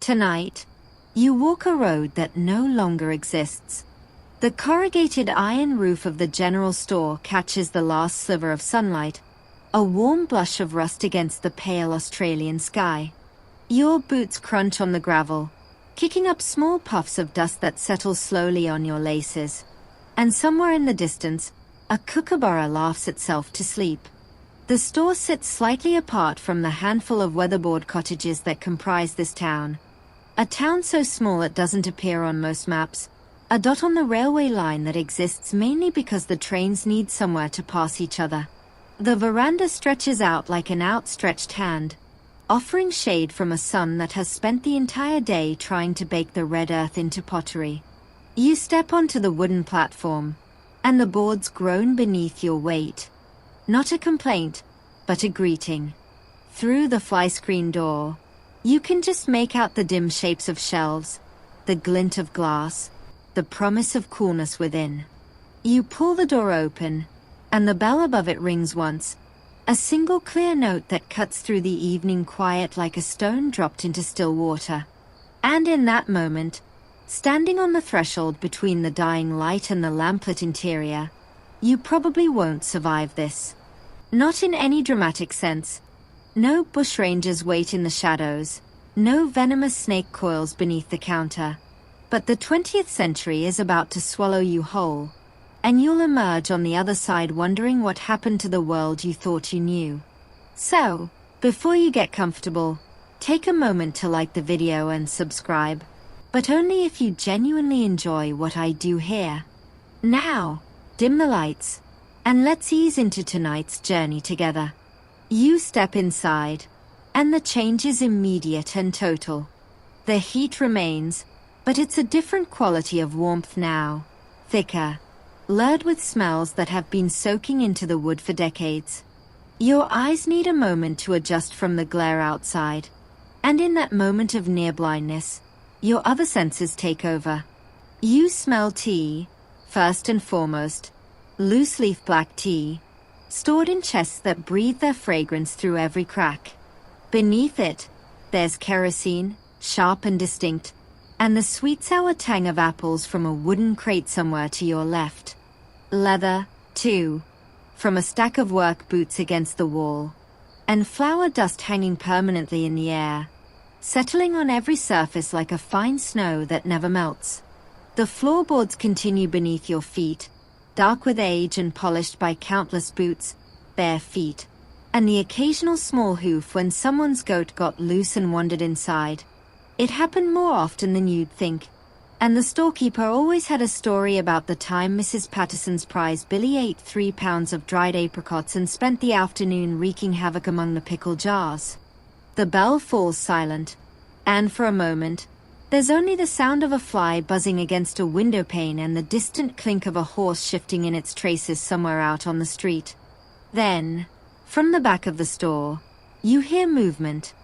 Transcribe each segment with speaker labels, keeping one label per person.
Speaker 1: Tonight, you walk a road that no longer exists. The corrugated iron roof of the general store catches the last sliver of sunlight, a warm blush of rust against the pale Australian sky. Your boots crunch on the gravel, kicking up small puffs of dust that settle slowly on your laces. And somewhere in the distance, a kookaburra laughs itself to sleep. The store sits slightly apart from the handful of weatherboard cottages that comprise this town. A town so small it doesn't appear on most maps, a dot on the railway line that exists mainly because the trains need somewhere to pass each other. The veranda stretches out like an outstretched hand, offering shade from a sun that has spent the entire day trying to bake the red earth into pottery. You step onto the wooden platform, and the boards groan beneath your weight. Not a complaint, but a greeting. Through the fly-screen door, you can just make out the dim shapes of shelves, the glint of glass, the promise of coolness within. You pull the door open, and the bell above it rings once, a single clear note that cuts through the evening quiet like a stone dropped into still water. And in that moment, standing on the threshold between the dying light and the lamplit interior, you probably won't survive this. Not in any dramatic sense. No bushrangers wait in the shadows, no venomous snake coils beneath the counter. But the 20th century is about to swallow you whole, and you'll emerge on the other side wondering what happened to the world you thought you knew. So, before you get comfortable, take a moment to like the video and subscribe, but only if you genuinely enjoy what I do here. Now, dim the lights, and let's ease into tonight's journey together. You step inside, and the change is immediate and total. The heat remains, but it's a different quality of warmth now, thicker, layered with smells that have been soaking into the wood for decades. Your eyes need a moment to adjust from the glare outside, and in that moment of near blindness, your other senses take over. You smell tea, first and foremost, loose-leaf black tea, stored in chests that breathe their fragrance through every crack. Beneath it, there's kerosene, sharp and distinct, and the sweet-sour tang of apples from a wooden crate somewhere to your left. Leather, too, from a stack of work boots against the wall, and flour dust hanging permanently in the air, settling on every surface like a fine snow that never melts. The floorboards continue beneath your feet, dark with age and polished by countless boots, bare feet, and the occasional small hoof when someone's goat got loose and wandered inside. It happened more often than you'd think, and the storekeeper always had a story about the time Mrs. Patterson's prize Billy ate 3 pounds of dried apricots and spent the afternoon wreaking havoc among the pickle jars. The bell falls silent, and for a moment, there's only the sound of a fly buzzing against a window pane and the distant clink of a horse shifting in its traces somewhere out on the street. Then, from the back of the store, you hear movement,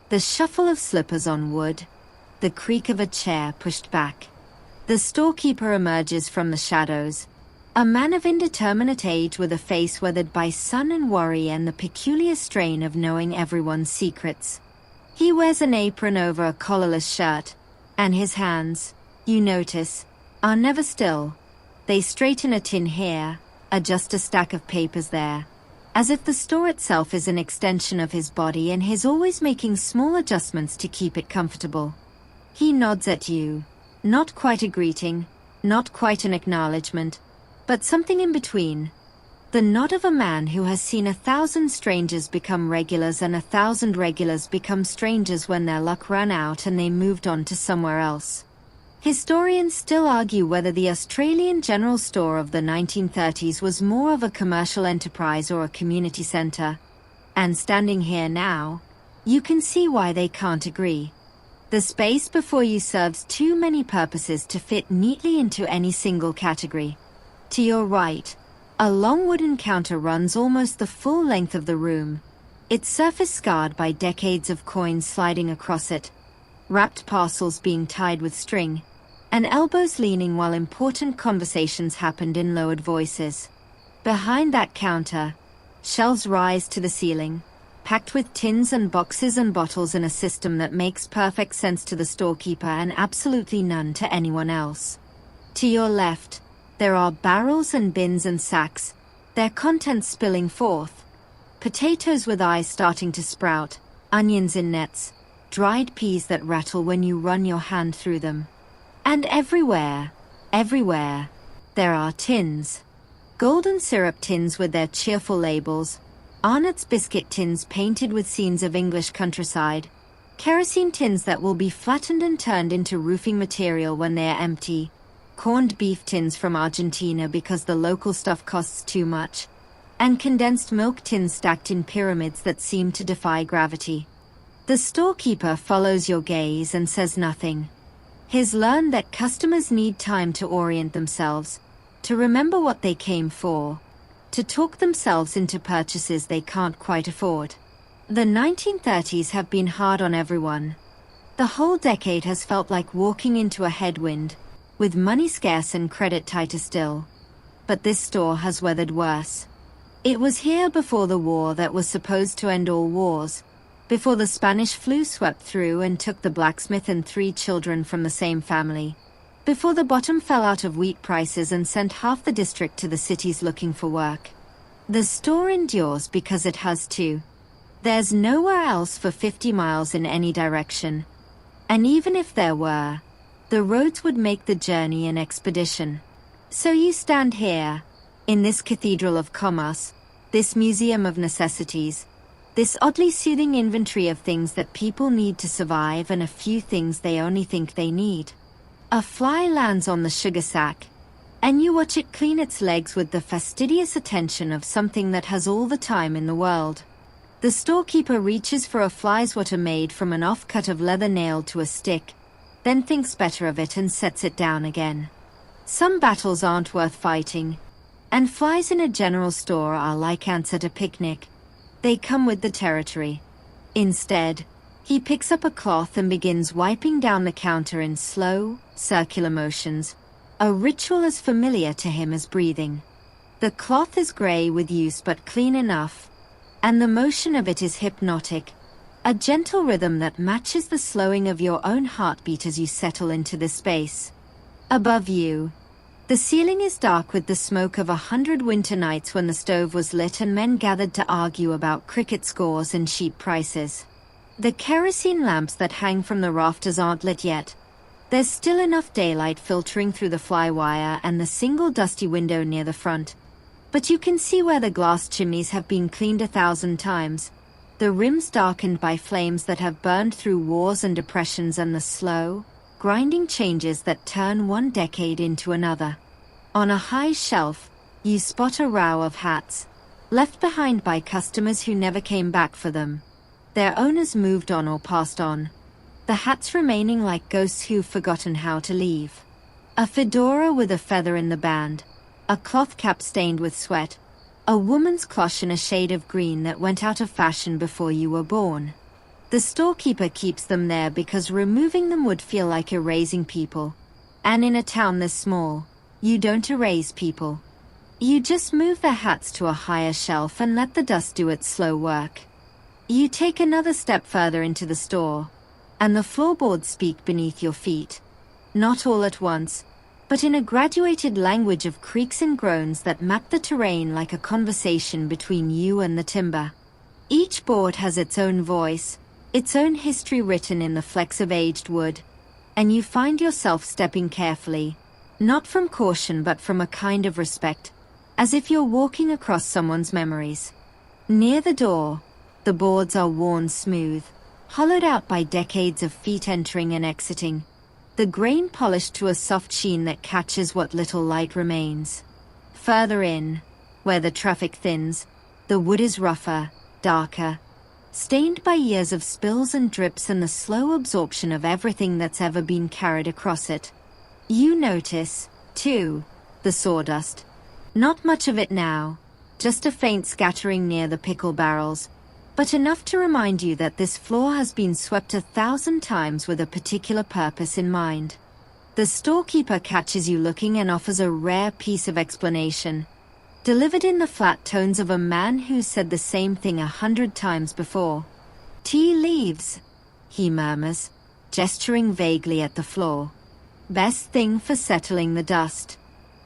Speaker 1: the shuffle of slippers on wood, the creak of a chair pushed back. The storekeeper emerges from the shadows, a man of indeterminate age with a face weathered by sun and worry and the peculiar strain of knowing everyone's secrets. He wears an apron over a collarless shirt, and his hands, you notice, are never still. They straighten a tin here, adjust a stack of papers there, as if the store itself is an extension of his body and he's always making small adjustments to keep it comfortable. He nods at you. Not quite a greeting, not quite an acknowledgement, but something in between. The nod of a man who has seen 1,000 strangers become regulars and 1,000 regulars become strangers when their luck ran out and they moved on to somewhere else. Historians still argue whether the Australian General Store of the 1930s was more of a commercial enterprise or a community centre. And standing here now, you can see why they can't agree. The space before you serves too many purposes to fit neatly into any single category. To your right, a long wooden counter runs almost the full length of the room, its surface scarred by decades of coins sliding across it, wrapped parcels being tied with string, and elbows leaning while important conversations happened in lowered voices. Behind that counter, shelves rise to the ceiling, packed with tins and boxes and bottles in a system that makes perfect sense to the storekeeper and absolutely none to anyone else. To your left, there are barrels and bins and sacks, their contents spilling forth. Potatoes with eyes starting to sprout, onions in nets, dried peas that rattle when you run your hand through them. And everywhere, there are tins. Golden syrup tins with their cheerful labels, Arnott's biscuit tins painted with scenes of English countryside, kerosene tins that will be flattened and turned into roofing material when they are empty, corned beef tins from Argentina because the local stuff costs too much, and condensed milk tins stacked in pyramids that seem to defy gravity. The storekeeper follows your gaze and says nothing. He's learned that customers need time to orient themselves, to remember what they came for, to talk themselves into purchases they can't quite afford. The 1930s have been hard on everyone. The whole decade has felt like walking into a headwind, with money scarce and credit tighter still. But this store has weathered worse. It was here before the war that was supposed to end all wars, before the Spanish flu swept through and took the blacksmith and 3 children from the same family, before the bottom fell out of wheat prices and sent half the district to the cities looking for work. The store endures because it has to. There's nowhere else for 50 miles in any direction. And even if there were, the roads would make the journey an expedition. So you stand here, in this cathedral of commerce, this museum of necessities, this oddly soothing inventory of things that people need to survive and a few things they only think they need. A fly lands on the sugar sack, and you watch it clean its legs with the fastidious attention of something that has all the time in the world. The storekeeper reaches for a fly swatter made from an offcut of leather nailed to a stick, then thinks better of it and sets it down again. Some battles aren't worth fighting, and flies in a general store are like ants at a picnic. They come with the territory. Instead, he picks up a cloth and begins wiping down the counter in slow, circular motions, a ritual as familiar to him as breathing. The cloth is gray with use but clean enough, and the motion of it is hypnotic, a gentle rhythm that matches the slowing of your own heartbeat as you settle into this space. Above you, the ceiling is dark with the smoke of 100 winter nights when the stove was lit and men gathered to argue about cricket scores and sheep prices. The kerosene lamps that hang from the rafters aren't lit yet. There's still enough daylight filtering through the fly wire and the single dusty window near the front. But you can see where the glass chimneys have been cleaned 1,000 times, the rims darkened by flames that have burned through wars and depressions and the slow, grinding changes that turn one decade into another. On a high shelf, you spot a row of hats, left behind by customers who never came back for them. Their owners moved on or passed on, the hats remaining like ghosts who've forgotten how to leave. A fedora with a feather in the band, a cloth cap stained with sweat, a woman's cloche in a shade of green that went out of fashion before you were born. The storekeeper keeps them there because removing them would feel like erasing people. And in a town this small, you don't erase people. You just move their hats to a higher shelf and let the dust do its slow work. You take another step further into the store, and the floorboards speak beneath your feet. Not all at once, but in a graduated language of creaks and groans that map the terrain like a conversation between you and the timber. Each board has its own voice, its own history written in the flecks of aged wood, and you find yourself stepping carefully, not from caution but from a kind of respect, as if you're walking across someone's memories. Near the door, the boards are worn smooth, hollowed out by decades of feet entering and exiting, the grain polished to a soft sheen that catches what little light remains. Further in, where the traffic thins, the wood is rougher, darker, stained by years of spills and drips and the slow absorption of everything that's ever been carried across it. You notice, too, the sawdust. Not much of it now, just a faint scattering near the pickle barrels, but enough to remind you that this floor has been swept 1,000 times with a particular purpose in mind. The storekeeper catches you looking and offers a rare piece of explanation. delivered in the flat tones of a man who said the same thing 100 times before. "Tea leaves," he murmurs, gesturing vaguely at the floor. "Best thing for settling the dust.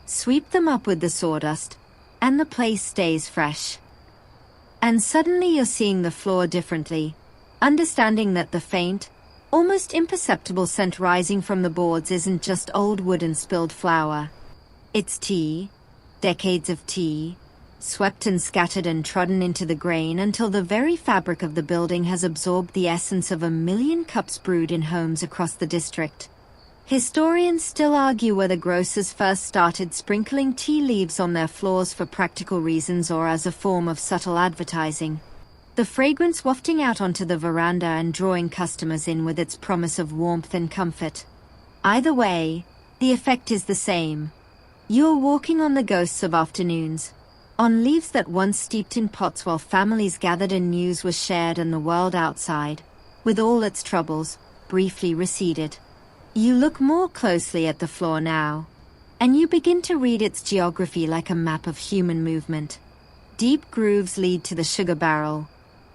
Speaker 1: Sweep them up with the sawdust, and the place stays fresh." And suddenly you're seeing the floor differently, understanding that the faint, almost imperceptible scent rising from the boards isn't just old wood and spilled flour. It's tea, decades of tea, swept and scattered and trodden into the grain until the very fabric of the building has absorbed the essence of 1,000,000 cups brewed in homes across the district. Historians still argue whether grocers first started sprinkling tea leaves on their floors for practical reasons or as a form of subtle advertising, the fragrance wafting out onto the veranda and drawing customers in with its promise of warmth and comfort. Either way, the effect is the same. You're walking on the ghosts of afternoons, on leaves that once steeped in pots while families gathered and news was shared and the world outside, with all its troubles, briefly receded. You look more closely at the floor now, and you begin to read its geography like a map of human movement. Deep grooves lead to the sugar barrel,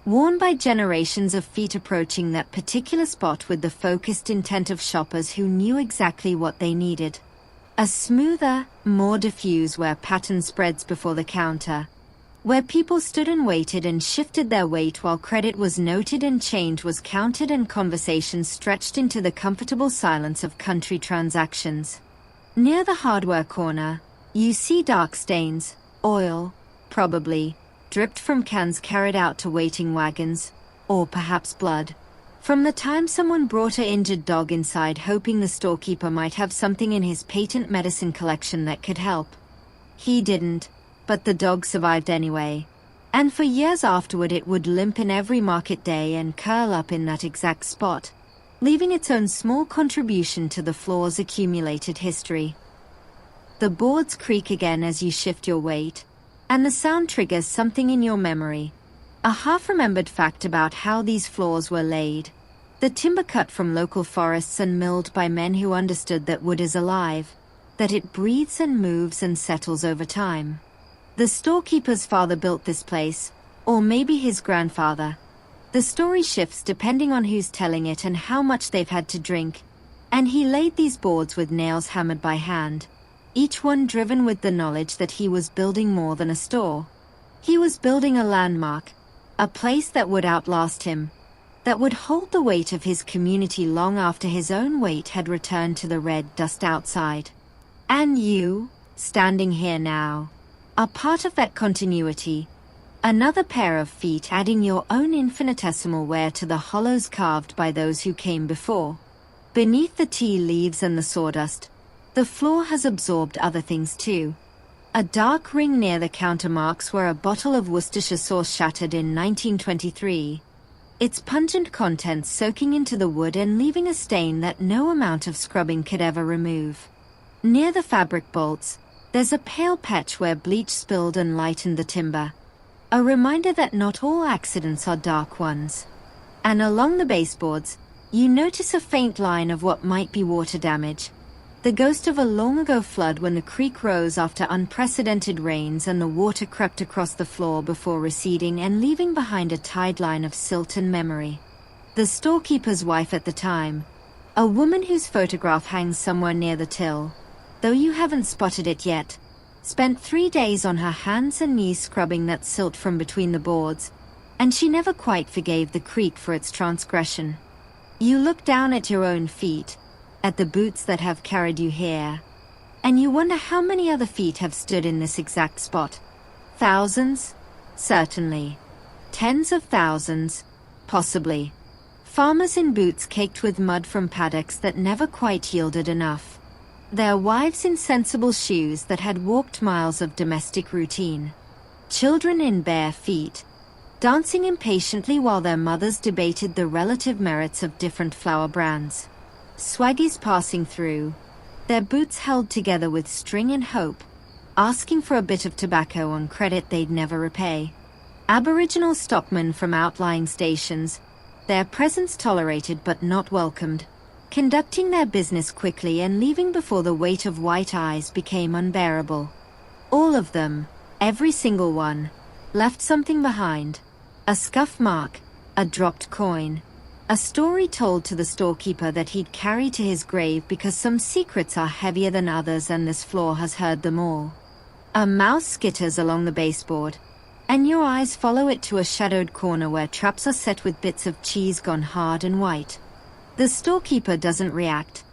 Speaker 1: worn by generations of feet approaching that particular spot with the focused intent of shoppers who knew exactly what they needed. A smoother, more diffuse where pattern spreads before the counter, where people stood and waited and shifted their weight while credit was noted and change was counted and conversations stretched into the comfortable silence of country transactions. Near the hardware corner, you see dark stains, oil, probably, dripped from cans carried out to waiting wagons, or perhaps blood, from the time someone brought an injured dog inside hoping the storekeeper might have something in his patent medicine collection that could help. He didn't, but the dog survived anyway, and for years afterward it would limp in every market day and curl up in that exact spot, leaving its own small contribution to the floor's accumulated history. The boards creak again as you shift your weight, and the sound triggers something in your memory, a half-remembered fact about how these floors were laid, the timber cut from local forests and milled by men who understood that wood is alive, that it breathes and moves and settles over time. The storekeeper's father built this place, or maybe his grandfather. The story shifts depending on who's telling it and how much they've had to drink, and he laid these boards with nails hammered by hand, each one driven with the knowledge that he was building more than a store. He was building a landmark, a place that would outlast him, that would hold the weight of his community long after his own weight had returned to the red dust outside. And you, standing here now, are part of that continuity, another pair of feet adding your own infinitesimal wear to the hollows carved by those who came before. Beneath the tea leaves and the sawdust, the floor has absorbed other things too. A dark ring near the counter marks where a bottle of Worcestershire sauce shattered in 1923, its pungent contents soaking into the wood and leaving a stain that no amount of scrubbing could ever remove. Near the fabric bolts, there's a pale patch where bleach spilled and lightened the timber, a reminder that not all accidents are dark ones. And along the baseboards, you notice a faint line of what might be water damage, the ghost of a long-ago flood when the creek rose after unprecedented rains and the water crept across the floor before receding and leaving behind a tide line of silt and memory. The storekeeper's wife at the time, a woman whose photograph hangs somewhere near the till, though you haven't spotted it yet, spent 3 days on her hands and knees scrubbing that silt from between the boards, and she never quite forgave the creek for its transgression. You look down at your own feet, at the boots that have carried you here, and you wonder how many other feet have stood in this exact spot. Thousands? Certainly. Tens of thousands? Possibly. Farmers in boots caked with mud from paddocks that never quite yielded enough. Their wives in sensible shoes that had walked miles of domestic routine. Children in bare feet, dancing impatiently while their mothers debated the relative merits of different flour brands. Swaggies passing through, their boots held together with string and hope, asking for a bit of tobacco on credit they'd never repay. Aboriginal stockmen from outlying stations, their presence tolerated but not welcomed, conducting their business quickly and leaving before the weight of white eyes became unbearable. All of them, Every single one left something behind. A scuff mark, a dropped coin, a story told to the storekeeper that he'd carry to his grave because some secrets are heavier than others and this floor has heard them all. A mouse skitters along the baseboard, and your eyes follow it to a shadowed corner where traps are set with bits of cheese gone hard and white. The storekeeper doesn't react.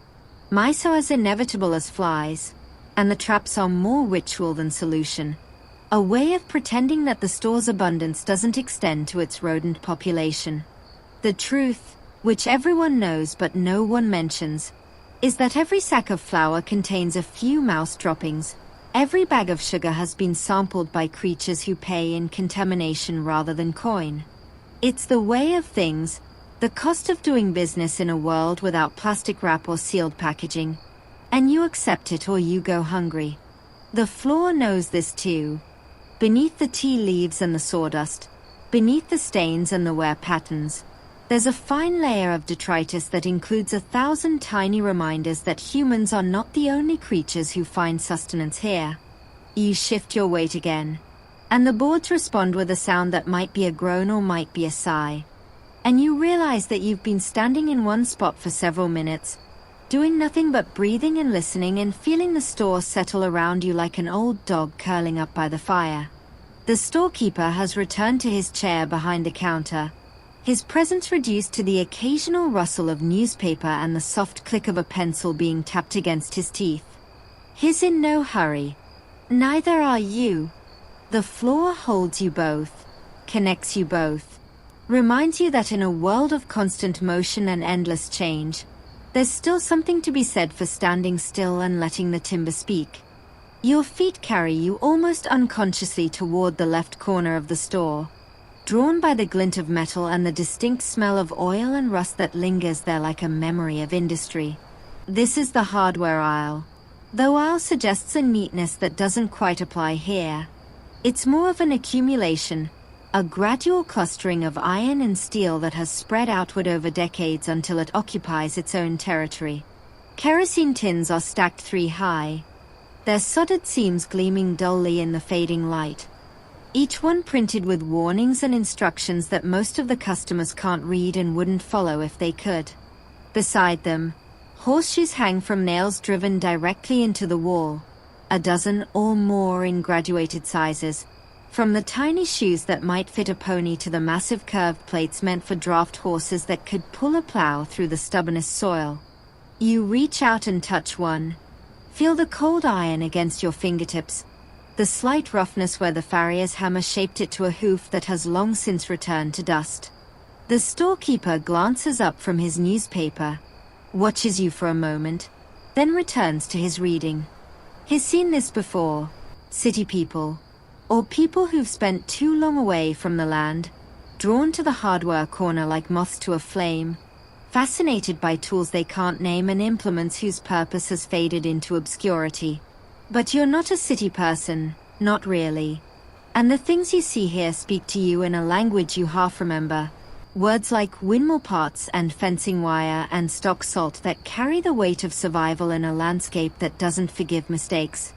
Speaker 1: Mice are as inevitable as flies, and the traps are more ritual than solution. A way of pretending that the store's abundance doesn't extend to its rodent population. The truth, which everyone knows but no one mentions, is that every sack of flour contains a few mouse droppings. Every bag of sugar has been sampled by creatures who pay in contamination rather than coin. It's the way of things, the cost of doing business in a world without plastic wrap or sealed packaging. And you accept it or you go hungry. The floor knows this too. Beneath the tea leaves and the sawdust, beneath the stains and the wear patterns, there's a fine layer of detritus that includes 1,000 tiny reminders that humans are not the only creatures who find sustenance here. You shift your weight again, and the boards respond with a sound that might be a groan or might be a sigh. And you realize that you've been standing in one spot for several minutes, doing nothing but breathing and listening and feeling the store settle around you like an old dog curling up by the fire. The storekeeper has returned to his chair behind the counter, his presence reduced to the occasional rustle of newspaper and the soft click of a pencil being tapped against his teeth. He's in no hurry. Neither are you. The floor holds you both, connects you both, reminds you that in a world of constant motion and endless change, there's still something to be said for standing still and letting the timber speak. Your feet carry you almost unconsciously toward the left corner of the store, drawn by the glint of metal and the distinct smell of oil and rust that lingers there like a memory of industry. This is the hardware aisle, though aisle suggests a neatness that doesn't quite apply here. It's more of an accumulation, a gradual clustering of iron and steel that has spread outward over decades until it occupies its own territory. Kerosene tins are stacked 3 high, their soldered seams gleaming dully in the fading light. Each one printed with warnings and instructions that most of the customers can't read and wouldn't follow if they could. Beside them, horseshoes hang from nails driven directly into the wall, a dozen or more in graduated sizes, from the tiny shoes that might fit a pony to the massive curved plates meant for draft horses that could pull a plow through the stubbornest soil. You reach out and touch one. Feel the cold iron against your fingertips, the slight roughness where the farrier's hammer shaped it to a hoof that has long since returned to dust. The storekeeper glances up from his newspaper, watches you for a moment, then returns to his reading. He's seen this before. City people, or people who've spent too long away from the land, drawn to the hardware corner like moths to a flame, fascinated by tools they can't name and implements whose purpose has faded into obscurity. But you're not a city person, not really. And the things you see here speak to you in a language you half remember. Words like windmill parts and fencing wire and stock salt that carry the weight of survival in a landscape that doesn't forgive mistakes.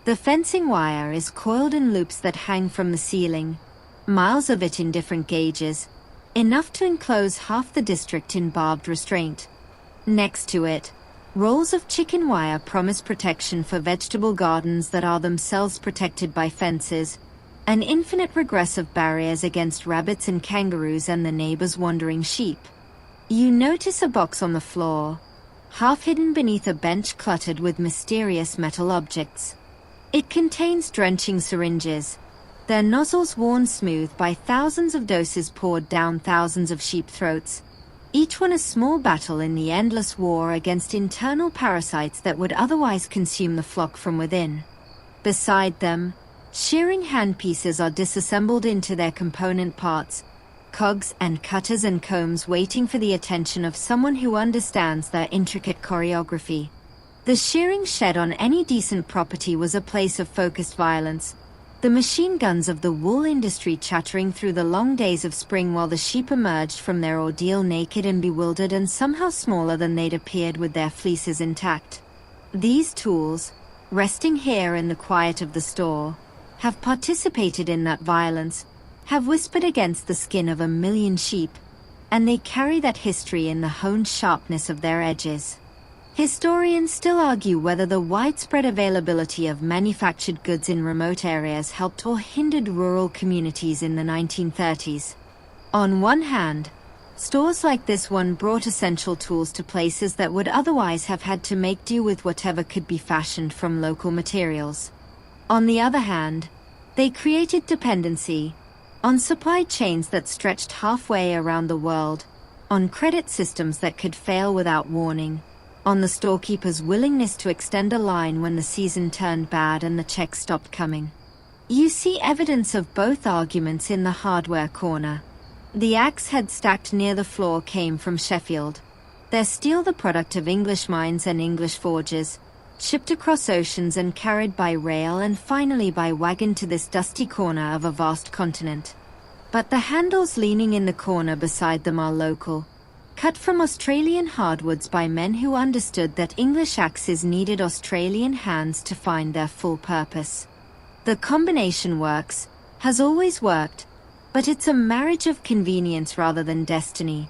Speaker 1: The fencing wire is coiled in loops that hang from the ceiling, miles of it in different gauges, enough to enclose half the district in barbed restraint. Next to it, rolls of chicken wire promise protection for vegetable gardens that are themselves protected by fences, an infinite regress of barriers against rabbits and kangaroos and the neighbor's wandering sheep. You notice a box on the floor, half hidden beneath a bench cluttered with mysterious metal objects. It contains drenching syringes, their nozzles worn smooth by thousands of doses poured down thousands of sheep throats, each one a small battle in the endless war against internal parasites that would otherwise consume the flock from within. Beside them, shearing handpieces are disassembled into their component parts, cogs and cutters and combs waiting for the attention of someone who understands their intricate choreography. The shearing shed on any decent property was a place of focused violence, the machine guns of the wool industry chattering through the long days of spring while the sheep emerged from their ordeal naked and bewildered and somehow smaller than they'd appeared with their fleeces intact. These tools, resting here in the quiet of the store, have participated in that violence, have whispered against the skin of 1,000,000 sheep, and they carry that history in the honed sharpness of their edges. Historians still argue whether the widespread availability of manufactured goods in remote areas helped or hindered rural communities in the 1930s. On one hand, stores like this one brought essential tools to places that would otherwise have had to make do with whatever could be fashioned from local materials. On the other hand, they created dependency on supply chains that stretched halfway around the world, on credit systems that could fail without warning, on the storekeeper's willingness to extend a line when the season turned bad and the checks stopped coming. You see evidence of both arguments in the hardware corner. The axe head stacked near the floor came from Sheffield. Their steel the product of English mines and English forges, shipped across oceans and carried by rail and finally by wagon to this dusty corner of a vast continent. But the handles leaning in the corner beside them are local, cut from Australian hardwoods by men who understood that English axes needed Australian hands to find their full purpose. The combination works, has always worked, but it's a marriage of convenience rather than destiny.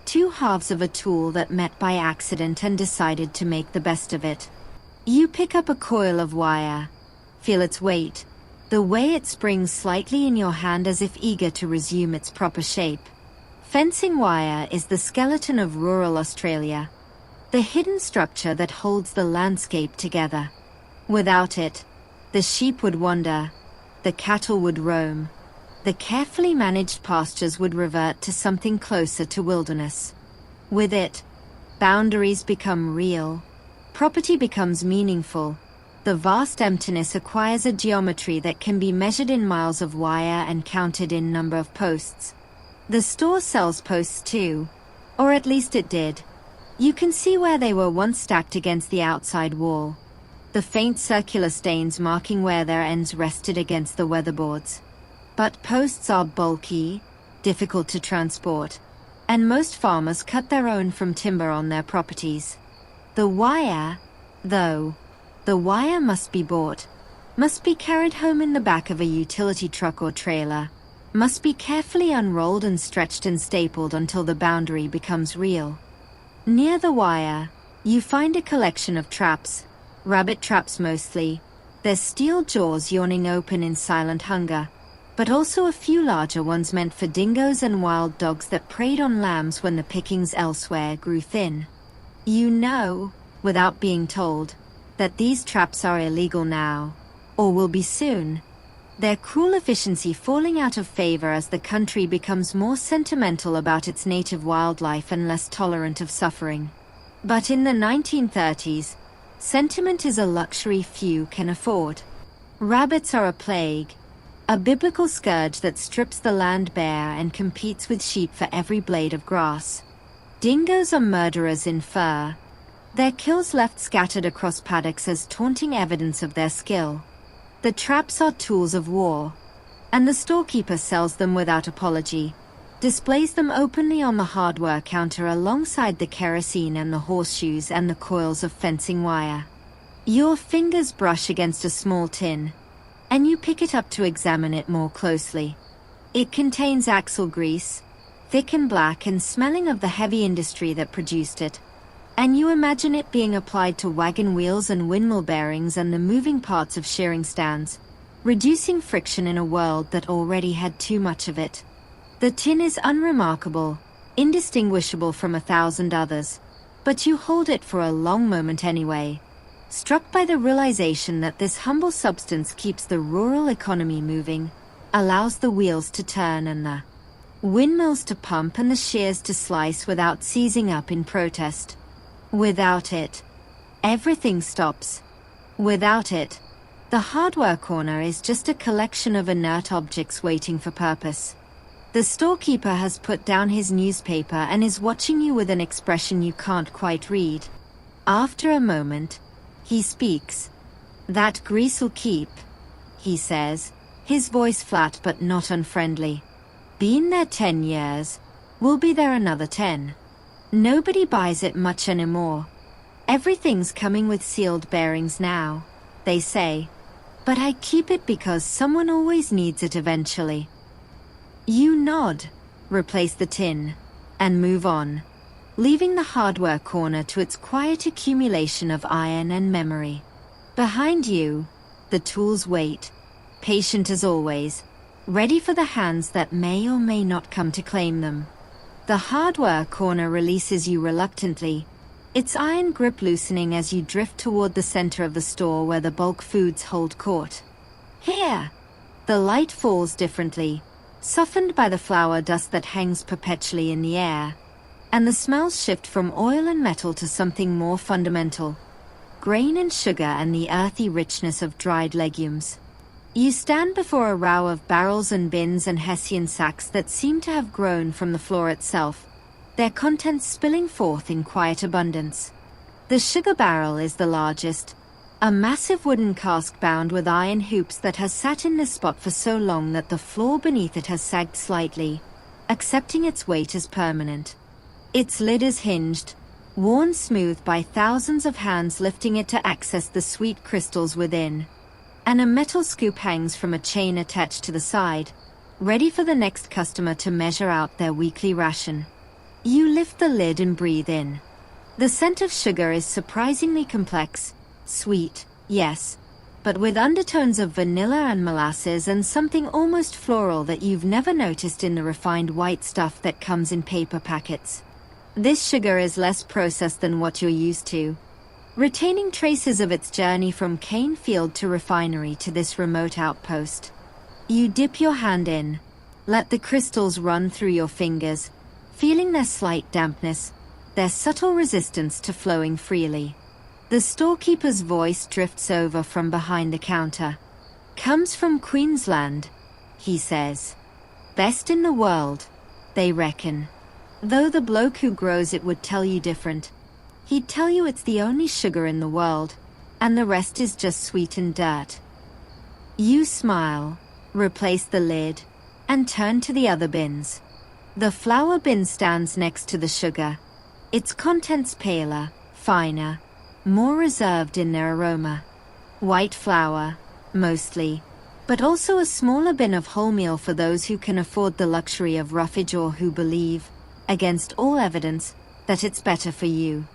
Speaker 1: Two halves of a tool that met by accident and decided to make the best of it. You pick up a coil of wire, feel its weight, the way it springs slightly in your hand as if eager to resume its proper shape. Fencing wire is the skeleton of rural Australia, the hidden structure that holds the landscape together. Without it, the sheep would wander, the cattle would roam, the carefully managed pastures would revert to something closer to wilderness. With it, boundaries become real, property becomes meaningful, the vast emptiness acquires a geometry that can be measured in miles of wire and counted in number of posts. The store sells posts too, or at least it did. You can see where they were once stacked against the outside wall, the faint circular stains marking where their ends rested against the weatherboards. But posts are bulky, difficult to transport, and most farmers cut their own from timber on their properties. The wire, though, the wire must be bought, must be carried home in the back of a utility truck or trailer, must be carefully unrolled and stretched and stapled until the boundary becomes real. Near the wire, you find a collection of traps, rabbit traps mostly, their steel jaws yawning open in silent hunger, but also a few larger ones meant for dingoes and wild dogs that preyed on lambs when the pickings elsewhere grew thin. You know, without being told, that these traps are illegal now, or will be soon. Their cruel efficiency falling out of favor as the country becomes more sentimental about its native wildlife and less tolerant of suffering. But in the 1930s, sentiment is a luxury few can afford. Rabbits are a plague, a biblical scourge that strips the land bare and competes with sheep for every blade of grass. Dingoes are murderers in fur, their kills left scattered across paddocks as taunting evidence of their skill. The traps are tools of war, and the storekeeper sells them without apology, displays them openly on the hardware counter alongside the kerosene and the horseshoes and the coils of fencing wire. Your fingers brush against a small tin, and you pick it up to examine it more closely. It contains axle grease, thick and black and smelling of the heavy industry that produced it. And you imagine it being applied to wagon wheels and windmill bearings and the moving parts of shearing stands, reducing friction in a world that already had too much of it. The tin is unremarkable, indistinguishable from 1,000 others, but you hold it for a long moment anyway, struck by the realization that this humble substance keeps the rural economy moving, allows the wheels to turn and the windmills to pump and the shears to slice without seizing up in protest. Without it, everything stops. Without it, the hardware corner is just a collection of inert objects waiting for purpose. The storekeeper has put down his newspaper and is watching you with an expression you can't quite read. After a moment, he speaks. "That grease'll keep," he says, his voice flat but not unfriendly. "Been there 10 years, we'll be there another 10. Nobody buys it much anymore. Everything's coming with sealed bearings now, they say. But I keep it because someone always needs it eventually. You nod, replace the tin, and move on, leaving the hardware corner to its quiet accumulation of iron and memory. Behind you, the tools wait, patient as always, ready for the hands that may or may not come to claim them. The hardware corner releases you reluctantly, its iron grip loosening as you drift toward the center of the store where the bulk foods hold court. Here, the light falls differently, softened by the flour dust that hangs perpetually in the air, and the smells shift from oil and metal to something more fundamental: grain and sugar and the earthy richness of dried legumes. You stand before a row of barrels and bins and Hessian sacks that seem to have grown from the floor itself, their contents spilling forth in quiet abundance. The sugar barrel is the largest, a massive wooden cask bound with iron hoops that has sat in this spot for so long that the floor beneath it has sagged slightly, accepting its weight as permanent. Its lid is hinged, worn smooth by thousands of hands lifting it to access the sweet crystals within, and a metal scoop hangs from a chain attached to the side, ready for the next customer to measure out their weekly ration. You lift the lid and breathe in. The scent of sugar is surprisingly complex, sweet, yes, but with undertones of vanilla and molasses and something almost floral that you've never noticed in the refined white stuff that comes in paper packets. This sugar is less processed than what you're used to, retaining traces of its journey from cane field to refinery to this remote outpost. You dip your hand in, let the crystals run through your fingers, feeling their slight dampness, their subtle resistance to flowing freely. The storekeeper's voice drifts over from behind the counter. "Comes from Queensland," he says. "Best in the world, they reckon. Though the bloke who grows it would tell you different. He'd tell you it's the only sugar in the world, and the rest is just sweetened dirt." You smile, replace the lid, and turn to the other bins. The flour bin stands next to the sugar, its contents paler, finer, more reserved in their aroma. White flour, mostly, but also a smaller bin of wholemeal for those who can afford the luxury of roughage or who believe, against all evidence, that it's better for you.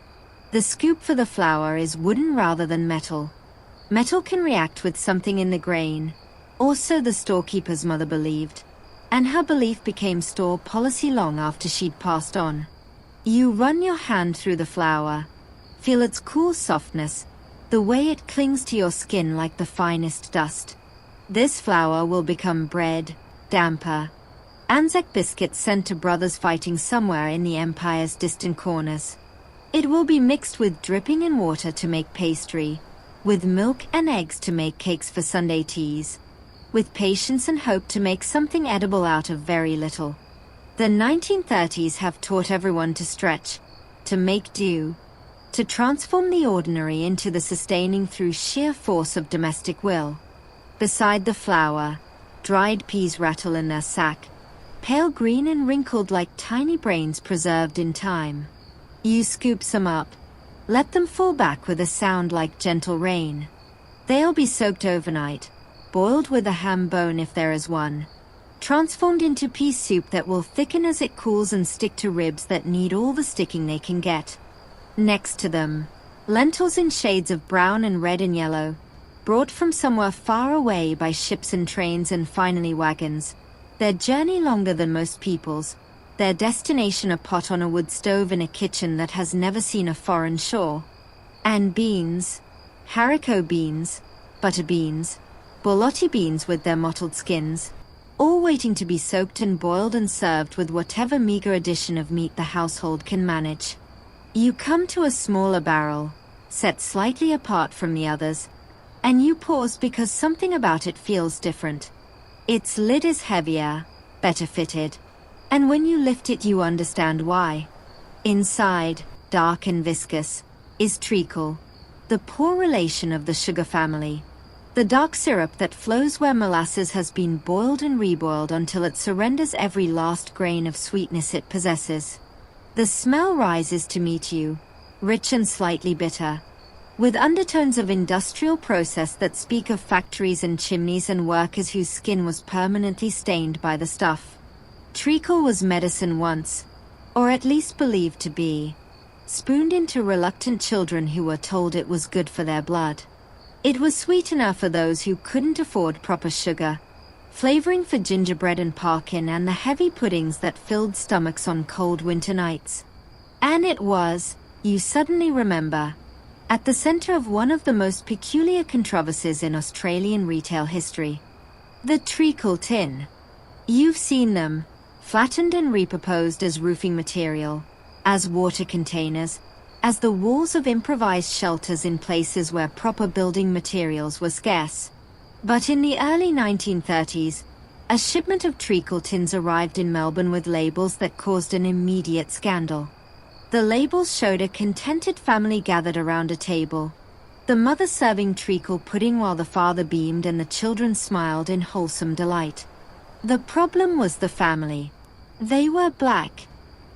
Speaker 1: The scoop for the flour is wooden rather than metal. Metal can react with something in the grain, or so the storekeeper's mother believed, and her belief became store policy long after she'd passed on. You run your hand through the flour, feel its cool softness, the way it clings to your skin like the finest dust. This flour will become bread, damper, Anzac biscuits sent to brothers fighting somewhere in the empire's distant corners. It will be mixed with dripping in water to make pastry, with milk and eggs to make cakes for Sunday teas, with patience and hope to make something edible out of very little. The 1930s have taught everyone to stretch, to make do, to transform the ordinary into the sustaining through sheer force of domestic will. Beside the flour, dried peas rattle in their sack, pale green and wrinkled like tiny brains preserved in time. You scoop some up, let them fall back with a sound like gentle rain. They'll be soaked overnight, boiled with a ham bone if there is one, transformed into pea soup that will thicken as it cools and stick to ribs that need all the sticking they can get. Next to them, lentils in shades of brown and red and yellow, brought from somewhere far away by ships and trains and finally wagons, their journey longer than most people's, their destination a pot on a wood stove in a kitchen that has never seen a foreign shore. And beans, haricot beans, butter beans, borlotti beans with their mottled skins, all waiting to be soaked and boiled and served with whatever meager addition of meat the household can manage. You come to a smaller barrel, set slightly apart from the others, and you pause because something about it feels different. Its lid is heavier, better fitted, and when you lift it you understand why. Inside, dark and viscous, is treacle, the poor relation of the sugar family. The dark syrup that flows where molasses has been boiled and reboiled until it surrenders every last grain of sweetness it possesses. The smell rises to meet you, rich and slightly bitter. with undertones of industrial process that speak of factories and chimneys and workers whose skin was permanently stained by the stuff. Treacle was medicine once, or at least believed to be, spooned into reluctant children who were told it was good for their blood. It was sweetener for those who couldn't afford proper sugar, flavoring for gingerbread and parkin and the heavy puddings that filled stomachs on cold winter nights. And it was, you suddenly remember, at the center of one of the most peculiar controversies in Australian retail history. The treacle tin. You've seen them, flattened and repurposed as roofing material, as water containers, as the walls of improvised shelters in places where proper building materials were scarce. But in the early 1930s, a shipment of treacle tins arrived in Melbourne with labels that caused an immediate scandal. The labels showed a contented family gathered around a table, the mother serving treacle pudding while the father beamed and the children smiled in wholesome delight. The problem was the family. They were black,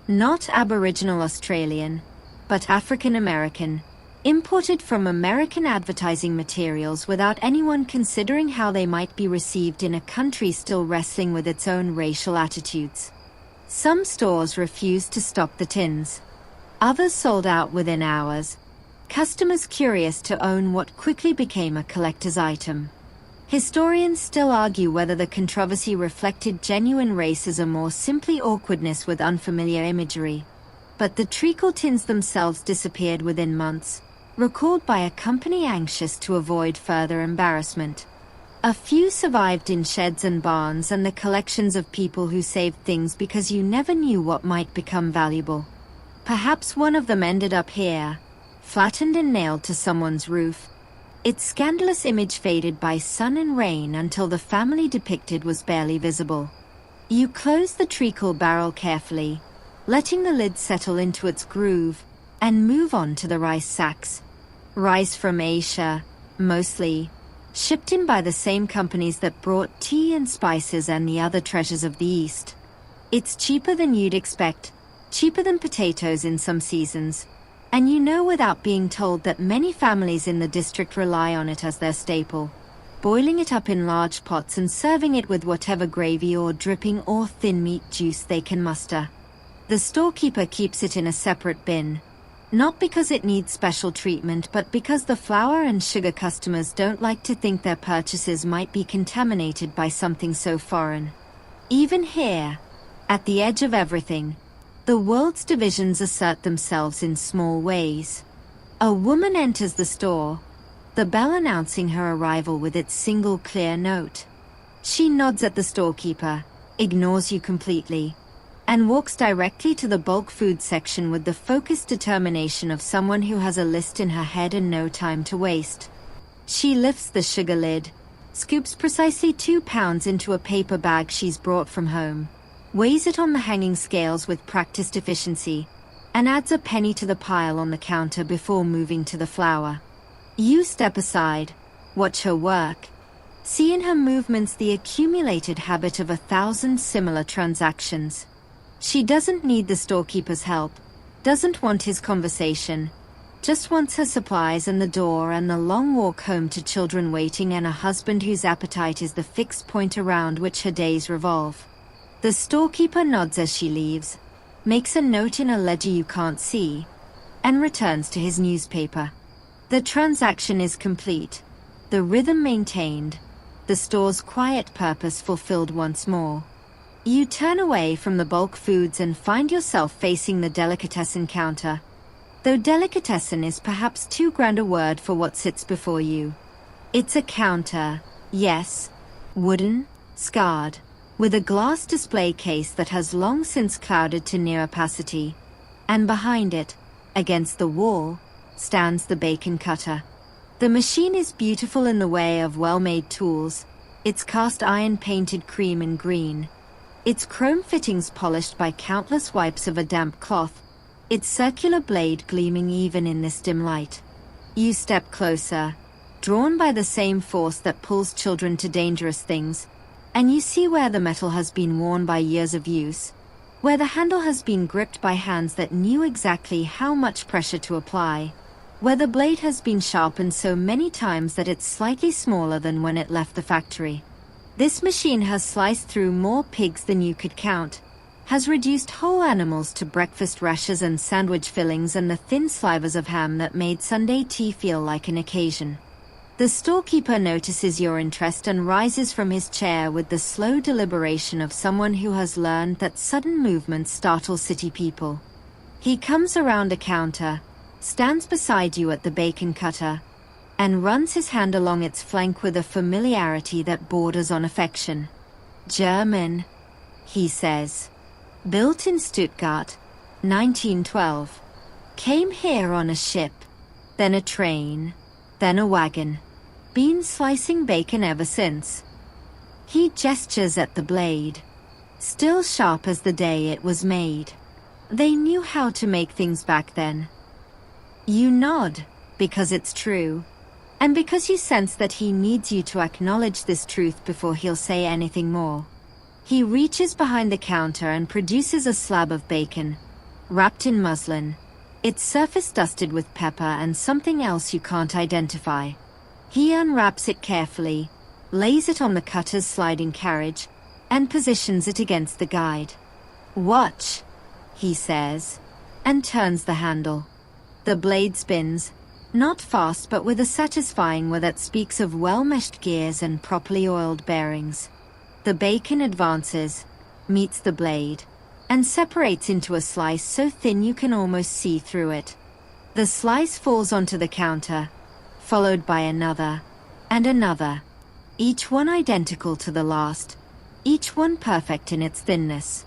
Speaker 1: not Aboriginal Australian, but African American, imported from American advertising materials without anyone considering how they might be received in a country still wrestling with its own racial attitudes. Some stores refused to stock the tins. Others sold out within hours, customers curious to own what quickly became a collector's item. Historians still argue whether the controversy reflected genuine racism or simply awkwardness with unfamiliar imagery. But the treacle tins themselves disappeared within months, recalled by a company anxious to avoid further embarrassment. A few survived in sheds and barns and the collections of people who saved things because you never knew what might become valuable. Perhaps one of them ended up here, flattened and nailed to someone's roof. Its scandalous image faded by sun and rain until the family depicted was barely visible. You close the treacle barrel carefully, letting the lid settle into its groove, and move on to the rice sacks. Rice from Asia, mostly, shipped in by the same companies that brought tea and spices and the other treasures of the East. It's cheaper than you'd expect, cheaper than potatoes in some seasons, and you know without being told that many families in the district rely on it as their staple, boiling it up in large pots and serving it with whatever gravy or dripping or thin meat juice they can muster. The storekeeper keeps it in a separate bin, not because it needs special treatment but because the flour and sugar customers don't like to think their purchases might be contaminated by something so foreign. Even here, at the edge of everything, the world's divisions assert themselves in small ways. A woman enters the store, the bell announcing her arrival with its single clear note. She nods at the storekeeper, ignores you completely, and walks directly to the bulk food section with the focused determination of someone who has a list in her head and no time to waste. She lifts the sugar lid, scoops precisely 2 pounds into a paper bag she's brought from home, weighs it on the hanging scales with practiced efficiency, and adds a penny to the pile on the counter before moving to the flour. You step aside, watch her work, see in her movements the accumulated habit of 1,000 similar transactions. She doesn't need the storekeeper's help, doesn't want his conversation, just wants her supplies and the door and the long walk home to children waiting and a husband whose appetite is the fixed point around which her days revolve. The storekeeper nods as she leaves, makes a note in a ledger you can't see, and returns to his newspaper. The transaction is complete, the rhythm maintained, the store's quiet purpose fulfilled once more. You turn away from the bulk foods and find yourself facing the delicatessen counter. Though delicatessen is perhaps too grand a word for what sits before you. It's a counter, yes, wooden, scarred, with a glass display case that has long since clouded to near opacity, and behind it, against the wall, stands the bacon cutter. The machine is beautiful in the way of well-made tools, its cast iron painted cream and green, its chrome fittings polished by countless wipes of a damp cloth, its circular blade gleaming even in this dim light. You step closer, drawn by the same force that pulls children to dangerous things, and you see where the metal has been worn by years of use, where the handle has been gripped by hands that knew exactly how much pressure to apply, where the blade has been sharpened so many times that it's slightly smaller than when it left the factory. This machine has sliced through more pigs than you could count, has reduced whole animals to breakfast rashers and sandwich fillings and the thin slivers of ham that made Sunday tea feel like an occasion. The storekeeper notices your interest and rises from his chair with the slow deliberation of someone who has learned that sudden movements startle city people. He comes around a counter, stands beside you at the bacon cutter, and runs his hand along its flank with a familiarity that borders on affection. "German," he says. "Built in Stuttgart, 1912. Came here on a ship, then a train, then a wagon. Been slicing bacon ever since." He gestures at the blade. Still sharp as the day it was made. They knew how to make things back then. You nod, because it's true, and because you sense that he needs you to acknowledge this truth before he'll say anything more. He reaches behind the counter and produces a slab of bacon, wrapped in muslin, its surface dusted with pepper and something else you can't identify. He unwraps it carefully, lays it on the cutter's sliding carriage, and positions it against the guide. "Watch," he says, and turns the handle. The blade spins, not fast but with a satisfying whir that speaks of well-meshed gears and properly oiled bearings. The bacon advances, meets the blade, and separates into a slice so thin you can almost see through it. The slice falls onto the counter, followed by another, and another, each one identical to the last, each one perfect in its thinness.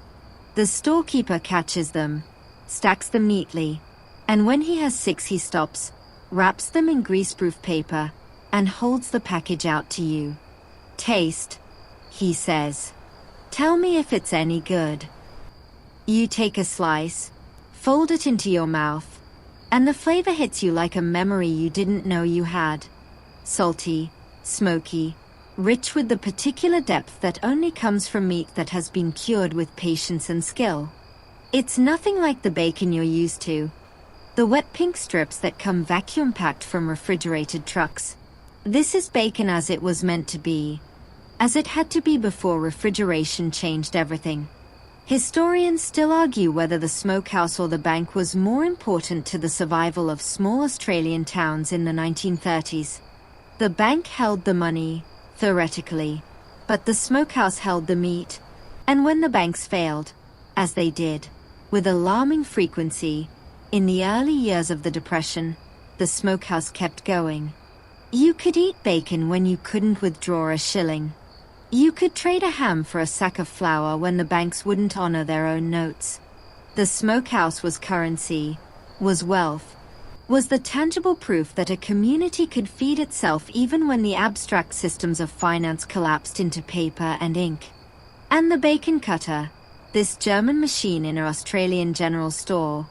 Speaker 1: The storekeeper catches them, stacks them neatly, and when he has 6 he stops, wraps them in greaseproof paper, and holds the package out to you. "Taste," he says. "Tell me if it's any good." You take a slice, fold it into your mouth, and the flavor hits you like a memory you didn't know you had. Salty, smoky, rich with the particular depth that only comes from meat that has been cured with patience and skill. It's nothing like the bacon you're used to, the wet pink strips that come vacuum-packed from refrigerated trucks. This is bacon as it was meant to be, as it had to be before refrigeration changed everything. Historians still argue whether the smokehouse or the bank was more important to the survival of small Australian towns in the 1930s. The bank held the money, theoretically, but the smokehouse held the meat, and when the banks failed, as they did, with alarming frequency, in the early years of the Depression, the smokehouse kept going. You could eat bacon when you couldn't withdraw a shilling. You could trade a ham for a sack of flour when the banks wouldn't honor their own notes. The smokehouse was currency, was wealth, was the tangible proof that a community could feed itself even when the abstract systems of finance collapsed into paper and ink. And the bacon cutter, this German machine in an Australian general store,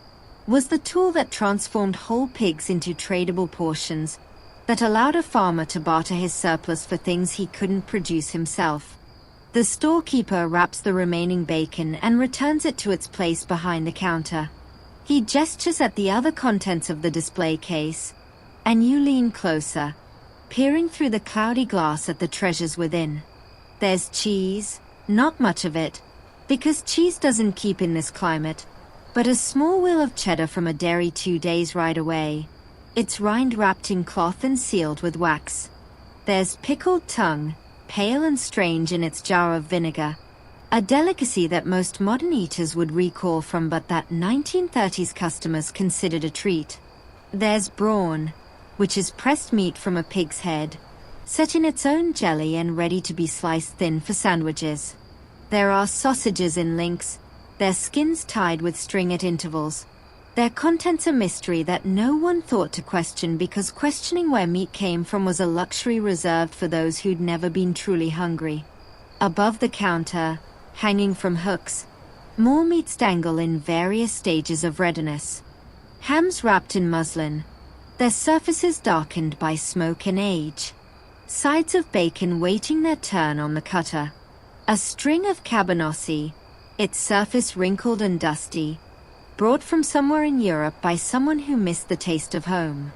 Speaker 1: was the tool that transformed whole pigs into tradable portions, that allowed a farmer to barter his surplus for things he couldn't produce himself. The storekeeper wraps the remaining bacon and returns it to its place behind the counter. He gestures at the other contents of the display case, and you lean closer, peering through the cloudy glass at the treasures within. There's cheese, not much of it, because cheese doesn't keep in this climate, but a small wheel of cheddar from a dairy 2 days' ride away, its rind wrapped in cloth and sealed with wax. There's pickled tongue, pale and strange in its jar of vinegar, a delicacy that most modern eaters would recall from but that 1930s customers considered a treat. There's brawn, which is pressed meat from a pig's head, set in its own jelly and ready to be sliced thin for sandwiches. There are sausages in links, their skins tied with string at intervals. Their contents a mystery that no one thought to question because questioning where meat came from was a luxury reserved for those who'd never been truly hungry. Above the counter, hanging from hooks, more meats dangle in various stages of readiness. Hams wrapped in muslin, their surfaces darkened by smoke and age. Sides of bacon waiting their turn on the cutter. A string of cabanossi, its surface wrinkled and dusty, brought from somewhere in Europe by someone who missed the taste of home.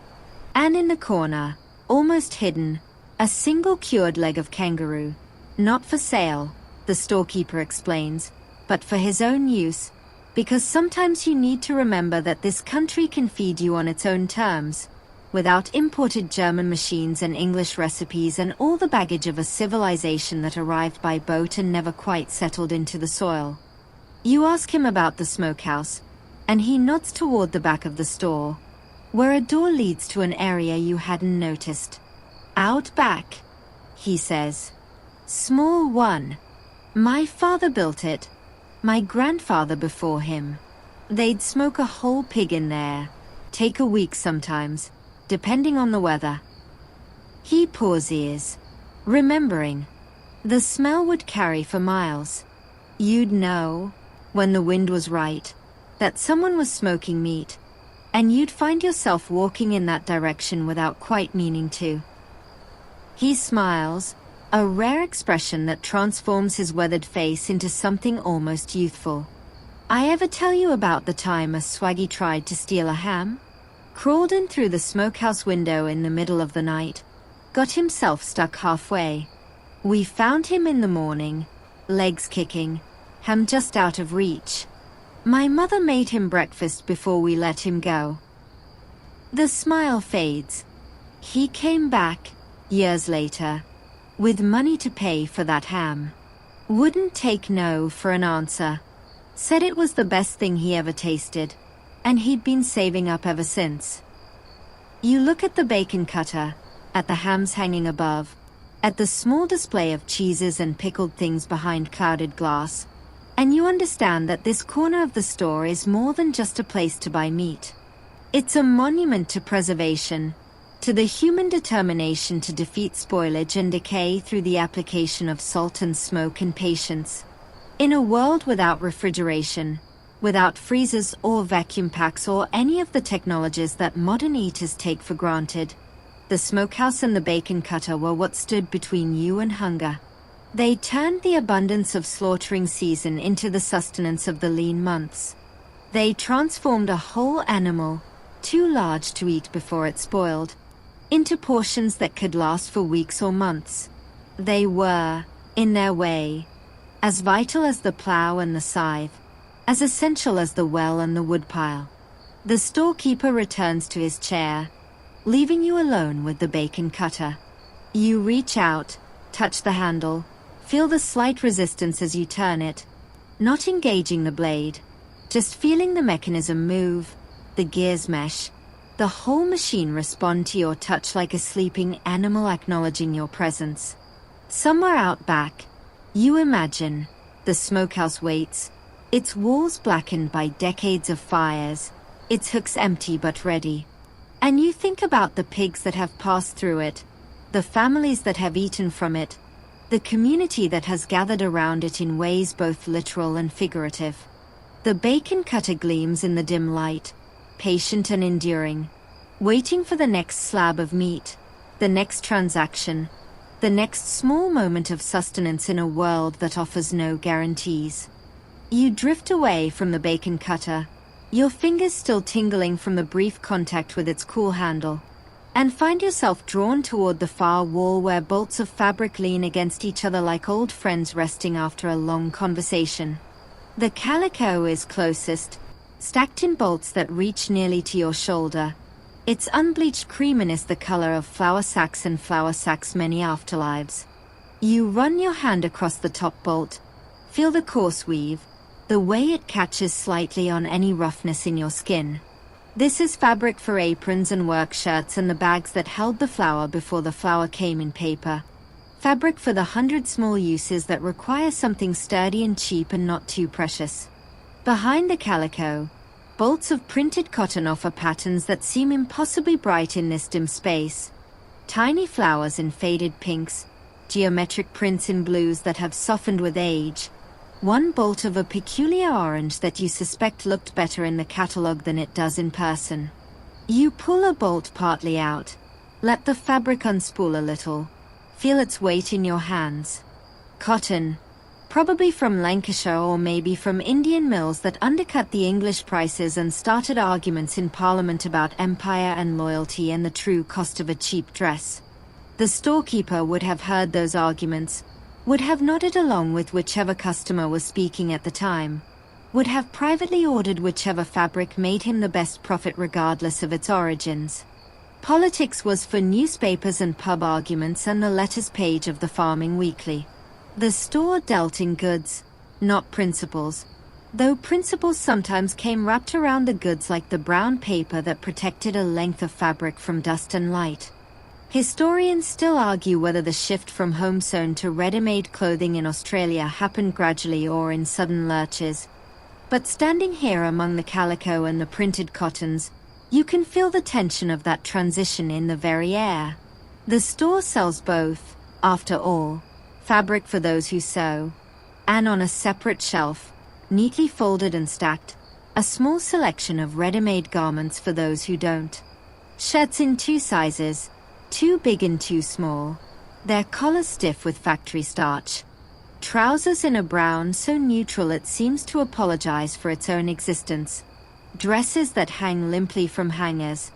Speaker 1: And in the corner, almost hidden, a single cured leg of kangaroo. Not for sale, the storekeeper explains, but for his own use, because sometimes you need to remember that this country can feed you on its own terms, without imported German machines and English recipes and all the baggage of a civilization that arrived by boat and never quite settled into the soil. You ask him about the smokehouse, and he nods toward the back of the store, where a door leads to an area you hadn't noticed. Out back, he says. Small one. My father built it. My grandfather before him. They'd smoke a whole pig in there. Take a week sometimes, depending on the weather. He pauses, remembering. The smell would carry for miles. You'd know, when the wind was right, that someone was smoking meat, and you'd find yourself walking in that direction without quite meaning to. He smiles, a rare expression that transforms his weathered face into something almost youthful. I ever tell you about the time a swaggy tried to steal a ham? Crawled in through the smokehouse window in the middle of the night, got himself stuck halfway. We found him in the morning, legs kicking, ham just out of reach. My mother made him breakfast before we let him go. The smile fades. He came back, years later, with money to pay for that ham. Wouldn't take no for an answer. Said it was the best thing he ever tasted, and he'd been saving up ever since. You look at the bacon cutter, at the hams hanging above, at the small display of cheeses and pickled things behind clouded glass, and you understand that this corner of the store is more than just a place to buy meat. It's a monument to preservation, to the human determination to defeat spoilage and decay through the application of salt and smoke and patience. In a world without refrigeration, without freezers or vacuum packs or any of the technologies that modern eaters take for granted, the smokehouse and the bacon cutter were what stood between you and hunger. They turned the abundance of slaughtering season into the sustenance of the lean months. They transformed a whole animal, too large to eat before it spoiled, into portions that could last for weeks or months. They were, in their way, as vital as the plow and the scythe, as essential as the well and the woodpile. The storekeeper returns to his chair, leaving you alone with the bacon cutter. You reach out, touch the handle, feel the slight resistance as you turn it, not engaging the blade, just feeling the mechanism move, the gears mesh, the whole machine respond to your touch like a sleeping animal acknowledging your presence. Somewhere out back, you imagine, the smokehouse waits, its walls blackened by decades of fires, its hooks empty but ready. And you think about the pigs that have passed through it, the families that have eaten from it, the community that has gathered around it in ways both literal and figurative. The bacon cutter gleams in the dim light, patient and enduring, waiting for the next slab of meat, the next transaction, the next small moment of sustenance in a world that offers no guarantees. You drift away from the bacon cutter, your fingers still tingling from the brief contact with its cool handle, and find yourself drawn toward the far wall where bolts of fabric lean against each other like old friends resting after a long conversation. The calico is closest, stacked in bolts that reach nearly to your shoulder. Its unbleached creaminess the color of flour sacks and flour sacks' many afterlives. You run your hand across the top bolt, feel the coarse weave, the way it catches slightly on any roughness in your skin. This is fabric for aprons and work shirts and the bags that held the flour before the flour came in paper. Fabric for the 100 small uses that require something sturdy and cheap and not too precious. Behind the calico, bolts of printed cotton offer patterns that seem impossibly bright in this dim space. Tiny flowers in faded pinks, geometric prints in blues that have softened with age. One bolt of a peculiar orange that you suspect looked better in the catalog than it does in person. You pull a bolt partly out, let the fabric unspool a little, feel its weight in your hands. Cotton, probably from Lancashire or maybe from Indian mills that undercut the English prices and started arguments in Parliament about empire and loyalty and the true cost of a cheap dress. The storekeeper would have heard those arguments, would have nodded along with whichever customer was speaking at the time, would have privately ordered whichever fabric made him the best profit regardless of its origins. Politics was for newspapers and pub arguments and the letters page of the Farming Weekly. The store dealt in goods, not principles, though principles sometimes came wrapped around the goods like the brown paper that protected a length of fabric from dust and light. Historians still argue whether the shift from home-sewn to ready-made clothing in Australia happened gradually or in sudden lurches. But standing here among the calico and the printed cottons, you can feel the tension of that transition in the very air. The store sells both, after all, fabric for those who sew, and on a separate shelf, neatly folded and stacked, a small selection of ready-made garments for those who don't. Shirts in 2 sizes, too big and too small, their collars stiff with factory starch. Trousers in a brown so neutral it seems to apologize for its own existence. Dresses that hang limply from hangers,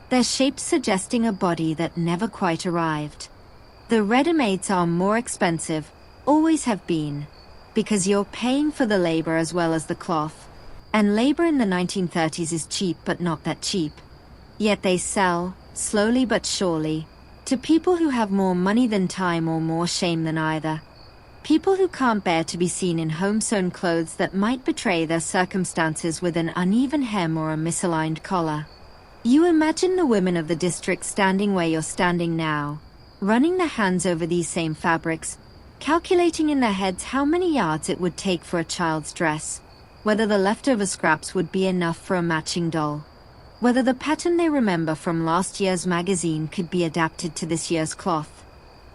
Speaker 1: their shapes suggesting a body that never quite arrived. The ready-mades are more expensive, always have been, because you're paying for the labor as well as the cloth, and labor in the 1930s is cheap but not that cheap. Yet they sell, slowly but surely, to people who have more money than time or more shame than either. People who can't bear to be seen in home-sewn clothes that might betray their circumstances with an uneven hem or a misaligned collar. You imagine the women of the district standing where you're standing now, running their hands over these same fabrics, calculating in their heads how many yards it would take for a child's dress, whether the leftover scraps would be enough for a matching doll, whether the pattern they remember from last year's magazine could be adapted to this year's cloth.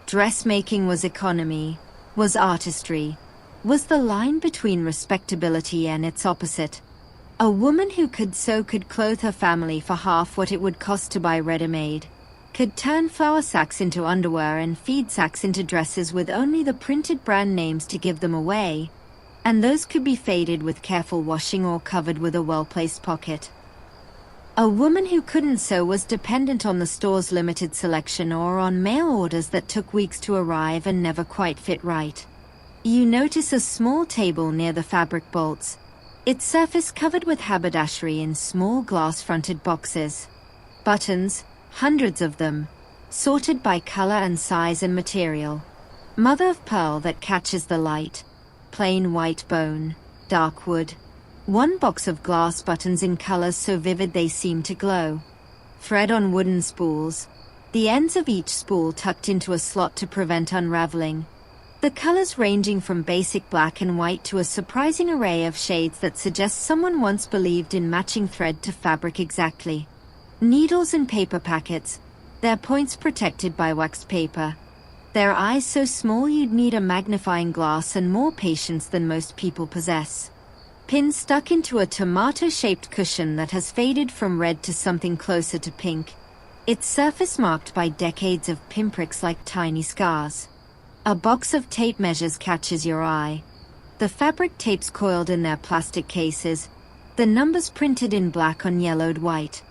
Speaker 1: Dressmaking was economy, was artistry, was the line between respectability and its opposite. A woman who could sew could clothe her family for half what it would cost to buy ready-made, could turn flour sacks into underwear and feed sacks into dresses with only the printed brand names to give them away, and those could be faded with careful washing or covered with a well-placed pocket. A woman who couldn't sew was dependent on the store's limited selection or on mail orders that took weeks to arrive and never quite fit right. You notice a small table near the fabric bolts, its surface covered with haberdashery in small glass-fronted boxes. Buttons, hundreds of them, sorted by color and size and material. Mother of pearl that catches the light, plain white bone, dark wood. One box of glass buttons in colors so vivid they seem to glow. Thread on wooden spools, the ends of each spool tucked into a slot to prevent unraveling. The colors ranging from basic black and white to a surprising array of shades that suggest someone once believed in matching thread to fabric exactly. Needles and paper packets, their points protected by waxed paper. Their eyes so small you'd need a magnifying glass and more patience than most people possess. Pins stuck into a tomato-shaped cushion that has faded from red to something closer to pink, its surface marked by decades of pinpricks like tiny scars. A box of tape measures catches your eye. The fabric tapes coiled in their plastic cases, the numbers printed in black on yellowed white.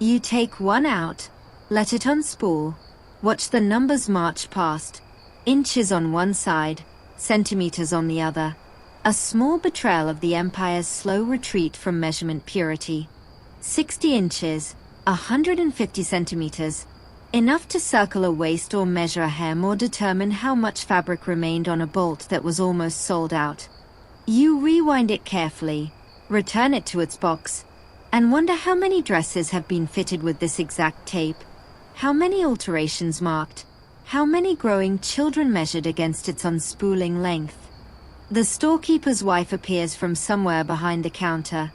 Speaker 1: You take one out, let it unspool, watch the numbers march past, inches on one side, centimeters on the other. A small betrayal of the empire's slow retreat from measurement purity. 60 inches, 150 centimeters, enough to circle a waist or measure a hem or determine how much fabric remained on a bolt that was almost sold out. You rewind it carefully, return it to its box, and wonder how many dresses have been fitted with this exact tape, how many alterations marked, how many growing children measured against its unspooling length. The storekeeper's wife appears from somewhere behind the counter.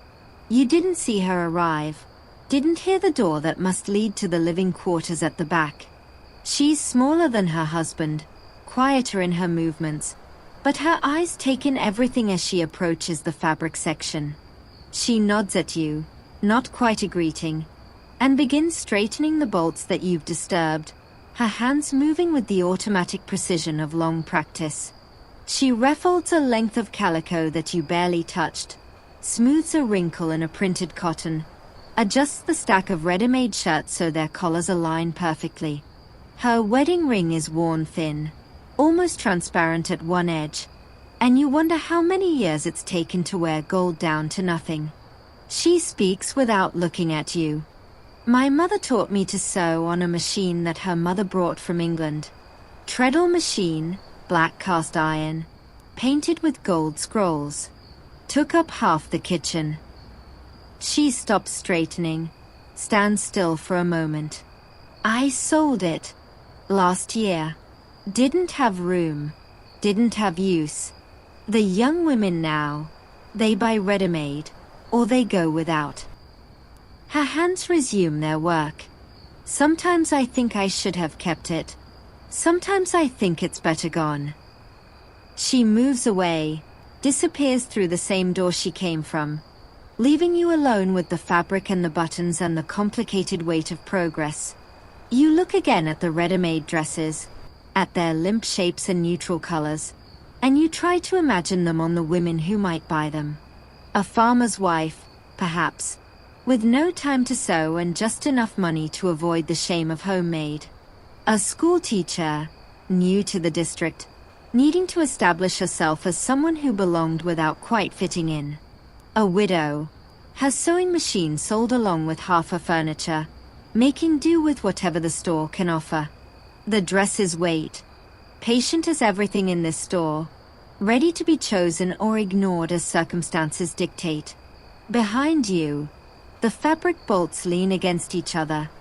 Speaker 1: You didn't see her arrive, didn't hear the door that must lead to the living quarters at the back. She's smaller than her husband, quieter in her movements, but her eyes take in everything as she approaches the fabric section. She nods at you, not quite a greeting, and begins straightening the bolts that you've disturbed, her hands moving with the automatic precision of long practice. She refolds a length of calico that you barely touched, smooths a wrinkle in a printed cotton, adjusts the stack of ready-made shirts so their collars align perfectly. Her wedding ring is worn thin, almost transparent at one edge, and you wonder how many years it's taken to wear gold down to nothing. She speaks without looking at you. My mother taught me to sew on a machine that her mother brought from England. Treadle machine, black cast iron, painted with gold scrolls. Took up half the kitchen. She stops straightening, stands still for a moment. I sold it. Last year. Didn't have room. Didn't have use. The young women now, they buy ready-made, or they go without. Her hands resume their work. Sometimes I think I should have kept it. Sometimes I think it's better gone. She moves away, disappears through the same door she came from, leaving you alone with the fabric and the buttons and the complicated weight of progress. You look again at the ready-made dresses, at their limp shapes and neutral colors, and you try to imagine them on the women who might buy them. A farmer's wife, perhaps, with no time to sew and just enough money to avoid the shame of homemade. A school teacher, new to the district, needing to establish herself as someone who belonged without quite fitting in. A widow, her sewing machine sold along with half her furniture, making do with whatever the store can offer. The dresses wait, patient as everything in this store, ready to be chosen or ignored as circumstances dictate. Behind you, the fabric bolts lean against each other,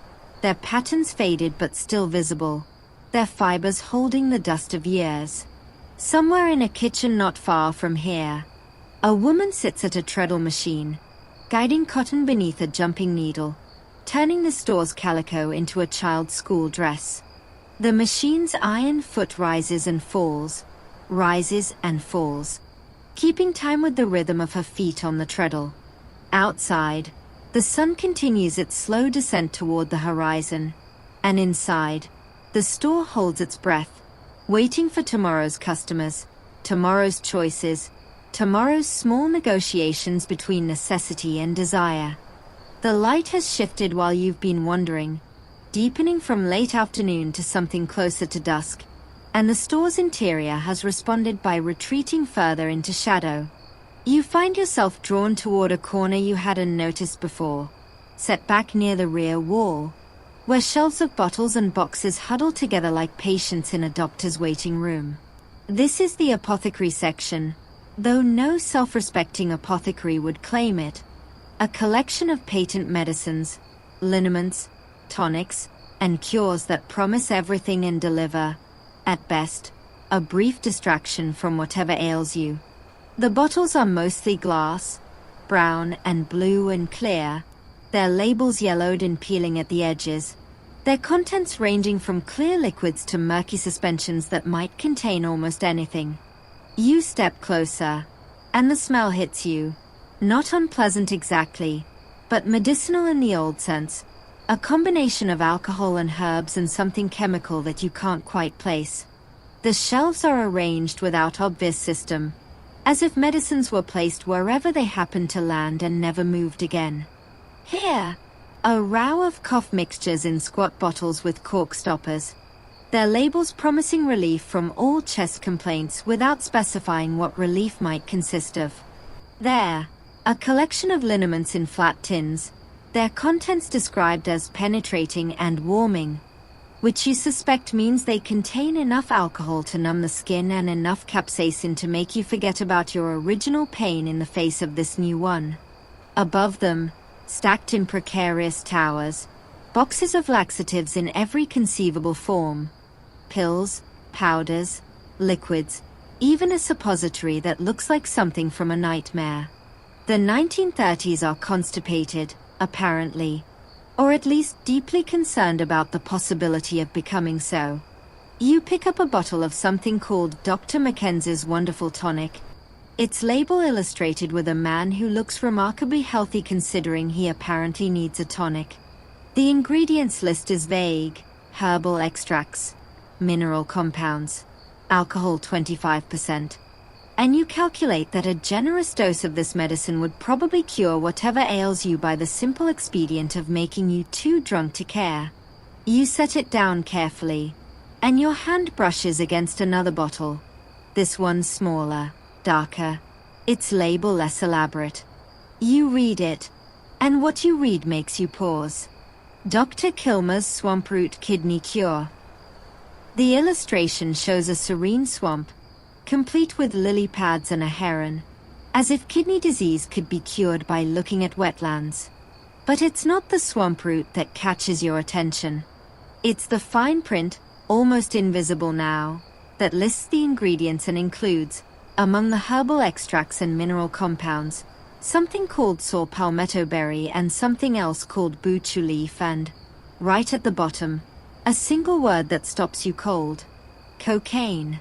Speaker 1: their patterns faded but still visible, their fibers holding the dust of years. Somewhere in a kitchen not far from here, a woman sits at a treadle machine, guiding cotton beneath a jumping needle, turning the store's calico into a child's school dress. The machine's iron foot rises and falls, keeping time with the rhythm of her feet on the treadle. Outside, the sun continues its slow descent toward the horizon, and inside, the store holds its breath, waiting for tomorrow's customers, tomorrow's choices, tomorrow's small negotiations between necessity and desire. The light has shifted while you've been wandering, deepening from late afternoon to something closer to dusk, and the store's interior has responded by retreating further into shadow. You find yourself drawn toward a corner you hadn't noticed before, set back near the rear wall, where shelves of bottles and boxes huddle together like patients in a doctor's waiting room. This is the apothecary section, though no self-respecting apothecary would claim it. A collection of patent medicines, liniments, tonics, and cures that promise everything and deliver, at best, a brief distraction from whatever ails you. The bottles are mostly glass, brown and blue and clear, their labels yellowed and peeling at the edges, their contents ranging from clear liquids to murky suspensions that might contain almost anything. You step closer, and the smell hits you, not unpleasant exactly, but medicinal in the old sense, a combination of alcohol and herbs and something chemical that you can't quite place. The shelves are arranged without obvious system, as if medicines were placed wherever they happened to land and never moved again. Here, a row of cough mixtures in squat bottles with cork stoppers, their labels promising relief from all chest complaints without specifying what relief might consist of. There, a collection of liniments in flat tins, their contents described as penetrating and warming, which you suspect means they contain enough alcohol to numb the skin and enough capsaicin to make you forget about your original pain in the face of this new one. Above them, stacked in precarious towers, boxes of laxatives in every conceivable form. Pills, powders, liquids, even a suppository that looks like something from a nightmare. The 1930s are constipated, apparently, or at least deeply concerned about the possibility of becoming so. You pick up a bottle of something called Dr. Mackenzie's Wonderful Tonic, its label illustrated with a man who looks remarkably healthy considering he apparently needs a tonic. The ingredients list is vague: herbal extracts, mineral compounds. alcohol 25%. And you calculate that a generous dose of this medicine would probably cure whatever ails you by the simple expedient of making you too drunk to care. You set it down carefully, and your hand brushes against another bottle. This one smaller, darker, its label less elaborate. You read it, and what you read makes you pause. Dr. Kilmer's Swamproot Kidney Cure. The illustration shows a serene swamp, complete with lily pads and a heron, as if kidney disease could be cured by looking at wetlands. But it's not the swamp root that catches your attention. It's the fine print, almost invisible now, that lists the ingredients and includes, among the herbal extracts and mineral compounds, something called saw palmetto berry and something else called buchu leaf and, right at the bottom, a single word that stops you cold: cocaine.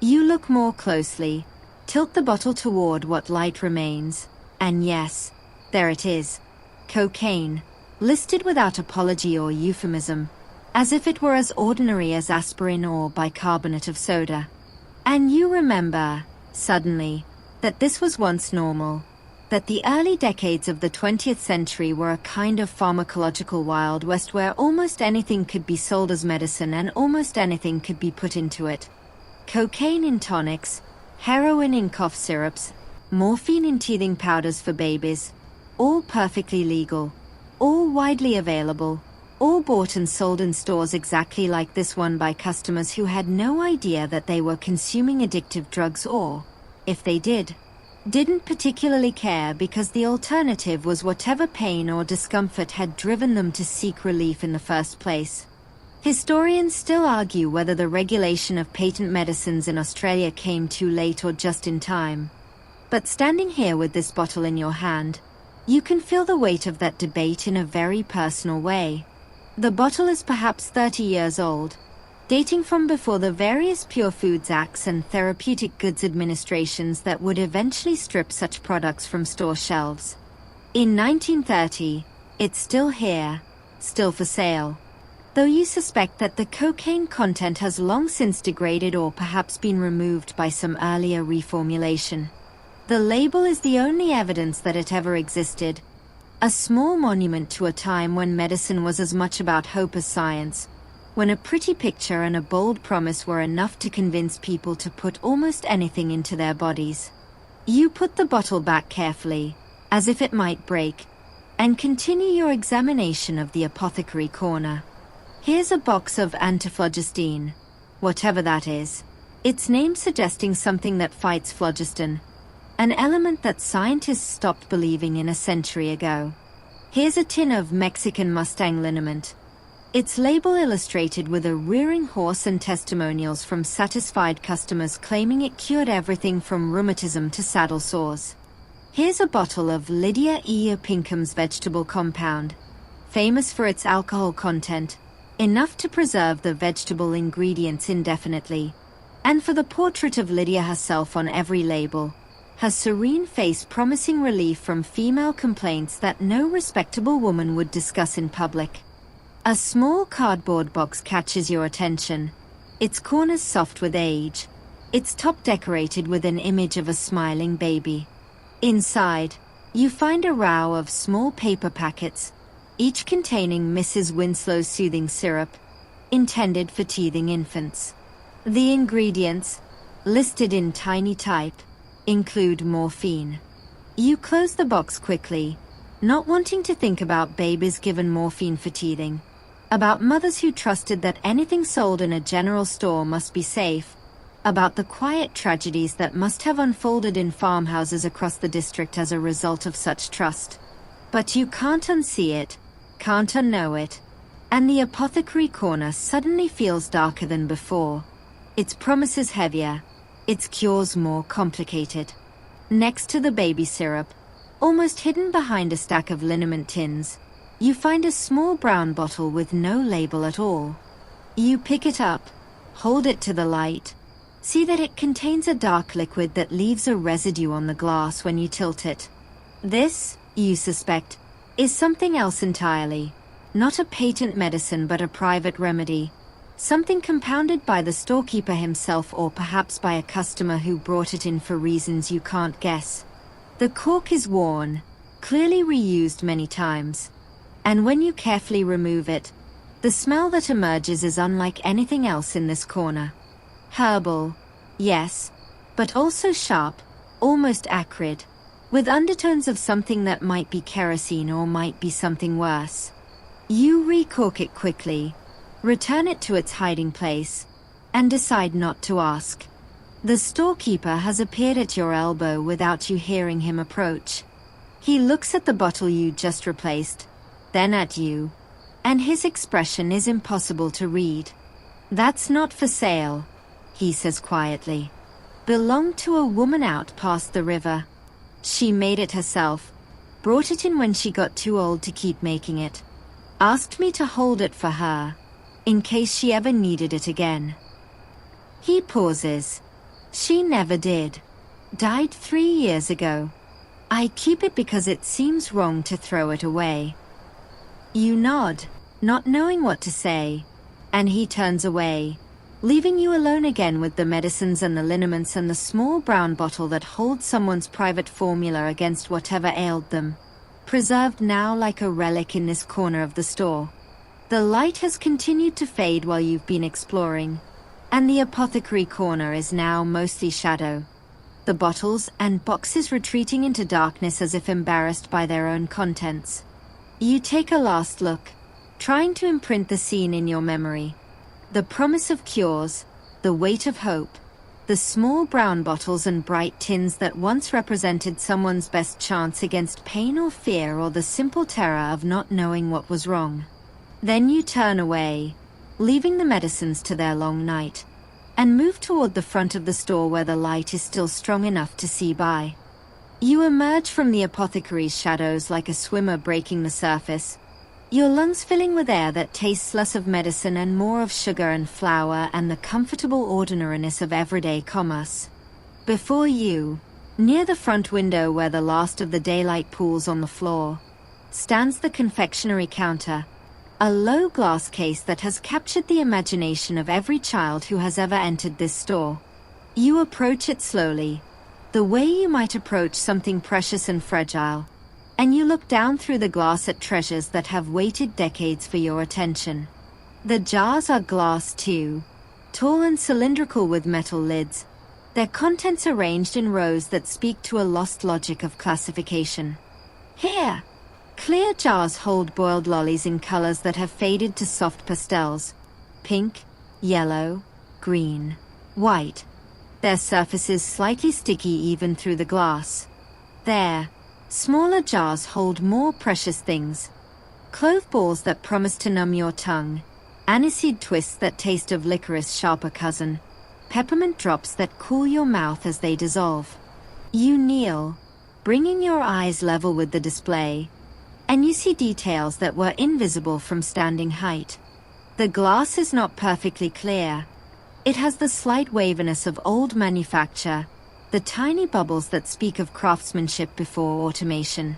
Speaker 1: You look more closely, tilt the bottle toward what light remains, and yes, there it is. Cocaine, listed without apology or euphemism, as if it were as ordinary as aspirin or bicarbonate of soda. And you remember, suddenly, that this was once normal, that the early decades of the 20th century were a kind of pharmacological Wild West where almost anything could be sold as medicine and almost anything could be put into it. Cocaine in tonics, heroin in cough syrups, morphine in teething powders for babies, all perfectly legal, all widely available, all bought and sold in stores exactly like this one by customers who had no idea that they were consuming addictive drugs or, if they didn't particularly care because the alternative was whatever pain or discomfort had driven them to seek relief in the first place. Historians still argue whether the regulation of patent medicines in Australia came too late or just in time. But standing here with this bottle in your hand, you can feel the weight of that debate in a very personal way. The bottle is perhaps 30 years old, dating from before the various Pure Foods Acts and Therapeutic Goods Administrations that would eventually strip such products from store shelves. In 1930, it's still here, still for sale. Though you suspect that the cocaine content has long since degraded or perhaps been removed by some earlier reformulation. The label is the only evidence that it ever existed, a small monument to a time when medicine was as much about hope as science, when a pretty picture and a bold promise were enough to convince people to put almost anything into their bodies. You put the bottle back carefully, as if it might break, and continue your examination of the apothecary corner. Here's a box of antiphlogistin, whatever that is, its name suggesting something that fights phlogiston, an element that scientists stopped believing in a century ago. Here's a tin of Mexican Mustang liniment, its label illustrated with a rearing horse and testimonials from satisfied customers claiming it cured everything from rheumatism to saddle sores. Here's a bottle of Lydia E. Pinkham's vegetable compound, famous for its alcohol content, enough to preserve the vegetable ingredients indefinitely, and for the portrait of Lydia herself on every label, her serene face promising relief from female complaints that no respectable woman would discuss in public. A small cardboard box catches your attention, its corners soft with age, its top decorated with an image of a smiling baby. Inside, you find a row of small paper packets, each containing Mrs. Winslow's soothing syrup, intended for teething infants. The ingredients, listed in tiny type, include morphine. You close the box quickly, not wanting to think about babies given morphine for teething, about mothers who trusted that anything sold in a general store must be safe, about the quiet tragedies that must have unfolded in farmhouses across the district as a result of such trust. But you can't unsee it, can't unknow it, and the apothecary corner suddenly feels darker than before, its promises heavier, its cures more complicated. Next to the baby syrup, almost hidden behind a stack of liniment tins, you find a small brown bottle with no label at all. You pick it up, hold it to the light, see that it contains a dark liquid that leaves a residue on the glass when you tilt it. This, you suspect, is something else entirely, not a patent medicine but a private remedy, Something compounded by the storekeeper himself, or perhaps by a customer who brought it in for reasons you can't guess. The cork is worn, clearly reused many times. And when you carefully remove it, the smell that emerges is unlike anything else in this corner. Herbal, yes, but also sharp, almost acrid, with undertones of something that might be kerosene or might be something worse. You recork it quickly, return it to its hiding place, and decide not to ask. The storekeeper has appeared at your elbow without you hearing him approach. He looks at the bottle you just replaced, then at you, and his expression is impossible to read. "That's not for sale," he says quietly. "Belonged to a woman out past the river. She made it herself, brought it in when she got too old to keep making it. Asked me to hold it for her, in case she ever needed it again." He pauses. "She never did. Died 3 years ago. I keep it because it seems wrong to throw it away." You nod, not knowing what to say, and he turns away, leaving you alone again with the medicines and the liniments and the small brown bottle that holds someone's private formula against whatever ailed them, preserved now like a relic in this corner of the store. The light has continued to fade while you've been exploring, and the apothecary corner is now mostly shadow. The bottles and boxes retreating into darkness as if embarrassed by their own contents. You take a last look, trying to imprint the scene in your memory. The promise of cures, the weight of hope, the small brown bottles and bright tins that once represented someone's best chance against pain or fear or the simple terror of not knowing what was wrong. Then you turn away, leaving the medicines to their long night, and move toward the front of the store where the light is still strong enough to see by. You emerge from the apothecary's shadows like a swimmer breaking the surface, your lungs filling with air that tastes less of medicine and more of sugar and flour and the comfortable ordinariness of everyday commerce. Before you, near the front window where the last of the daylight pools on the floor, stands the confectionery counter, a low glass case that has captured the imagination of every child who has ever entered this store. You approach it slowly, the way you might approach something precious and fragile, and you look down through the glass at treasures that have waited decades for your attention. The jars are glass too, tall and cylindrical with metal lids, their contents arranged in rows that speak to a lost logic of classification. Here, clear jars hold boiled lollies in colors that have faded to soft pastels, pink, yellow, green, white, their surfaces slightly sticky even through the glass. There, smaller jars hold more precious things. Clove balls that promise to numb your tongue, aniseed twists that taste of licorice's sharper cousin, peppermint drops that cool your mouth as they dissolve. You kneel, bringing your eyes level with the display, and you see details that were invisible from standing height. The glass is not perfectly clear. It has the slight waviness of old manufacture, the tiny bubbles that speak of craftsmanship before automation.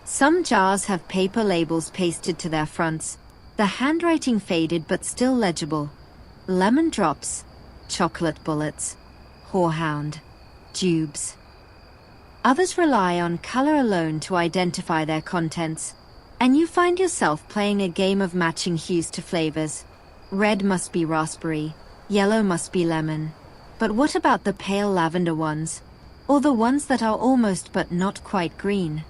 Speaker 1: Some jars have paper labels pasted to their fronts, the handwriting faded but still legible. Lemon drops, chocolate bullets, horehound, tubes. Others rely on color alone to identify their contents, and you find yourself playing a game of matching hues to flavors. Red must be raspberry, yellow must be lemon. But what about the pale lavender ones, or the ones that are almost but not quite green?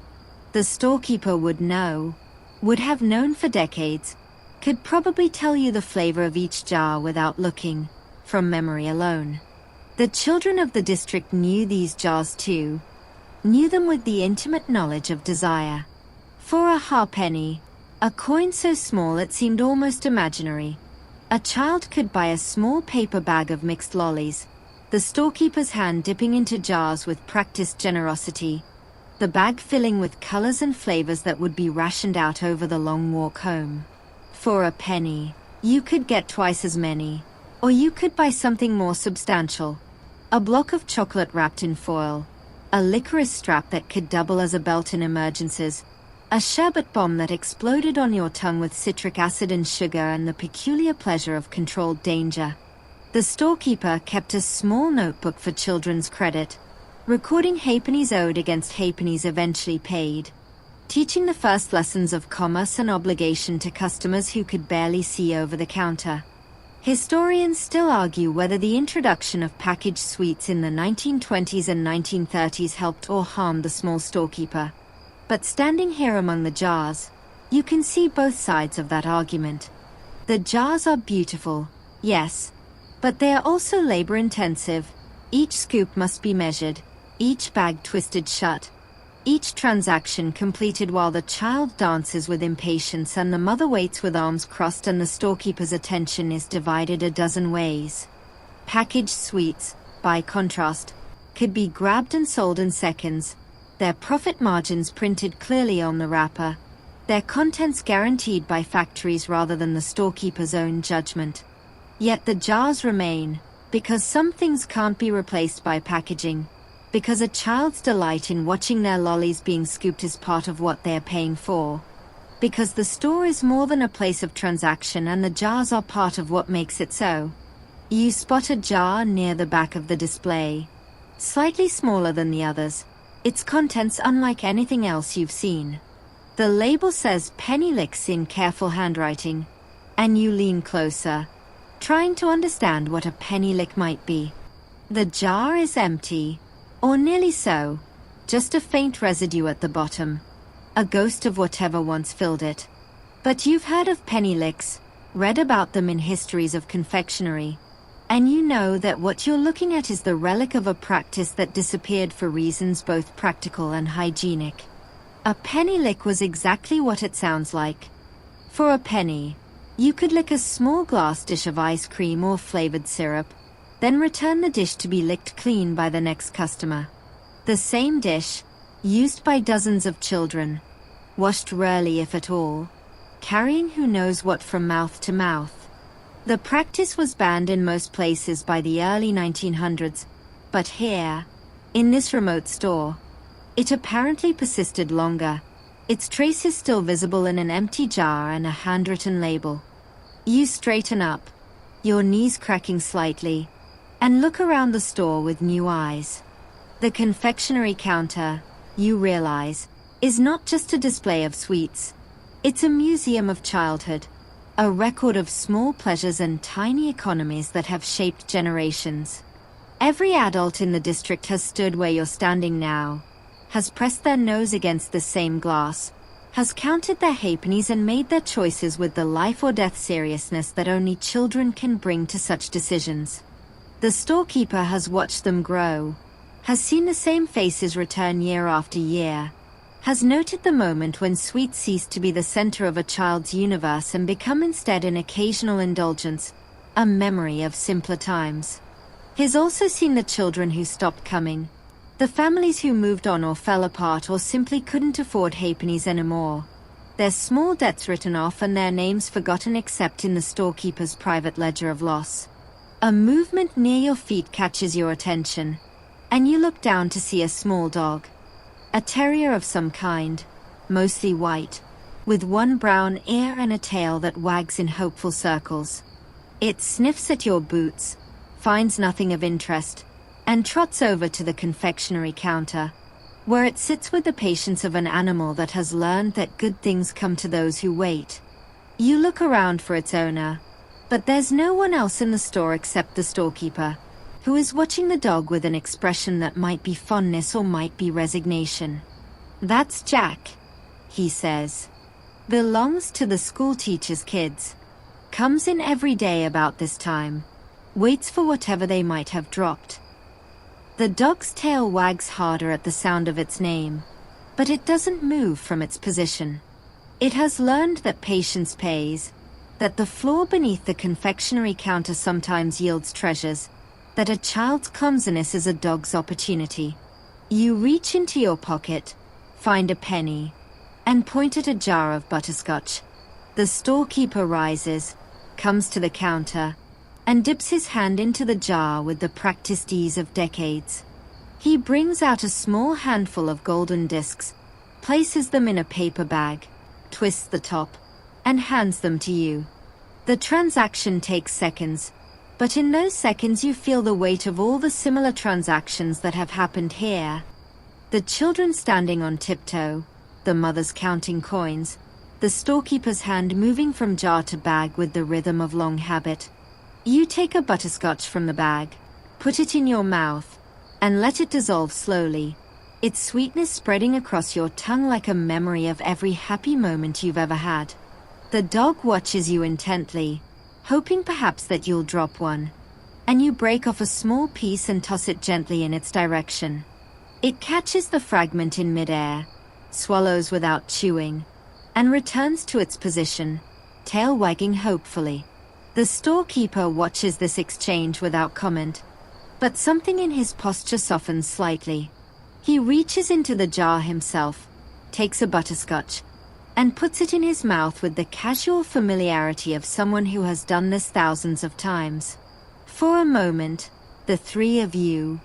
Speaker 1: The storekeeper would know, would have known for decades, could probably tell you the flavor of each jar without looking, from memory alone. The children of the district knew these jars too, knew them with the intimate knowledge of desire. For a halfpenny, a coin so small it seemed almost imaginary, a child could buy a small paper bag of mixed lollies, the storekeeper's hand dipping into jars with practiced generosity, the bag filling with colors and flavors that would be rationed out over the long walk home. For a penny, you could get twice as many, or you could buy something more substantial, a block of chocolate wrapped in foil, a licorice strap that could double as a belt in emergencies, A sherbet bomb that exploded on your tongue with citric acid and sugar and the peculiar pleasure of controlled danger. The storekeeper kept a small notebook for children's credit, recording halfpennies owed against halfpennies eventually paid, teaching the first lessons of commerce and obligation to customers who could barely see over the counter. Historians still argue whether the introduction of packaged sweets in the 1920s and 1930s helped or harmed the small storekeeper. But standing here among the jars, you can see both sides of that argument. The jars are beautiful, yes, but they are also labor-intensive. Each scoop must be measured, each bag twisted shut, each transaction completed while the child dances with impatience and the mother waits with arms crossed and the storekeeper's attention is divided a dozen ways. Packaged sweets, by contrast, could be grabbed and sold in seconds, their profit margins printed clearly on the wrapper, their contents guaranteed by factories rather than the storekeeper's own judgment. Yet the jars remain, because some things can't be replaced by packaging, because a child's delight in watching their lollies being scooped is part of what they are paying for, because the store is more than a place of transaction and the jars are part of what makes it so. You spot a jar near the back of the display, slightly smaller than the others, its contents unlike anything else you've seen. The label says penny licks in careful handwriting, and you lean closer, trying to understand what a penny lick might be. The jar is empty, or nearly so, just a faint residue at the bottom, a ghost of whatever once filled it. But you've heard of penny licks, read about them in histories of confectionery, and you know that what you're looking at is the relic of a practice that disappeared for reasons both practical and hygienic. A penny lick was exactly what it sounds like. For a penny, you could lick a small glass dish of ice cream or flavored syrup, then return the dish to be licked clean by the next customer. The same dish, used by dozens of children, washed rarely if at all, carrying who knows what from mouth to mouth. The practice was banned in most places by the early 1900s, but here, in this remote store, it apparently persisted longer, its traces still visible in an empty jar and a handwritten label. You straighten up, your knees cracking slightly, and look around the store with new eyes. The confectionery counter, you realize, is not just a display of sweets. It's a museum of childhood, a record of small pleasures and tiny economies that have shaped generations. Every adult in the district has stood where you're standing now, has pressed their nose against the same glass, has counted their halfpennies and made their choices with the life or death seriousness that only children can bring to such decisions. The storekeeper has watched them grow, has seen the same faces return year after year, has noted the moment when sweets cease to be the center of a child's universe and become instead an occasional indulgence, a memory of simpler times. He's also seen the children who stopped coming, the families who moved on or fell apart or simply couldn't afford halfpennies anymore, their small debts written off and their names forgotten except in the storekeeper's private ledger of loss. A movement near your feet catches your attention, and you look down to see a small dog. A terrier of some kind, mostly white, with one brown ear and a tail that wags in hopeful circles. It sniffs at your boots, finds nothing of interest, and trots over to the confectionery counter, where it sits with the patience of an animal that has learned that good things come to those who wait. You look around for its owner, but there's no one else in the store except the storekeeper, who is watching the dog with an expression that might be fondness or might be resignation. "That's Jack," he says. "Belongs to the schoolteacher's kids. Comes in every day about this time. Waits for whatever they might have dropped." The dog's tail wags harder at the sound of its name, but it doesn't move from its position. It has learned that patience pays, that the floor beneath the confectionery counter sometimes yields treasures, that a child's clumsiness is a dog's opportunity. You reach into your pocket, find a penny, and point at a jar of butterscotch. The storekeeper rises, comes to the counter, and dips his hand into the jar with the practiced ease of decades. He brings out a small handful of golden discs, places them in a paper bag, twists the top, and hands them to you. The transaction takes seconds, but in those seconds you feel the weight of all the similar transactions that have happened here. The children standing on tiptoe, the mothers counting coins, the storekeeper's hand moving from jar to bag with the rhythm of long habit. You take a butterscotch from the bag, put it in your mouth, and let it dissolve slowly, its sweetness spreading across your tongue like a memory of every happy moment you've ever had. The dog watches you intently, hoping perhaps that you'll drop one, and you break off a small piece and toss it gently in its direction. It catches the fragment in midair, swallows without chewing, and returns to its position, tail wagging hopefully. The storekeeper watches this exchange without comment, but something in his posture softens slightly. He reaches into the jar himself, takes a butterscotch, and puts it in his mouth with the casual familiarity of someone who has done this thousands of times. For a moment, the three of you,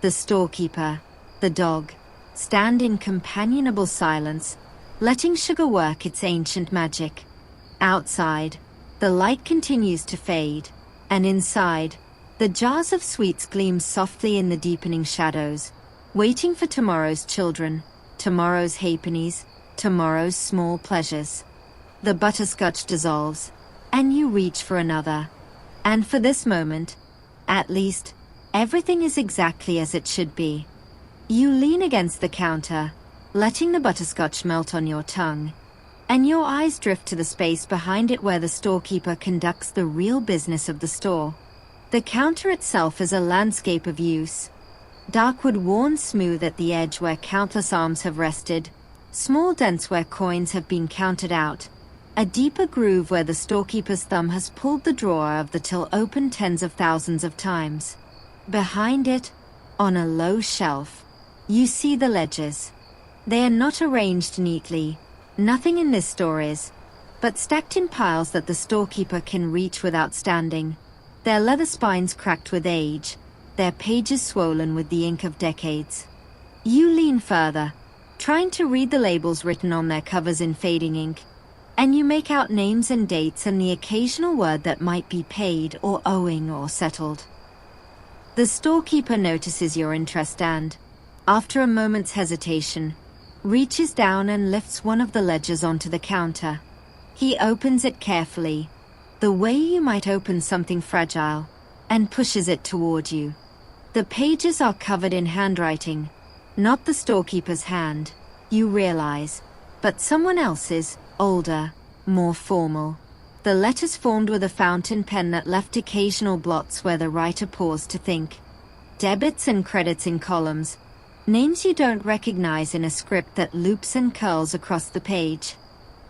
Speaker 1: the storekeeper, the dog, stand in companionable silence, letting sugar work its ancient magic. Outside, the light continues to fade, and inside, the jars of sweets gleam softly in the deepening shadows, waiting for tomorrow's children, tomorrow's halfpennies, tomorrow's small pleasures. The butterscotch dissolves, and you reach for another. And for this moment, at least, everything is exactly as it should be. You lean against the counter, letting the butterscotch melt on your tongue, and your eyes drift to the space behind it where the storekeeper conducts the real business of the store. The counter itself is a landscape of use. Dark wood worn smooth at the edge where countless arms have rested, small dents where coins have been counted out, a deeper groove where the storekeeper's thumb has pulled the drawer of the till open tens of thousands of times. Behind it, on a low shelf, you see the ledgers. They are not arranged neatly, nothing in this store is, but stacked in piles that the storekeeper can reach without standing, their leather spines cracked with age, their pages swollen with the ink of decades. You lean further, trying to read the labels written on their covers in fading ink, and you make out names and dates and the occasional word that might be paid or owing or settled. The storekeeper notices your interest and, after a moment's hesitation, reaches down and lifts one of the ledgers onto the counter. He opens it carefully, the way you might open something fragile, and pushes it toward you. The pages are covered in handwriting, not the storekeeper's hand, you realize, but someone else's, older, more formal. The letters formed with a fountain pen that left occasional blots where the writer paused to think. Debits and credits in columns, names you don't recognize in a script that loops and curls across the page.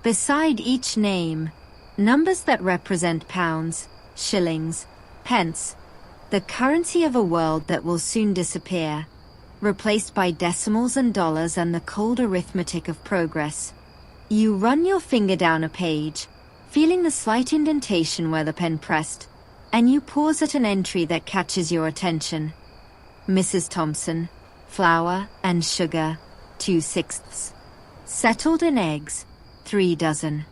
Speaker 1: Beside each name, numbers that represent pounds, shillings, pence, the currency of a world that will soon disappear, replaced by decimals and dollars and the cold arithmetic of progress. You run your finger down a page, feeling the slight indentation where the pen pressed, and you pause at an entry that catches your attention. Mrs. Thompson, flour and sugar, 2/6. Settled in eggs, 3 dozen.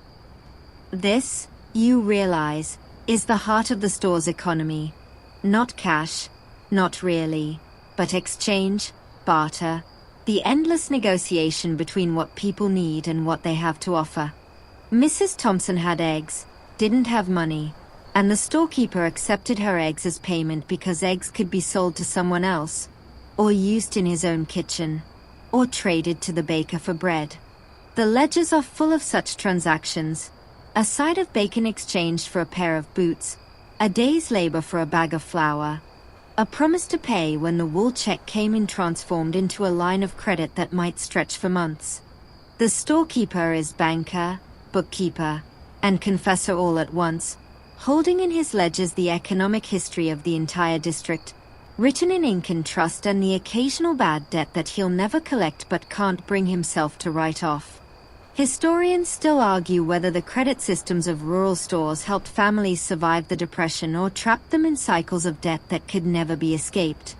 Speaker 1: This, you realize, is the heart of the store's economy. Not cash, not really, but exchange, barter, the endless negotiation between what people need and what they have to offer. Mrs. Thompson had eggs, didn't have money, and the storekeeper accepted her eggs as payment because eggs could be sold to someone else, or used in his own kitchen, or traded to the baker for bread. The ledgers are full of such transactions, a side of bacon exchanged for a pair of boots, a day's labor for a bag of flour, a promise to pay when the wool check came in transformed into a line of credit that might stretch for months. The storekeeper is banker, bookkeeper, and confessor all at once, holding in his ledgers the economic history of the entire district, written in ink and trust, and the occasional bad debt that he'll never collect but can't bring himself to write off. Historians still argue whether the credit systems of rural stores helped families survive the Depression or trapped them in cycles of debt that could never be escaped.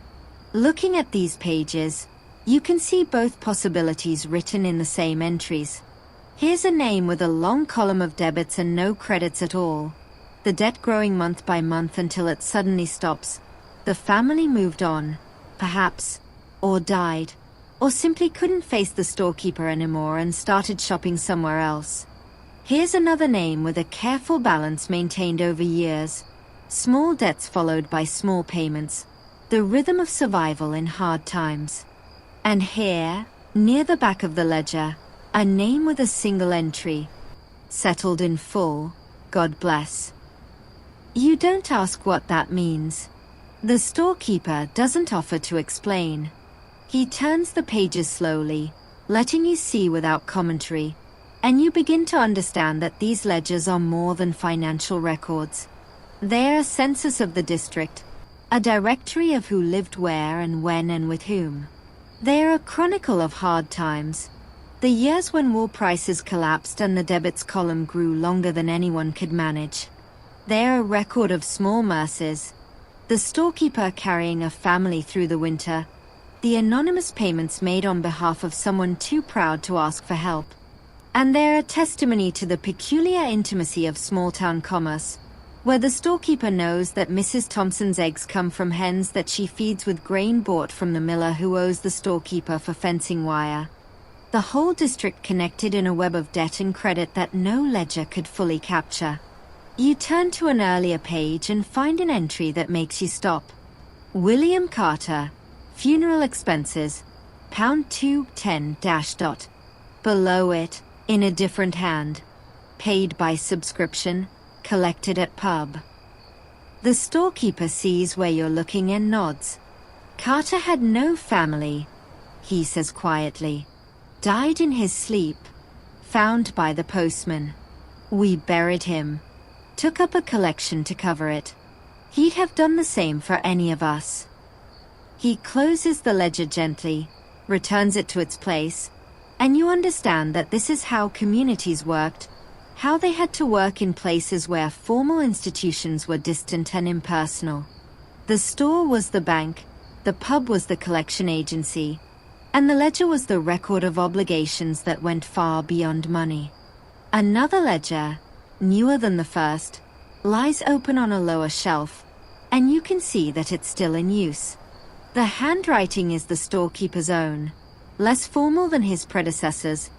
Speaker 1: Looking at these pages, You can see both possibilities written in the same entries. Here's a name with a long column of debits and no credits at all. The debt growing month by month until it suddenly stops. The family moved on, perhaps, or died, or simply couldn't face the storekeeper anymore and started shopping somewhere else. Here's another name with a careful balance maintained over years. Small debts followed by small payments. The rhythm of survival in hard times. And here, near the back of the ledger, a name with a single entry. Settled in full, God bless. You don't ask what that means. The storekeeper doesn't offer to explain. He turns the pages slowly, letting you see without commentary, and you begin to understand that these ledgers are more than financial records. They're a census of the district, a directory of who lived where and when and with whom. They're a chronicle of hard times, the years when wool prices collapsed and the debits column grew longer than anyone could manage. They're a record of small mercies, the storekeeper carrying a family through the winter, the anonymous payments made on behalf of someone too proud to ask for help. And they're a testimony to the peculiar intimacy of small-town commerce, where the storekeeper knows that Mrs. Thompson's eggs come from hens that she feeds with grain bought from the miller who owes the storekeeper for fencing wire. The whole district connected in a web of debt and credit that no ledger could fully capture. You turn to an earlier page and find an entry that makes you stop. William Carter, funeral expenses, £210. Below it, in a different hand, paid by subscription, collected at pub. The storekeeper sees where you're looking and nods. Carter had no family, he says quietly. Died in his sleep. Found by the postman. We buried him. Took up a collection to cover it. He'd have done the same for any of us. He closes the ledger gently, returns it to its place, and you understand that this is how communities worked, how they had to work in places where formal institutions were distant and impersonal. The store was the bank, the pub was the collection agency, and the ledger was the record of obligations that went far beyond money. Another ledger, newer than the first, lies open on a lower shelf, and you can see that it's still in use. The handwriting is the storekeeper's own, less formal than his predecessors,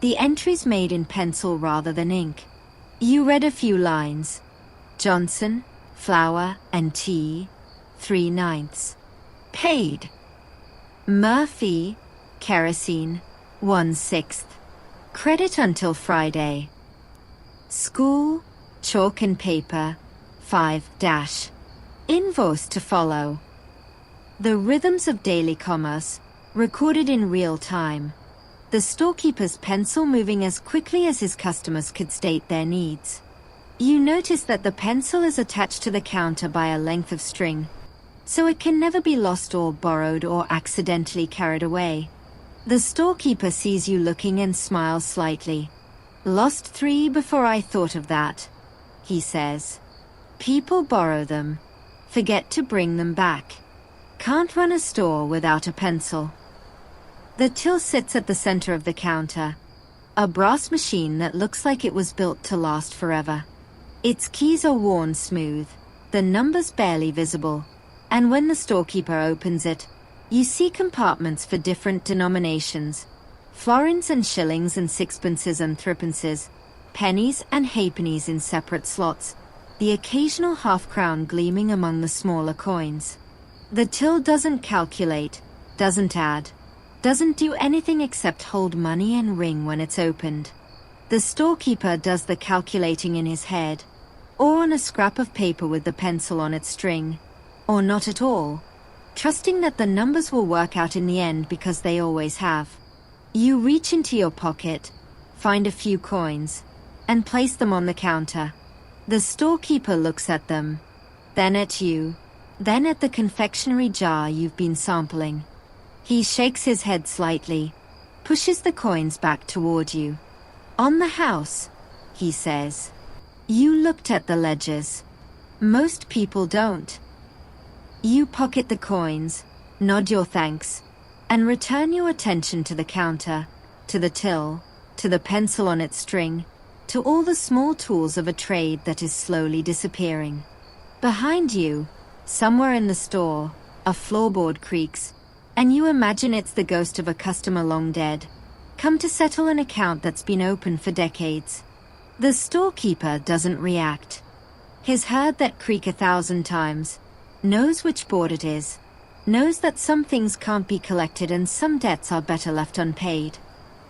Speaker 1: the entries made in pencil rather than ink. You read a few lines. Johnson, flour and tea, 3/9. Paid. Murphy, kerosene, 1/6. Credit until Friday. School, chalk and paper, 5-. Invoice to follow. The rhythms of daily commerce, recorded in real time. The storekeeper's pencil moving as quickly as his customers could state their needs. You notice that the pencil is attached to the counter by a length of string, so it can never be lost or borrowed or accidentally carried away. The storekeeper sees you looking and smiles slightly. Lost 3 before I thought of that, he says. People borrow them, forget to bring them back. Can't run a store without a pencil. The till sits at the center of the counter, a brass machine that looks like it was built to last forever. Its keys are worn smooth, the numbers barely visible, and when the storekeeper opens it, you see compartments for different denominations, florins and shillings and sixpences and threepences, pennies and halfpennies in separate slots, the occasional half-crown gleaming among the smaller coins. The till doesn't calculate, doesn't add, doesn't do anything except hold money and ring when it's opened. The storekeeper does the calculating in his head, or on a scrap of paper with the pencil on its string, or not at all, trusting that the numbers will work out in the end because they always have. You reach into your pocket, find a few coins, and place them on the counter. The storekeeper looks at them, then at you, then at the confectionery jar you've been sampling. He shakes his head slightly, pushes the coins back toward you. On the house, he says. You looked at the ledgers. Most people don't. You pocket the coins, nod your thanks, and return your attention to the counter, to the till, to the pencil on its string, to all the small tools of a trade that is slowly disappearing. Behind you, somewhere in the store, a floorboard creaks, and you imagine it's the ghost of a customer long dead, come to settle an account that's been open for decades. The storekeeper doesn't react. He's heard that creak 1,000 times, knows which board it is, knows that some things can't be collected and some debts are better left unpaid.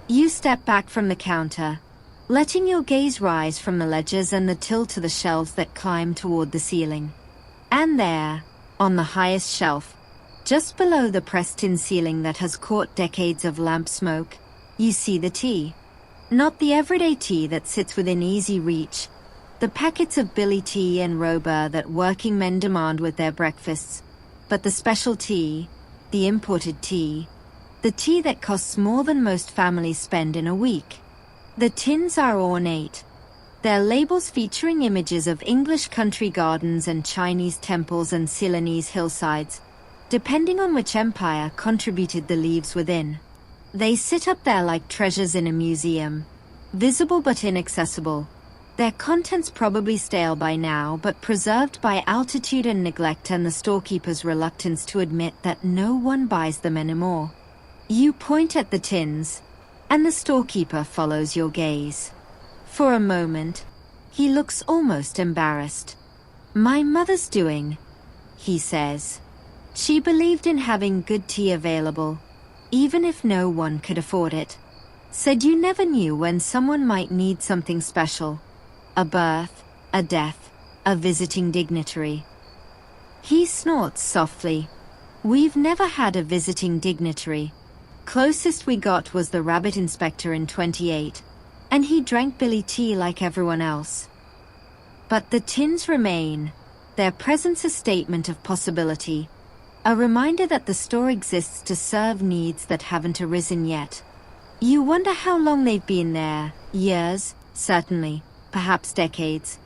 Speaker 1: You step back from the counter, letting your gaze rise from the ledgers and the till to the shelves that climb toward the ceiling. And there, on the highest shelf, just below the pressed-in ceiling that has caught decades of lamp smoke, you see the tea. Not the everyday tea that sits within easy reach, the packets of billy tea and roebuck that working men demand with their breakfasts, but the special tea, the imported tea, the tea that costs more than most families spend in a week. The tins are ornate, their labels featuring images of English country gardens and Chinese temples and Ceylonese hillsides, depending on which empire contributed the leaves within. They sit up there like treasures in a museum, visible but inaccessible. Their contents probably stale by now, but preserved by altitude and neglect and the storekeeper's reluctance to admit that no one buys them anymore. You point at the tins, and the storekeeper follows your gaze. For a moment, he looks almost embarrassed. "My mother's doing," he says. "She believed in having good tea available, even if no one could afford it. Said you never knew when someone might need something special. A birth, a death, a visiting dignitary." He snorts softly. "We've never had a visiting dignitary. Closest we got was the rabbit inspector in 28, and he drank billy tea like everyone else." But the tins remain, their presence a statement of possibility, a reminder that the store exists to serve needs that haven't arisen yet. You wonder how long they've been there, years, certainly, perhaps decades,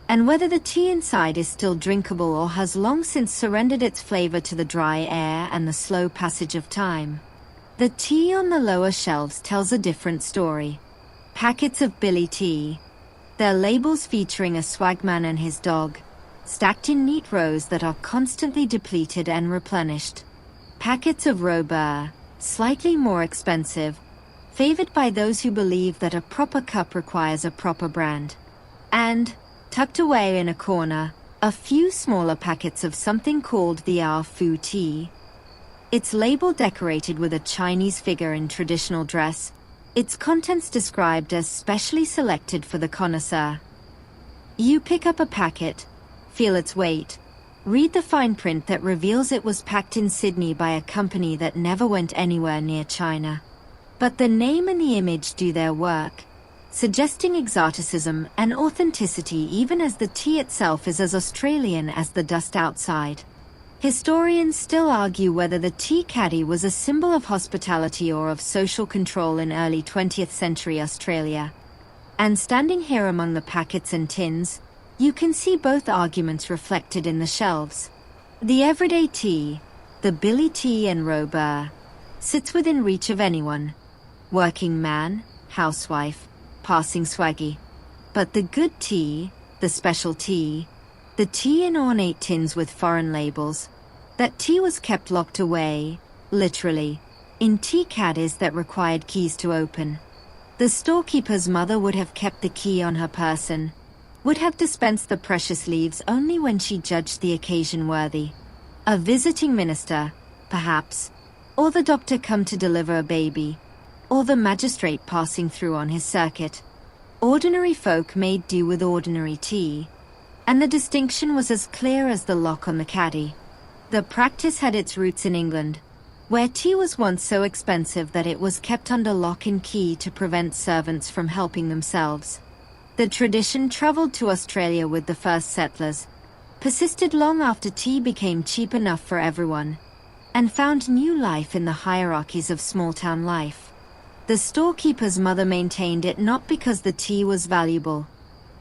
Speaker 1: and whether the tea inside is still drinkable or has long since surrendered its flavor to the dry air and the slow passage of time. The tea on the lower shelves tells a different story. Packets of billy tea, their labels featuring a swagman and his dog, stacked in neat rows that are constantly depleted and replenished. Packets of roebuck, slightly more expensive, favored by those who believe that a proper cup requires a proper brand. And, tucked away in a corner, a few smaller packets of something called the fu tea. Its label decorated with a Chinese figure in traditional dress, its contents described as specially selected for the connoisseur. You pick up a packet, feel its weight, read the fine print that reveals it was packed in Sydney by a company that never went anywhere near China. But the name and the image do their work, suggesting exoticism and authenticity even as the tea itself is as Australian as the dust outside. Historians still argue whether the tea caddy was a symbol of hospitality or of social control in early 20th century Australia. And standing here among the packets and tins, you can see both arguments reflected in the shelves. The everyday tea, the billy tea and roebuck, sits within reach of anyone. Working man, housewife, passing swaggy. But the good tea, the special tea, the tea in ornate tins with foreign labels, that tea was kept locked away, literally, in tea caddies that required keys to open. The storekeeper's mother would have kept the key on her person, would have dispensed the precious leaves only when she judged the occasion worthy. A visiting minister, perhaps, or the doctor come to deliver a baby, or the magistrate passing through on his circuit. Ordinary folk made do with ordinary tea, and the distinction was as clear as the lock on the caddy. The practice had its roots in England, where tea was once so expensive that it was kept under lock and key to prevent servants from helping themselves. The tradition traveled to Australia with the first settlers, persisted long after tea became cheap enough for everyone, and found new life in the hierarchies of small-town life. The storekeeper's mother maintained it not because the tea was valuable.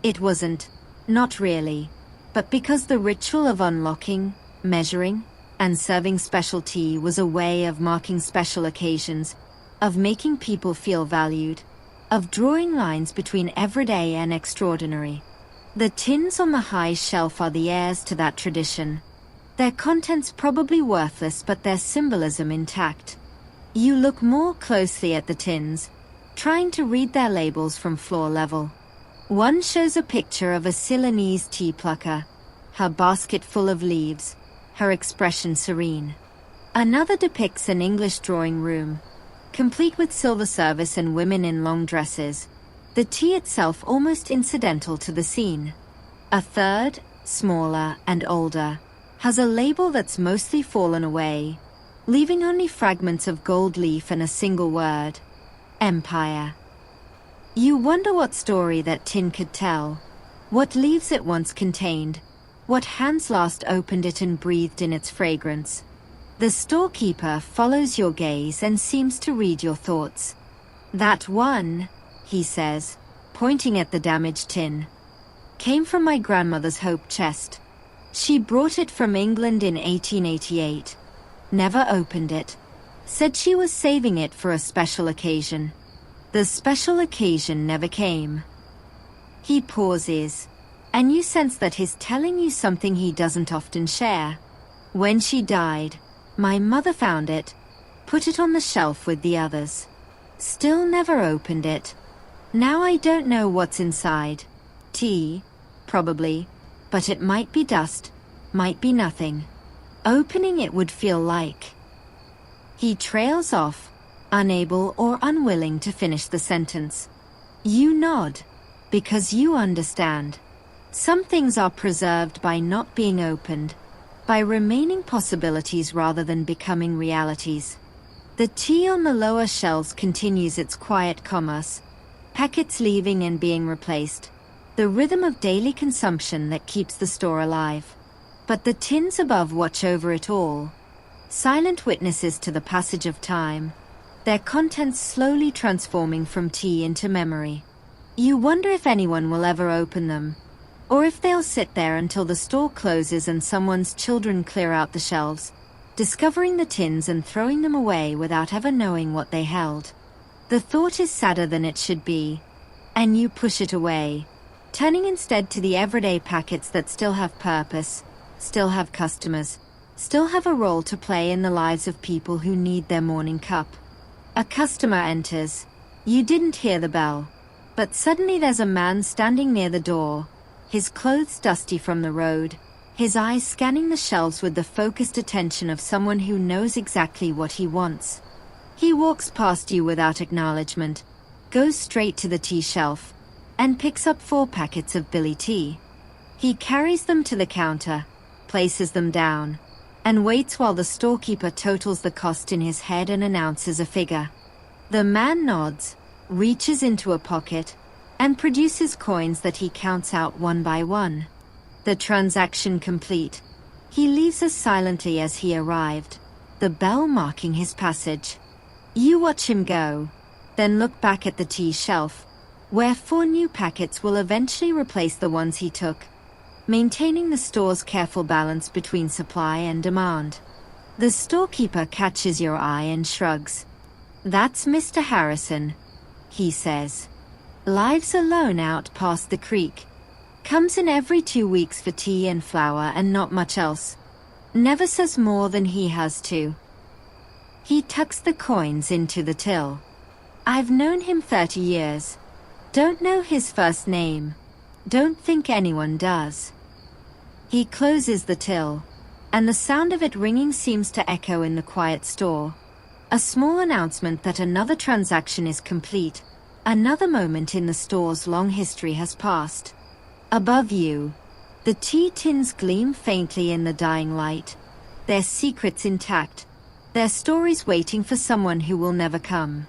Speaker 1: It wasn't, not really, but because the ritual of unlocking, measuring, and serving special tea was a way of marking special occasions, of making people feel valued, of drawing lines between everyday and extraordinary. The tins on the high shelf are the heirs to that tradition. Their contents probably worthless, but their symbolism intact. You look more closely at the tins, trying to read their labels from floor level. One shows a picture of a Ceylonese tea plucker, her basket full of leaves, her expression serene. Another depicts an English drawing room, complete with silver service and women in long dresses, the tea itself almost incidental to the scene. A third, smaller and older, has a label that's mostly fallen away, leaving only fragments of gold leaf and a single word: Empire. You wonder what story that tin could tell, what leaves it once contained, what hands last opened it and breathed in its fragrance. The storekeeper follows your gaze and seems to read your thoughts. "That one," he says, pointing at the damaged tin, "came from my grandmother's hope chest. She brought it from England in 1888. Never opened it. Said she was saving it for a special occasion. The special occasion never came." He pauses, and you sense that he's telling you something he doesn't often share. "When she died, my mother found it, put it on the shelf with the others. Still never opened it. Now I don't know what's inside. Tea, probably, but it might be dust, might be nothing. Opening it would feel like..." He trails off, unable or unwilling to finish the sentence. You nod, because you understand. Some things are preserved by not being opened, by remaining possibilities rather than becoming realities. The tea on the lower shelves continues its quiet commerce, packets leaving and being replaced, the rhythm of daily consumption that keeps the store alive. But the tins above watch over it all, silent witnesses to the passage of time, their contents slowly transforming from tea into memory. You wonder if anyone will ever open them, or if they'll sit there until the store closes and someone's children clear out the shelves, discovering the tins and throwing them away without ever knowing what they held. The thought is sadder than it should be, and you push it away, turning instead to the everyday packets that still have purpose, still have customers, still have a role to play in the lives of people who need their morning cup. A customer enters. You didn't hear the bell, but suddenly there's a man standing near the door, his clothes dusty from the road, his eyes scanning the shelves with the focused attention of someone who knows exactly what he wants. He walks past you without acknowledgement, goes straight to the tea shelf, and picks up 4 packets of Billy tea. He carries them to the counter, places them down, and waits while the storekeeper totals the cost in his head and announces a figure. The man nods, reaches into a pocket, and produces coins that he counts out one by one. The transaction complete, he leaves as silently as he arrived, the bell marking his passage. You watch him go, then look back at the tea shelf, where 4 new packets will eventually replace the ones he took, maintaining the store's careful balance between supply and demand. The storekeeper catches your eye and shrugs. "That's Mr. Harrison," he says. "Lives alone out past the creek. Comes in every 2 weeks for tea and flour and not much else. Never says more than he has to." He tucks the coins into the till. "I've known him 30 years. Don't know his first name. Don't think anyone does." He closes the till, and the sound of it ringing seems to echo in the quiet store. A small announcement that another transaction is complete, another moment in the store's long history has passed. Above you, the tea tins gleam faintly in the dying light, their secrets intact, their stories waiting for someone who will never come.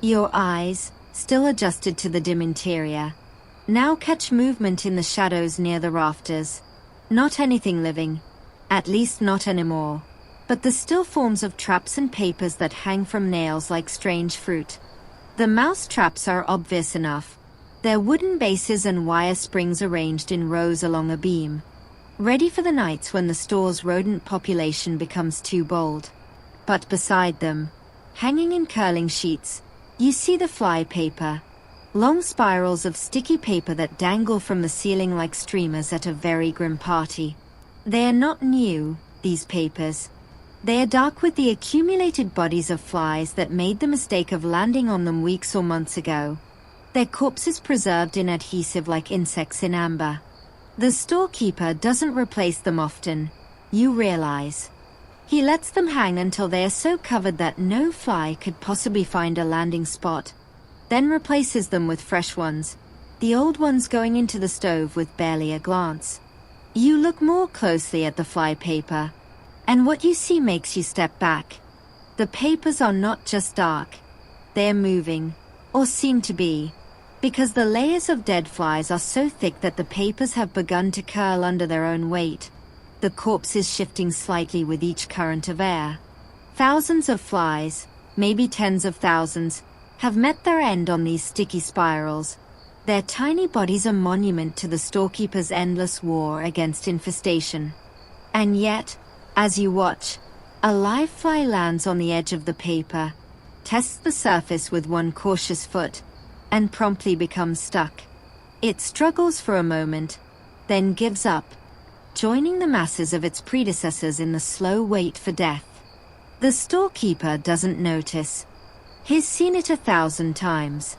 Speaker 1: Your eyes, still adjusted to the dim interior, now catch movement in the shadows near the rafters. Not anything living, at least not anymore, but the still forms of traps and papers that hang from nails like strange fruit. The mouse traps are obvious enough, their wooden bases and wire springs arranged in rows along a beam. ready for the nights when the store's rodent population becomes too bold. But beside them, hanging in curling sheets, you see the fly paper. Long spirals of sticky paper that dangle from the ceiling like streamers at a very grim party. They are not new, these papers. They are dark with the accumulated bodies of flies that made the mistake of landing on them weeks or months ago. Their corpses preserved in adhesive like insects in amber. The storekeeper doesn't replace them often, you realize. He lets them hang until they are so covered that no fly could possibly find a landing spot, then replaces them with fresh ones, the old ones going into the stove with barely a glance. You look more closely at the fly paper, and what you see makes you step back. The papers are not just dark, they are moving, or seem to be, because the layers of dead flies are so thick that the papers have begun to curl under their own weight, the corpses shifting slightly with each current of air. Thousands of flies, maybe tens of thousands, have met their end on these sticky spirals. Their tiny bodies a monument to the storekeeper's endless war against infestation. And yet, as you watch, a live fly lands on the edge of the paper, tests the surface with one cautious foot, and promptly becomes stuck. It struggles for a moment, then gives up, joining the masses of its predecessors in the slow wait for death. The storekeeper doesn't notice. He's seen it 1,000 times.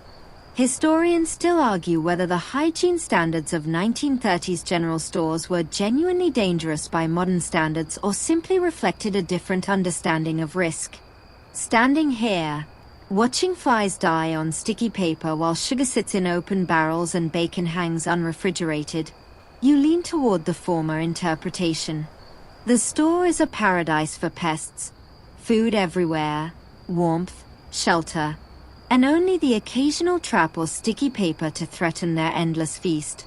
Speaker 1: Historians still argue whether the hygiene standards of 1930s general stores were genuinely dangerous by modern standards or simply reflected a different understanding of risk. Standing here, watching flies die on sticky paper while sugar sits in open barrels and bacon hangs unrefrigerated, you lean toward the former interpretation. The store is a paradise for pests. Food everywhere, warmth, shelter, and only the occasional trap or sticky paper to threaten their endless feast.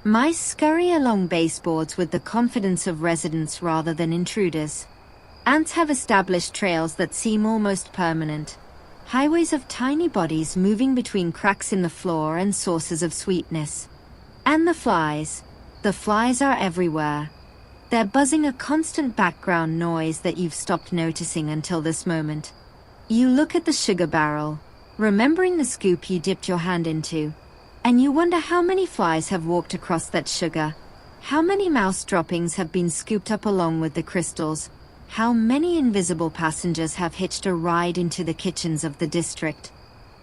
Speaker 1: Mice scurry along baseboards with the confidence of residents rather than intruders. Ants have established trails that seem almost permanent, highways of tiny bodies moving between cracks in the floor and sources of sweetness. And the flies are everywhere. They're buzzing a constant background noise that you've stopped noticing until this moment. You look at the sugar barrel, remembering the scoop you dipped your hand into, and you wonder how many flies have walked across that sugar, how many mouse droppings have been scooped up along with the crystals, how many invisible passengers have hitched a ride into the kitchens of the district.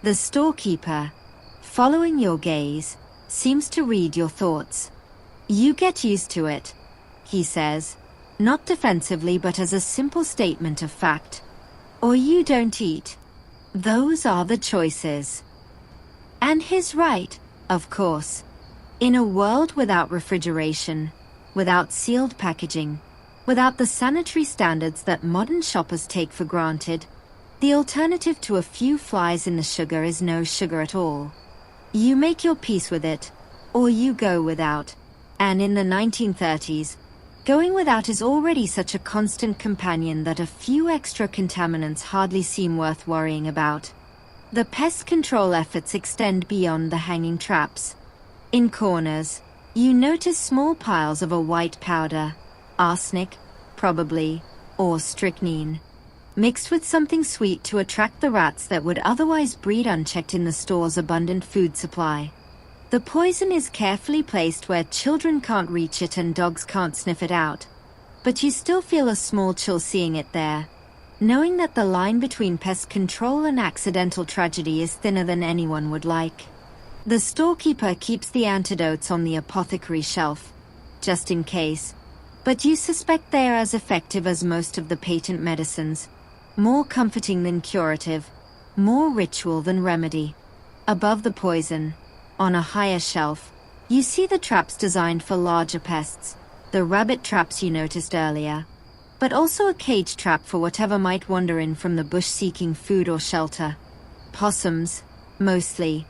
Speaker 1: The storekeeper, following your gaze, seems to read your thoughts. You get used to it, he says, not defensively but as a simple statement of fact. Or you don't eat. Those are the choices. And he's right, of course. In a world without refrigeration, without sealed packaging, without the sanitary standards that modern shoppers take for granted, the alternative to a few flies in the sugar is no sugar at all. You make your peace with it, or you go without. And in the 1930s, going without is already such a constant companion that a few extra contaminants hardly seem worth worrying about. The pest control efforts extend beyond the hanging traps. In corners, you notice small piles of a white powder, arsenic, probably, or strychnine, mixed with something sweet to attract the rats that would otherwise breed unchecked in the store's abundant food supply. The poison is carefully placed where children can't reach it and dogs can't sniff it out. But you still feel a small chill seeing it there, knowing that the line between pest control and accidental tragedy is thinner than anyone would like. The storekeeper keeps the antidotes on the apothecary shelf, just in case, but you suspect they are as effective as most of the patent medicines, more comforting than curative, more ritual than remedy. Above the poison, on a higher shelf, you see the traps designed for larger pests, the rabbit traps you noticed earlier, but also a cage trap for whatever might wander in from the bush seeking food or shelter. Possums, mostly,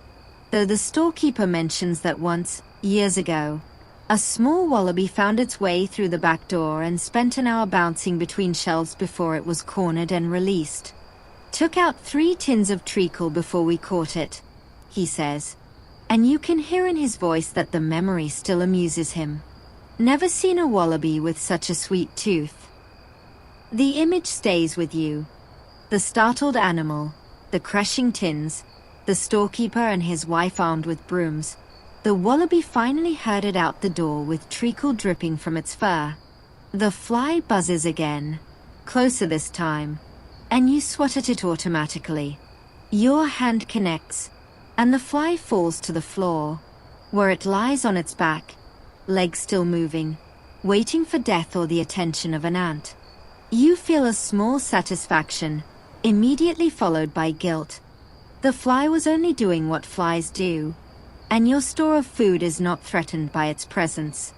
Speaker 1: though the storekeeper mentions that once, years ago, a small wallaby found its way through the back door and spent an hour bouncing between shelves before it was cornered and released. Took out 3 tins of treacle before we caught it, he says. And you can hear in his voice that the memory still amuses him. Never seen a wallaby with such a sweet tooth. The image stays with you. The startled animal, the crashing tins, the storekeeper and his wife armed with brooms. The wallaby finally herded out the door with treacle dripping from its fur. The fly buzzes again, closer this time, and you swat at it automatically. Your hand connects, and the fly falls to the floor, where it lies on its back, legs still moving, waiting for death or the attention of an ant. You feel a small satisfaction, immediately followed by guilt. The fly was only doing what flies do, and your store of food is not threatened by its presence.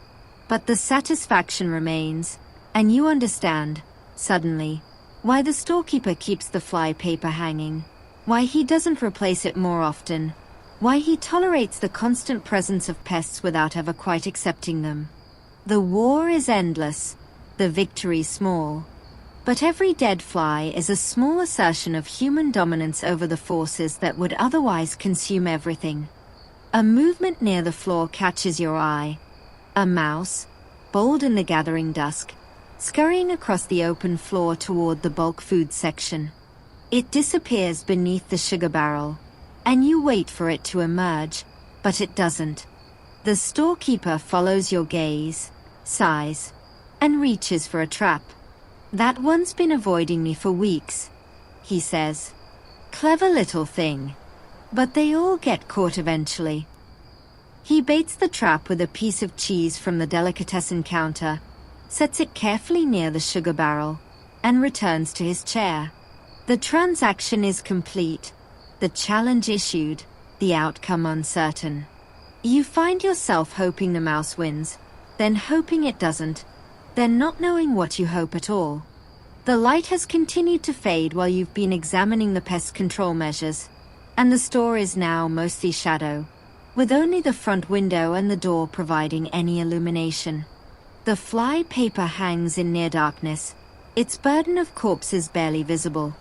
Speaker 1: But the satisfaction remains, and you understand, suddenly, why the storekeeper keeps the fly paper hanging, why he doesn't replace it more often, why he tolerates the constant presence of pests without ever quite accepting them. The war is endless, the victory small. But every dead fly is a small assertion of human dominance over the forces that would otherwise consume everything. A movement near the floor catches your eye. A mouse, bold in the gathering dusk, scurrying across the open floor toward the bulk food section. It disappears beneath the sugar barrel, and you wait for it to emerge, but it doesn't. The storekeeper follows your gaze, sighs, and reaches for a trap. "That one's been avoiding me for weeks," he says. "Clever little thing. But they all get caught eventually." He baits the trap with a piece of cheese from the delicatessen counter, sets it carefully near the sugar barrel, and returns to his chair. The transaction is complete, the challenge issued, the outcome uncertain. You find yourself hoping the mouse wins, then hoping it doesn't, then not knowing what you hope at all. The light has continued to fade while you've been examining the pest control measures, and the store is now mostly shadow, with only the front window and the door providing any illumination. The fly paper hangs in near darkness, its burden of corpses barely visible,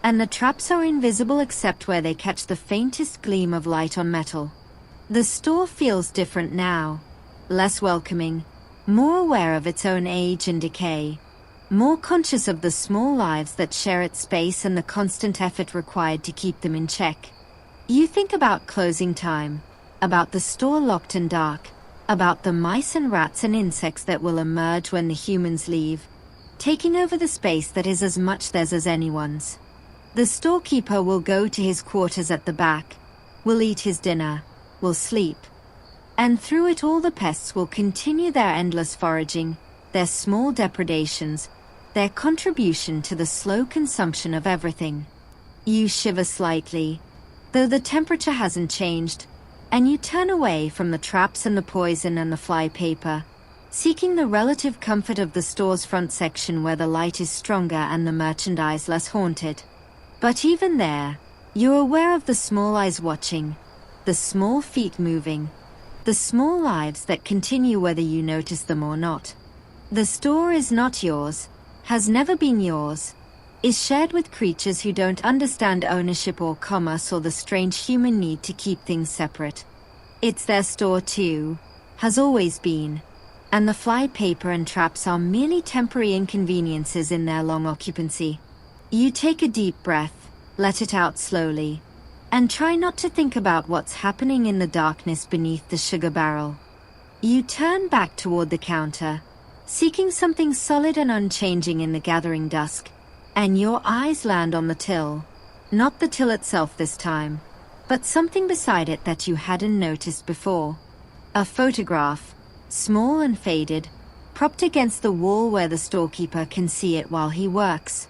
Speaker 1: and the traps are invisible except where they catch the faintest gleam of light on metal. The store feels different now, less welcoming, more aware of its own age and decay, more conscious of the small lives that share its space and the constant effort required to keep them in check. You think about closing time, about the store locked and dark, about the mice and rats and insects that will emerge when the humans leave, taking over the space that is as much theirs as anyone's. The storekeeper will go to his quarters at the back, will eat his dinner, will sleep. And through it all the pests will continue their endless foraging, their small depredations, their contribution to the slow consumption of everything. You shiver slightly, though the temperature hasn't changed, and you turn away from the traps and the poison and the fly paper, seeking the relative comfort of the store's front section where the light is stronger and the merchandise less haunted. But even there, you're aware of the small eyes watching, the small feet moving, the small lives that continue whether you notice them or not. The store is not yours, has never been yours, is shared with creatures who don't understand ownership or commerce or the strange human need to keep things separate. It's their store too, has always been, and the fly paper and traps are merely temporary inconveniences in their long occupancy. You take a deep breath, let it out slowly, and try not to think about what's happening in the darkness beneath the sugar barrel. You turn back toward the counter, seeking something solid and unchanging in the gathering dusk, and your eyes land on the till. Not the till itself this time, but something beside it that you hadn't noticed before. A photograph, small and faded, propped against the wall where the storekeeper can see it while he works.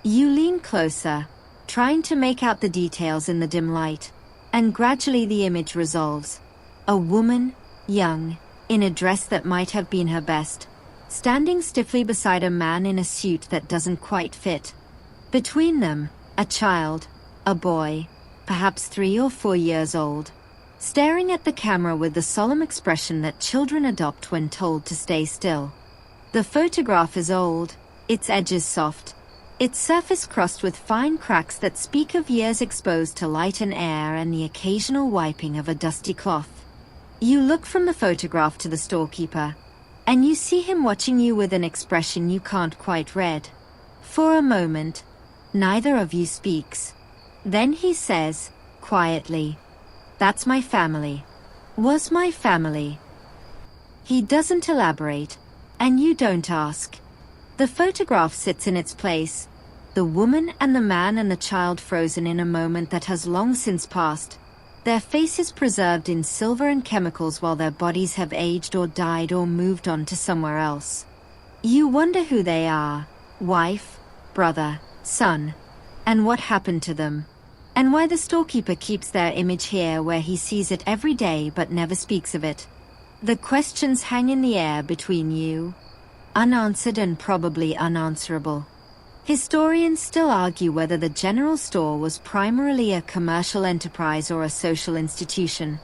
Speaker 1: You lean closer, trying to make out the details in the dim light, and gradually the image resolves. A woman, young, in a dress that might have been her best, standing stiffly beside a man in a suit that doesn't quite fit. Between them, a child, a boy, perhaps 3 or 4 years old, staring at the camera with the solemn expression that children adopt when told to stay still. The photograph is old, its edges soft, its surface crossed with fine cracks that speak of years exposed to light and air and the occasional wiping of a dusty cloth. You look from the photograph to the storekeeper, and you see him watching you with an expression you can't quite read. For a moment, neither of you speaks. Then he says, quietly, "That's my family. Was my family." He doesn't elaborate, and you don't ask. The photograph sits in its place, the woman and the man and the child frozen in a moment that has long since passed, their faces preserved in silver and chemicals while their bodies have aged or died or moved on to somewhere else. You wonder who they are, wife, brother, son, and what happened to them, and why the storekeeper keeps their image here where he sees it every day but never speaks of it. The questions hang in the air between you, unanswered and probably unanswerable. Historians still argue whether the general store was primarily a commercial enterprise or a social institution.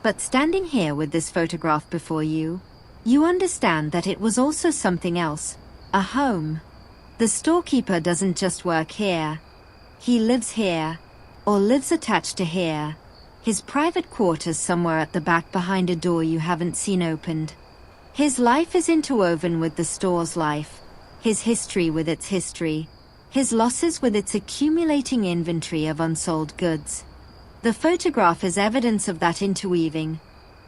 Speaker 1: But standing here with this photograph before you, you understand that it was also something else, a home. The storekeeper doesn't just work here. He lives here, or lives attached to here, his private quarters somewhere at the back behind a door you haven't seen opened. His life is interwoven with the store's life, his history with its history, his losses with its accumulating inventory of unsold goods. The photograph is evidence of that interweaving,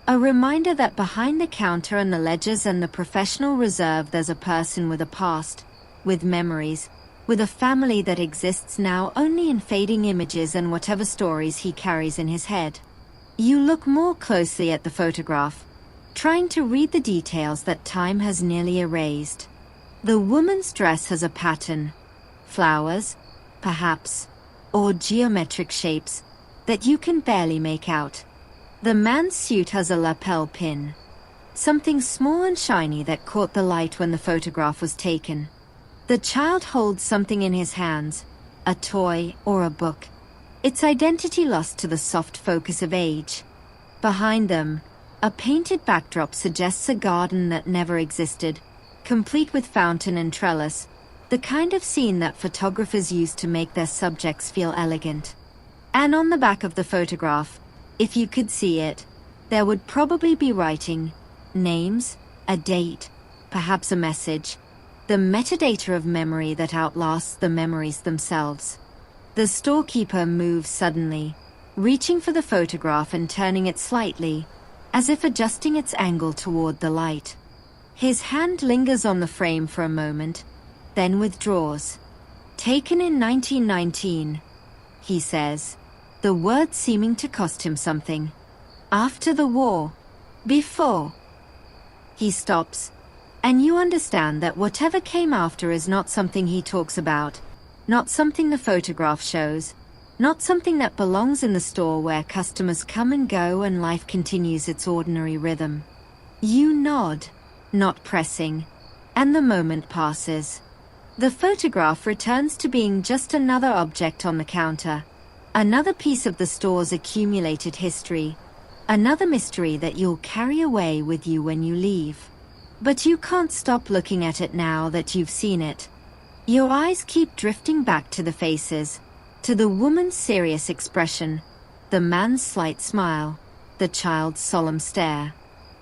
Speaker 1: a reminder that behind the counter and the ledgers and the professional reserve there's a person with a past, with memories, with a family that exists now only in fading images and whatever stories he carries in his head. You look more closely at the photograph, trying to read the details that time has nearly erased. The woman's dress has a pattern, flowers, perhaps, or geometric shapes that you can barely make out. The man's suit has a lapel pin, something small and shiny that caught the light when the photograph was taken. The child holds something in his hands, a toy or a book, its identity lost to the soft focus of age. Behind them, a painted backdrop suggests a garden that never existed, complete with fountain and trellis, the kind of scene that photographers use to make their subjects feel elegant. And on the back of the photograph, if you could see it, there would probably be writing, names, a date, perhaps a message, the metadata of memory that outlasts the memories themselves. The storekeeper moves suddenly, reaching for the photograph and turning it slightly, as if adjusting its angle toward the light. His hand lingers on the frame for a moment, then withdraws. "Taken in 1919, he says, the word seeming to cost him something. "After the war. Before." He stops, and you understand that whatever came after is not something he talks about, not something the photograph shows, not something that belongs in the store where customers come and go and life continues its ordinary rhythm. You nod, not pressing, and the moment passes. The photograph returns to being just another object on the counter, another piece of the store's accumulated history, another mystery that you'll carry away with you when you leave. But you can't stop looking at it now that you've seen it. Your eyes keep drifting back to the faces, to the woman's serious expression, the man's slight smile, the child's solemn stare.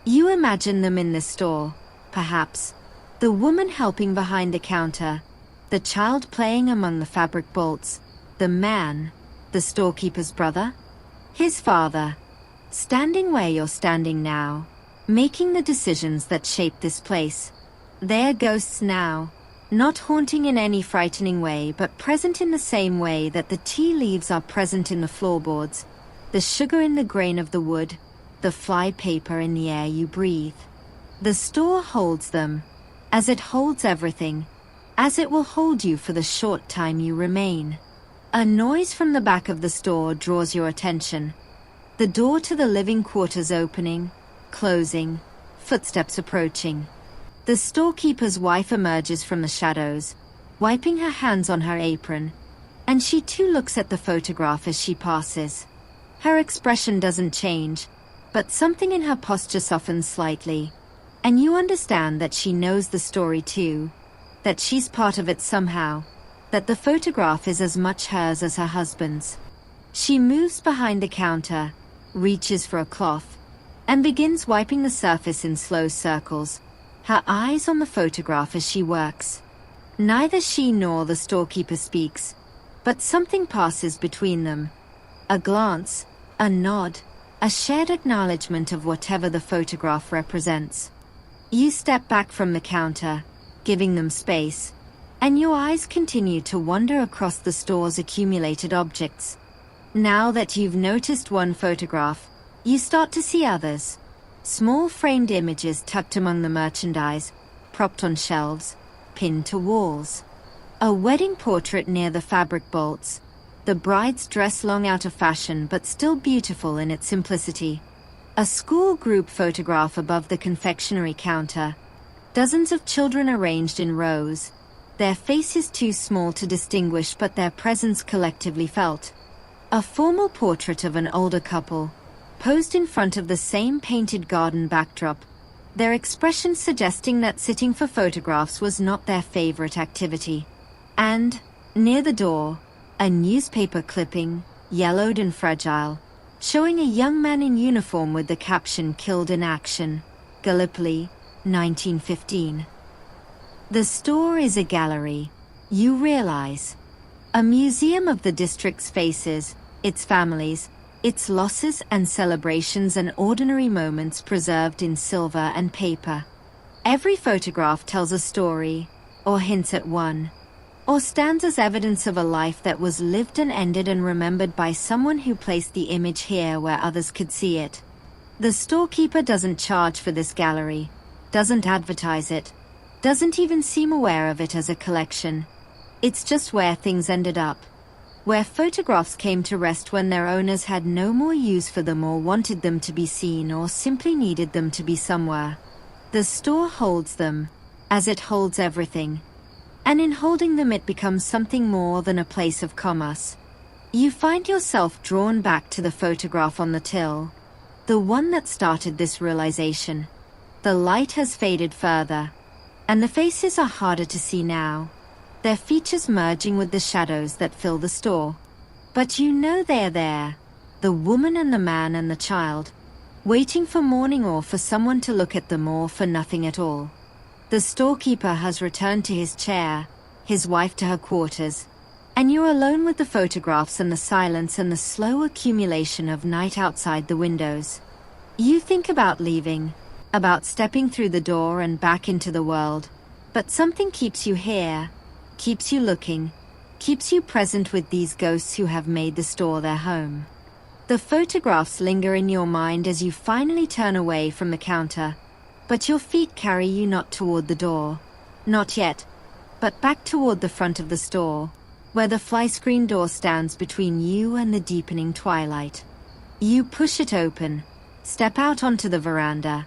Speaker 1: You imagine them in the store, perhaps, the woman helping behind the counter, the child playing among the fabric bolts, the man, the storekeeper's brother, his father, standing where you're standing now, making the decisions that shape this place. They're ghosts now, not haunting in any frightening way but present in the same way that the tea leaves are present in the floorboards, the sugar in the grain of the wood, the fly paper in the air you breathe. The store holds them, as it holds everything, as it will hold you for the short time you remain. A noise from the back of the store draws your attention. The door to the living quarters opening, closing, footsteps approaching. The storekeeper's wife emerges from the shadows, wiping her hands on her apron, and she too looks at the photograph as she passes. Her expression doesn't change, but something in her posture softens slightly, and you understand that she knows the story too, that she's part of it somehow, that the photograph is as much hers as her husband's. She moves behind the counter, reaches for a cloth, and begins wiping the surface in slow circles, her eyes on the photograph as she works. Neither she nor the storekeeper speaks, but something passes between them. A glance, a nod, a shared acknowledgement of whatever the photograph represents. You step back from the counter, giving them space, and your eyes continue to wander across the store's accumulated objects. Now that you've noticed one photograph, you start to see others. Small framed images tucked among the merchandise, propped on shelves, pinned to walls. A wedding portrait near the fabric bolts, the bride's dress long out of fashion but still beautiful in its simplicity. A school group photograph above the confectionery counter. Dozens of children arranged in rows, their faces too small to distinguish but their presence collectively felt. A formal portrait of an older couple, posed in front of the same painted garden backdrop, their expression suggesting that sitting for photographs was not their favorite activity. And, near the door, a newspaper clipping, yellowed and fragile, showing a young man in uniform with the caption "Killed in Action, Gallipoli, 1915. The store is a gallery, you realize. A museum of the district's faces, its families, its losses and celebrations and ordinary moments preserved in silver and paper. Every photograph tells a story, or hints at one, or stands as evidence of a life that was lived and ended and remembered by someone who placed the image here where others could see it. The storekeeper doesn't charge for this gallery, doesn't advertise it, doesn't even seem aware of it as a collection. It's just where things ended up, where photographs came to rest when their owners had no more use for them or wanted them to be seen or simply needed them to be somewhere. The store holds them, as it holds everything. And in holding them it becomes something more than a place of commerce. You find yourself drawn back to the photograph on the till, the one that started this realization. The light has faded further, and the faces are harder to see now, their features merging with the shadows that fill the store. But you know they're there, the woman and the man and the child, waiting for morning or for someone to look at them or for nothing at all. The storekeeper has returned to his chair, his wife to her quarters, and you're alone with the photographs and the silence and the slow accumulation of night outside the windows. You think about leaving, about stepping through the door and back into the world, but something keeps you here, keeps you looking, keeps you present with these ghosts who have made the store their home. The photographs linger in your mind as you finally turn away from the counter, but your feet carry you not toward the door, not yet, but back toward the front of the store, where the fly-screen door stands between you and the deepening twilight. You push it open, step out onto the veranda,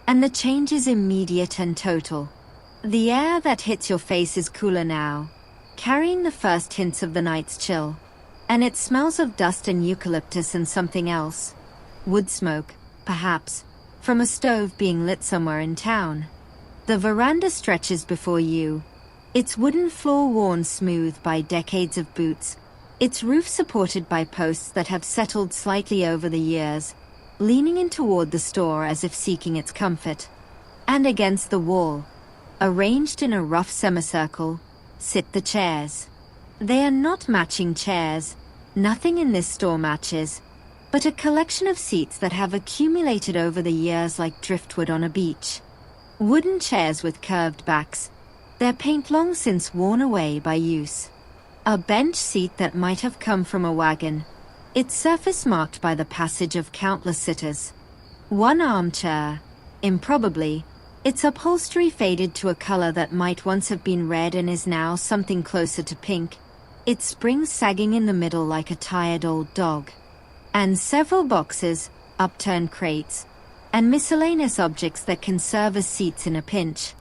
Speaker 1: and the change is immediate and total. The air that hits your face is cooler now, carrying the first hints of the night's chill, and it smells of dust and eucalyptus and something else. Wood smoke, perhaps, from a stove being lit somewhere in town. The veranda stretches before you, its wooden floor worn smooth by decades of boots, its roof supported by posts that have settled slightly over the years, leaning in toward the store as if seeking its comfort. And against the wall, arranged in a rough semicircle, sit the chairs. They are not matching chairs, nothing in this store matches, but a collection of seats that have accumulated over the years like driftwood on a beach. Wooden chairs with curved backs, their paint long since worn away by use. A bench seat that might have come from a wagon, its surface marked by the passage of countless sitters. One armchair, improbably, its upholstery faded to a color that might once have been red and is now something closer to pink, its springs sagging in the middle like a tired old dog. And several boxes, upturned crates, and miscellaneous objects that can serve as seats in a pinch.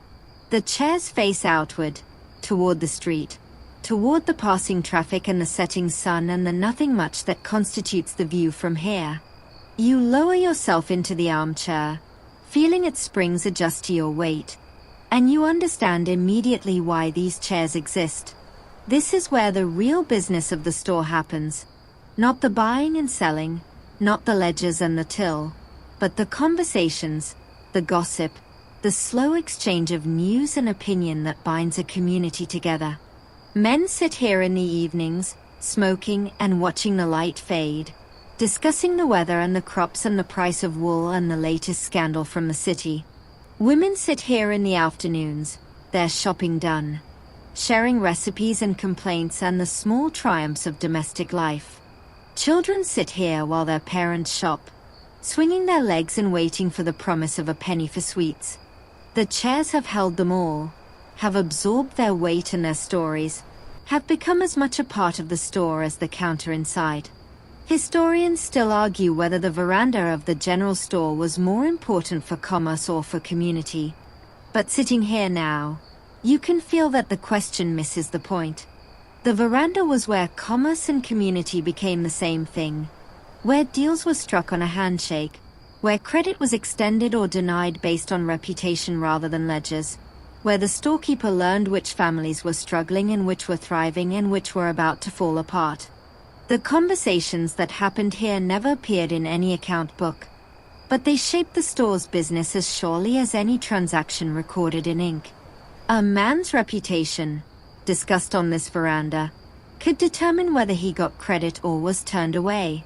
Speaker 1: The chairs face outward, toward the street, toward the passing traffic and the setting sun and the nothing much that constitutes the view from here. You lower yourself into the armchair, feeling its springs adjust to your weight, and you understand immediately why these chairs exist. This is where the real business of the store happens. Not the buying and selling, not the ledgers and the till, but the conversations, the gossip, the slow exchange of news and opinion that binds a community together. Men sit here in the evenings, smoking and watching the light fade, discussing the weather and the crops and the price of wool and the latest scandal from the city. Women sit here in the afternoons, their shopping done, sharing recipes and complaints and the small triumphs of domestic life. Children sit here while their parents shop, swinging their legs and waiting for the promise of a penny for sweets. The chairs have held them all, have absorbed their weight and their stories, have become as much a part of the store as the counter inside. Historians still argue whether the veranda of the general store was more important for commerce or for community. But sitting here now, you can feel that the question misses the point. The veranda was where commerce and community became the same thing, where deals were struck on a handshake, where credit was extended or denied based on reputation rather than ledgers, where the storekeeper learned which families were struggling and which were thriving and which were about to fall apart. The conversations that happened here never appeared in any account book, but they shaped the store's business as surely as any transaction recorded in ink. A man's reputation, discussed on this veranda, could determine whether he got credit or was turned away.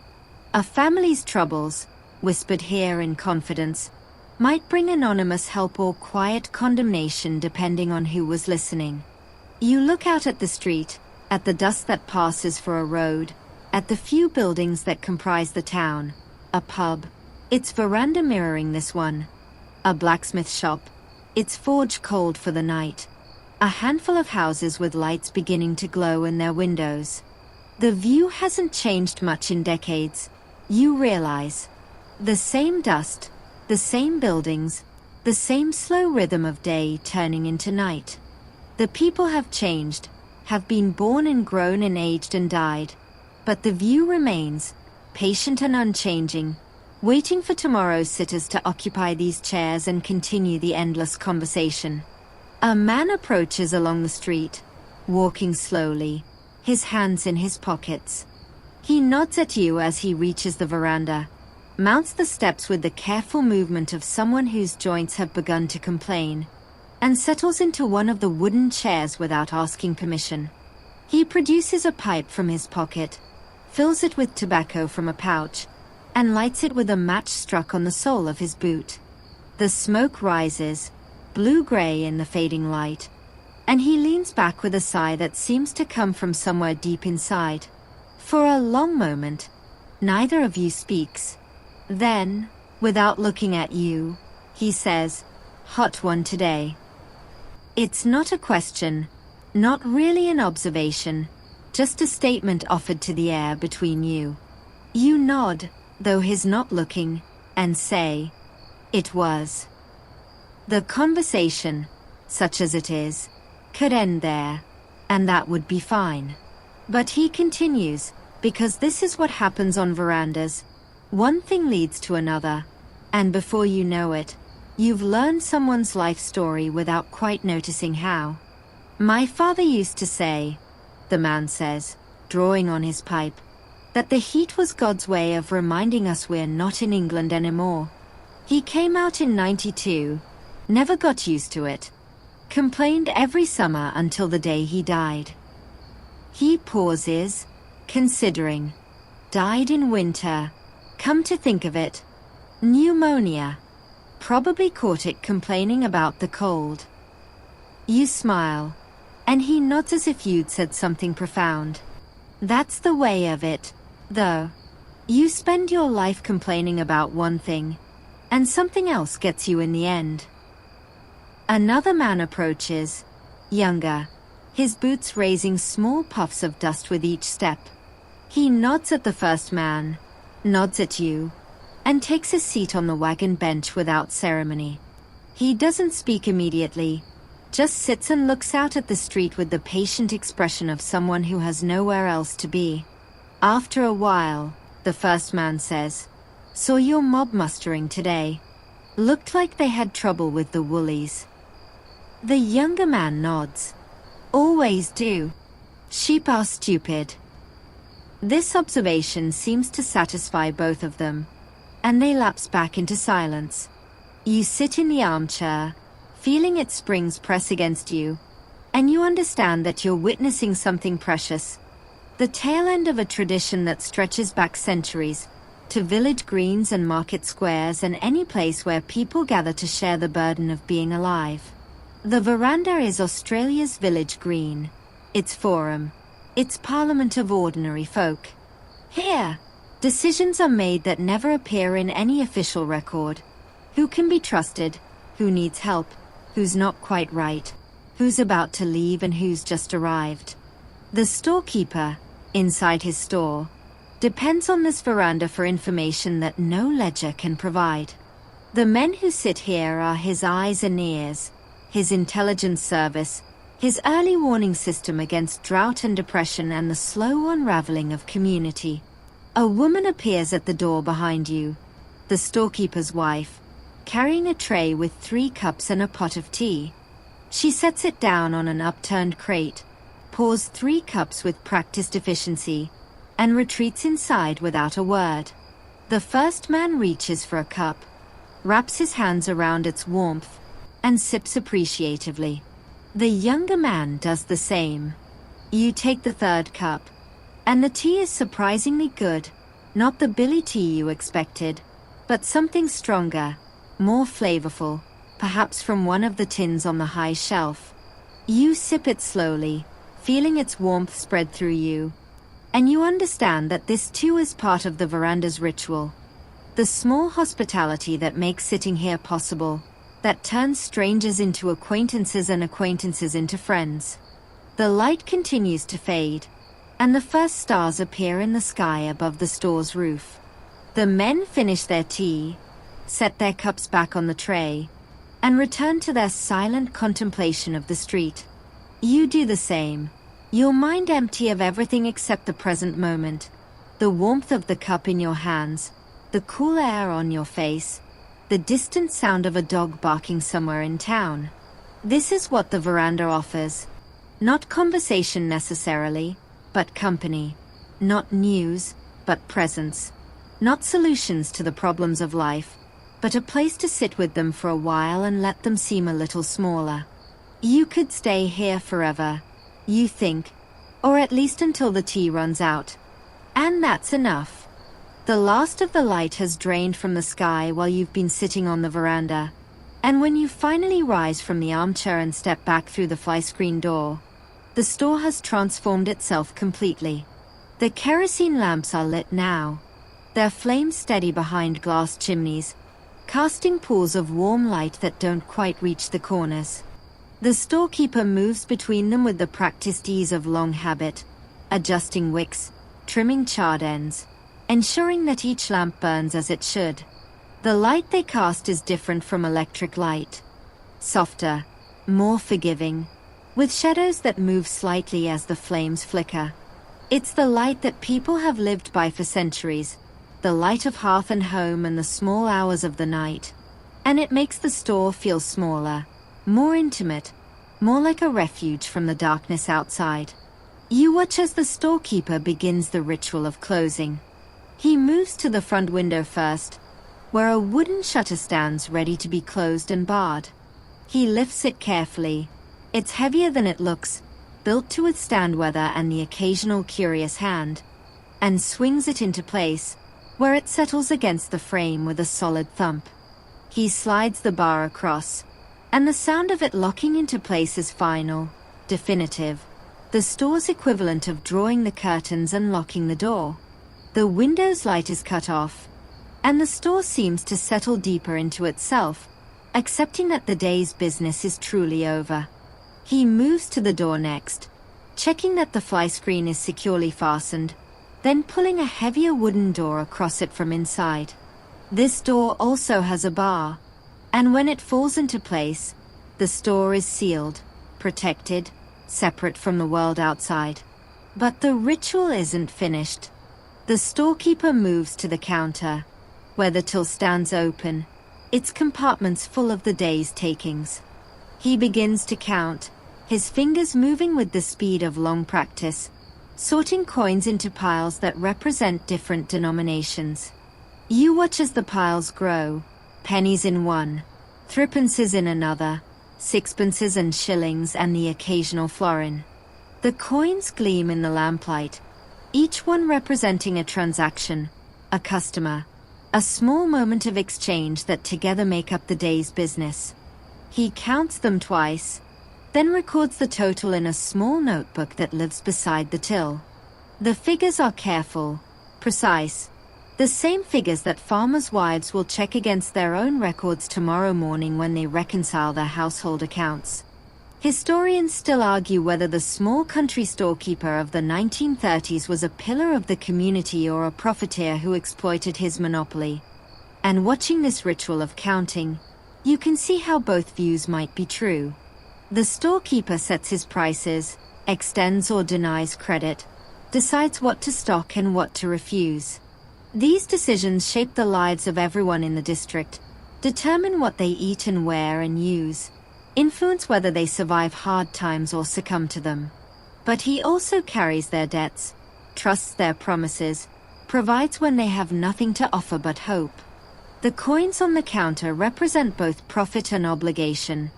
Speaker 1: A family's troubles, whispered here in confidence, might bring anonymous help or quiet condemnation depending on who was listening. You look out at the street, at the dust that passes for a road, at the few buildings that comprise the town, a pub, its veranda mirroring this one, a blacksmith shop, its forge cold for the night, a handful of houses with lights beginning to glow in their windows. The view hasn't changed much in decades, you realize. The same dust, the same buildings, the same slow rhythm of day turning into night. The people have changed, have been born and grown and aged and died, but the view remains, patient and unchanging, waiting for tomorrow's sitters to occupy these chairs and continue the endless conversation. A man approaches along the street, walking slowly, his hands in his pockets. He nods at you as he reaches the veranda, mounts the steps with the careful movement of someone whose joints have begun to complain, and settles into one of the wooden chairs without asking permission. He produces a pipe from his pocket, fills it with tobacco from a pouch, and lights it with a match struck on the sole of his boot. The smoke rises, blue-gray in the fading light, and he leans back with a sigh that seems to come from somewhere deep inside. For a long moment, neither of you speaks. Then, without looking at you, he says, "Hot one today." It's not a question, not really an observation, just a statement offered to the air between you. You nod, though he's not looking, and say, "It was." The conversation, such as it is, could end there, and that would be fine. But he continues, because this is what happens on verandas. One thing leads to another, and before you know it, you've learned someone's life story without quite noticing how. My father used to say, the man says, drawing on his pipe, that the heat was God's way of reminding us we're not in England anymore. He came out in '92, never got used to it, complained every summer until the day he died. He pauses, considering. Died in winter. Come to think of it, pneumonia. Probably caught it complaining about the cold. You smile, and he nods as if you'd said something profound. That's the way of it, though. You spend your life complaining about one thing, and something else gets you in the end. Another man approaches, younger, his boots raising small puffs of dust with each step. He nods at the first man, nods at you, and takes a seat on the wagon bench without ceremony. He doesn't speak immediately, just sits and looks out at the street with the patient expression of someone who has nowhere else to be. After a while, the first man says, "Saw your mob mustering today. Looked like they had trouble with the woolies." The younger man nods. "Always do. Sheep are stupid." This observation seems to satisfy both of them, and they lapse back into silence. You sit in the armchair, feeling its springs press against you, and you understand that you're witnessing something precious. The tail end of a tradition that stretches back centuries, to village greens and market squares and any place where people gather to share the burden of being alive. The veranda is Australia's village green, its forum, its parliament of ordinary folk. Here, decisions are made that never appear in any official record. Who can be trusted, who needs help, who's not quite right, who's about to leave and who's just arrived. The storekeeper, inside his store, depends on this veranda for information that no ledger can provide. The men who sit here are his eyes and ears, his intelligence service, his early warning system against drought and depression and the slow unraveling of community. A woman appears at the door behind you, the storekeeper's wife, carrying a tray with 3 cups and a pot of tea. She sets it down on an upturned crate, pours 3 cups with practiced efficiency, and retreats inside without a word. The first man reaches for a cup, wraps his hands around its warmth, and sips appreciatively. The younger man does the same. You take the 3rd cup, and the tea is surprisingly good, not the billy tea you expected, but something stronger, more flavorful, perhaps from one of the tins on the high shelf. You sip it slowly, feeling its warmth spread through you, and you understand that this too is part of the veranda's ritual. The small hospitality that makes sitting here possible, that turns strangers into acquaintances and acquaintances into friends. The light continues to fade, and the first stars appear in the sky above the store's roof. The men finish their tea, set their cups back on the tray, and return to their silent contemplation of the street. You do the same, your mind empty of everything except the present moment, the warmth of the cup in your hands, the cool air on your face, the distant sound of a dog barking somewhere in town. This is what the veranda offers. Not conversation necessarily, but company. Not news, but presence. Not solutions to the problems of life, but a place to sit with them for a while and let them seem a little smaller. You could stay here forever, you think, or at least until the tea runs out. And that's enough. The last of the light has drained from the sky while you've been sitting on the veranda, and when you finally rise from the armchair and step back through the fly-screen door, the store has transformed itself completely. The kerosene lamps are lit now, their flames steady behind glass chimneys, casting pools of warm light that don't quite reach the corners. The storekeeper moves between them with the practiced ease of long habit, adjusting wicks, trimming charred ends, ensuring that each lamp burns as it should. The light they cast is different from electric light. Softer, more forgiving, with shadows that move slightly as the flames flicker. It's the light that people have lived by for centuries, the light of hearth and home and the small hours of the night. And it makes the store feel smaller, more intimate, more like a refuge from the darkness outside. You watch as the storekeeper begins the ritual of closing. He moves to the front window first, where a wooden shutter stands ready to be closed and barred. He lifts it carefully. It's heavier than it looks, built to withstand weather and the occasional curious hand, and swings it into place, where it settles against the frame with a solid thump. He slides the bar across, and the sound of it locking into place is final, definitive, the store's equivalent of drawing the curtains and locking the door. The window's light is cut off, and the store seems to settle deeper into itself, accepting that the day's business is truly over. He moves to the door next, checking that the fly screen is securely fastened, then pulling a heavier wooden door across it from inside. This door also has a bar, and when it falls into place, the store is sealed, protected, separate from the world outside. But the ritual isn't finished. The storekeeper moves to the counter, where the till stands open, its compartments full of the day's takings. He begins to count, his fingers moving with the speed of long practice, sorting coins into piles that represent different denominations. You watch as the piles grow, pennies in one, threepences in another, sixpences and shillings and the occasional florin. The coins gleam in the lamplight, each one representing a transaction, a customer, a small moment of exchange that together make up the day's business. He counts them twice, then records the total in a small notebook that lives beside the till. The figures are careful, precise, the same figures that farmers' wives will check against their own records tomorrow morning when they reconcile their household accounts. Historians still argue whether the small country storekeeper of the 1930s was a pillar of the community or a profiteer who exploited his monopoly. And watching this ritual of counting, you can see how both views might be true. The storekeeper sets his prices, extends or denies credit, decides what to stock and what to refuse. These decisions shape the lives of everyone in the district, determine what they eat and wear and use, influence whether they survive hard times or succumb to them. But he also carries their debts, trusts their promises, provides when they have nothing to offer but hope. The coins on the counter represent both profit and obligation,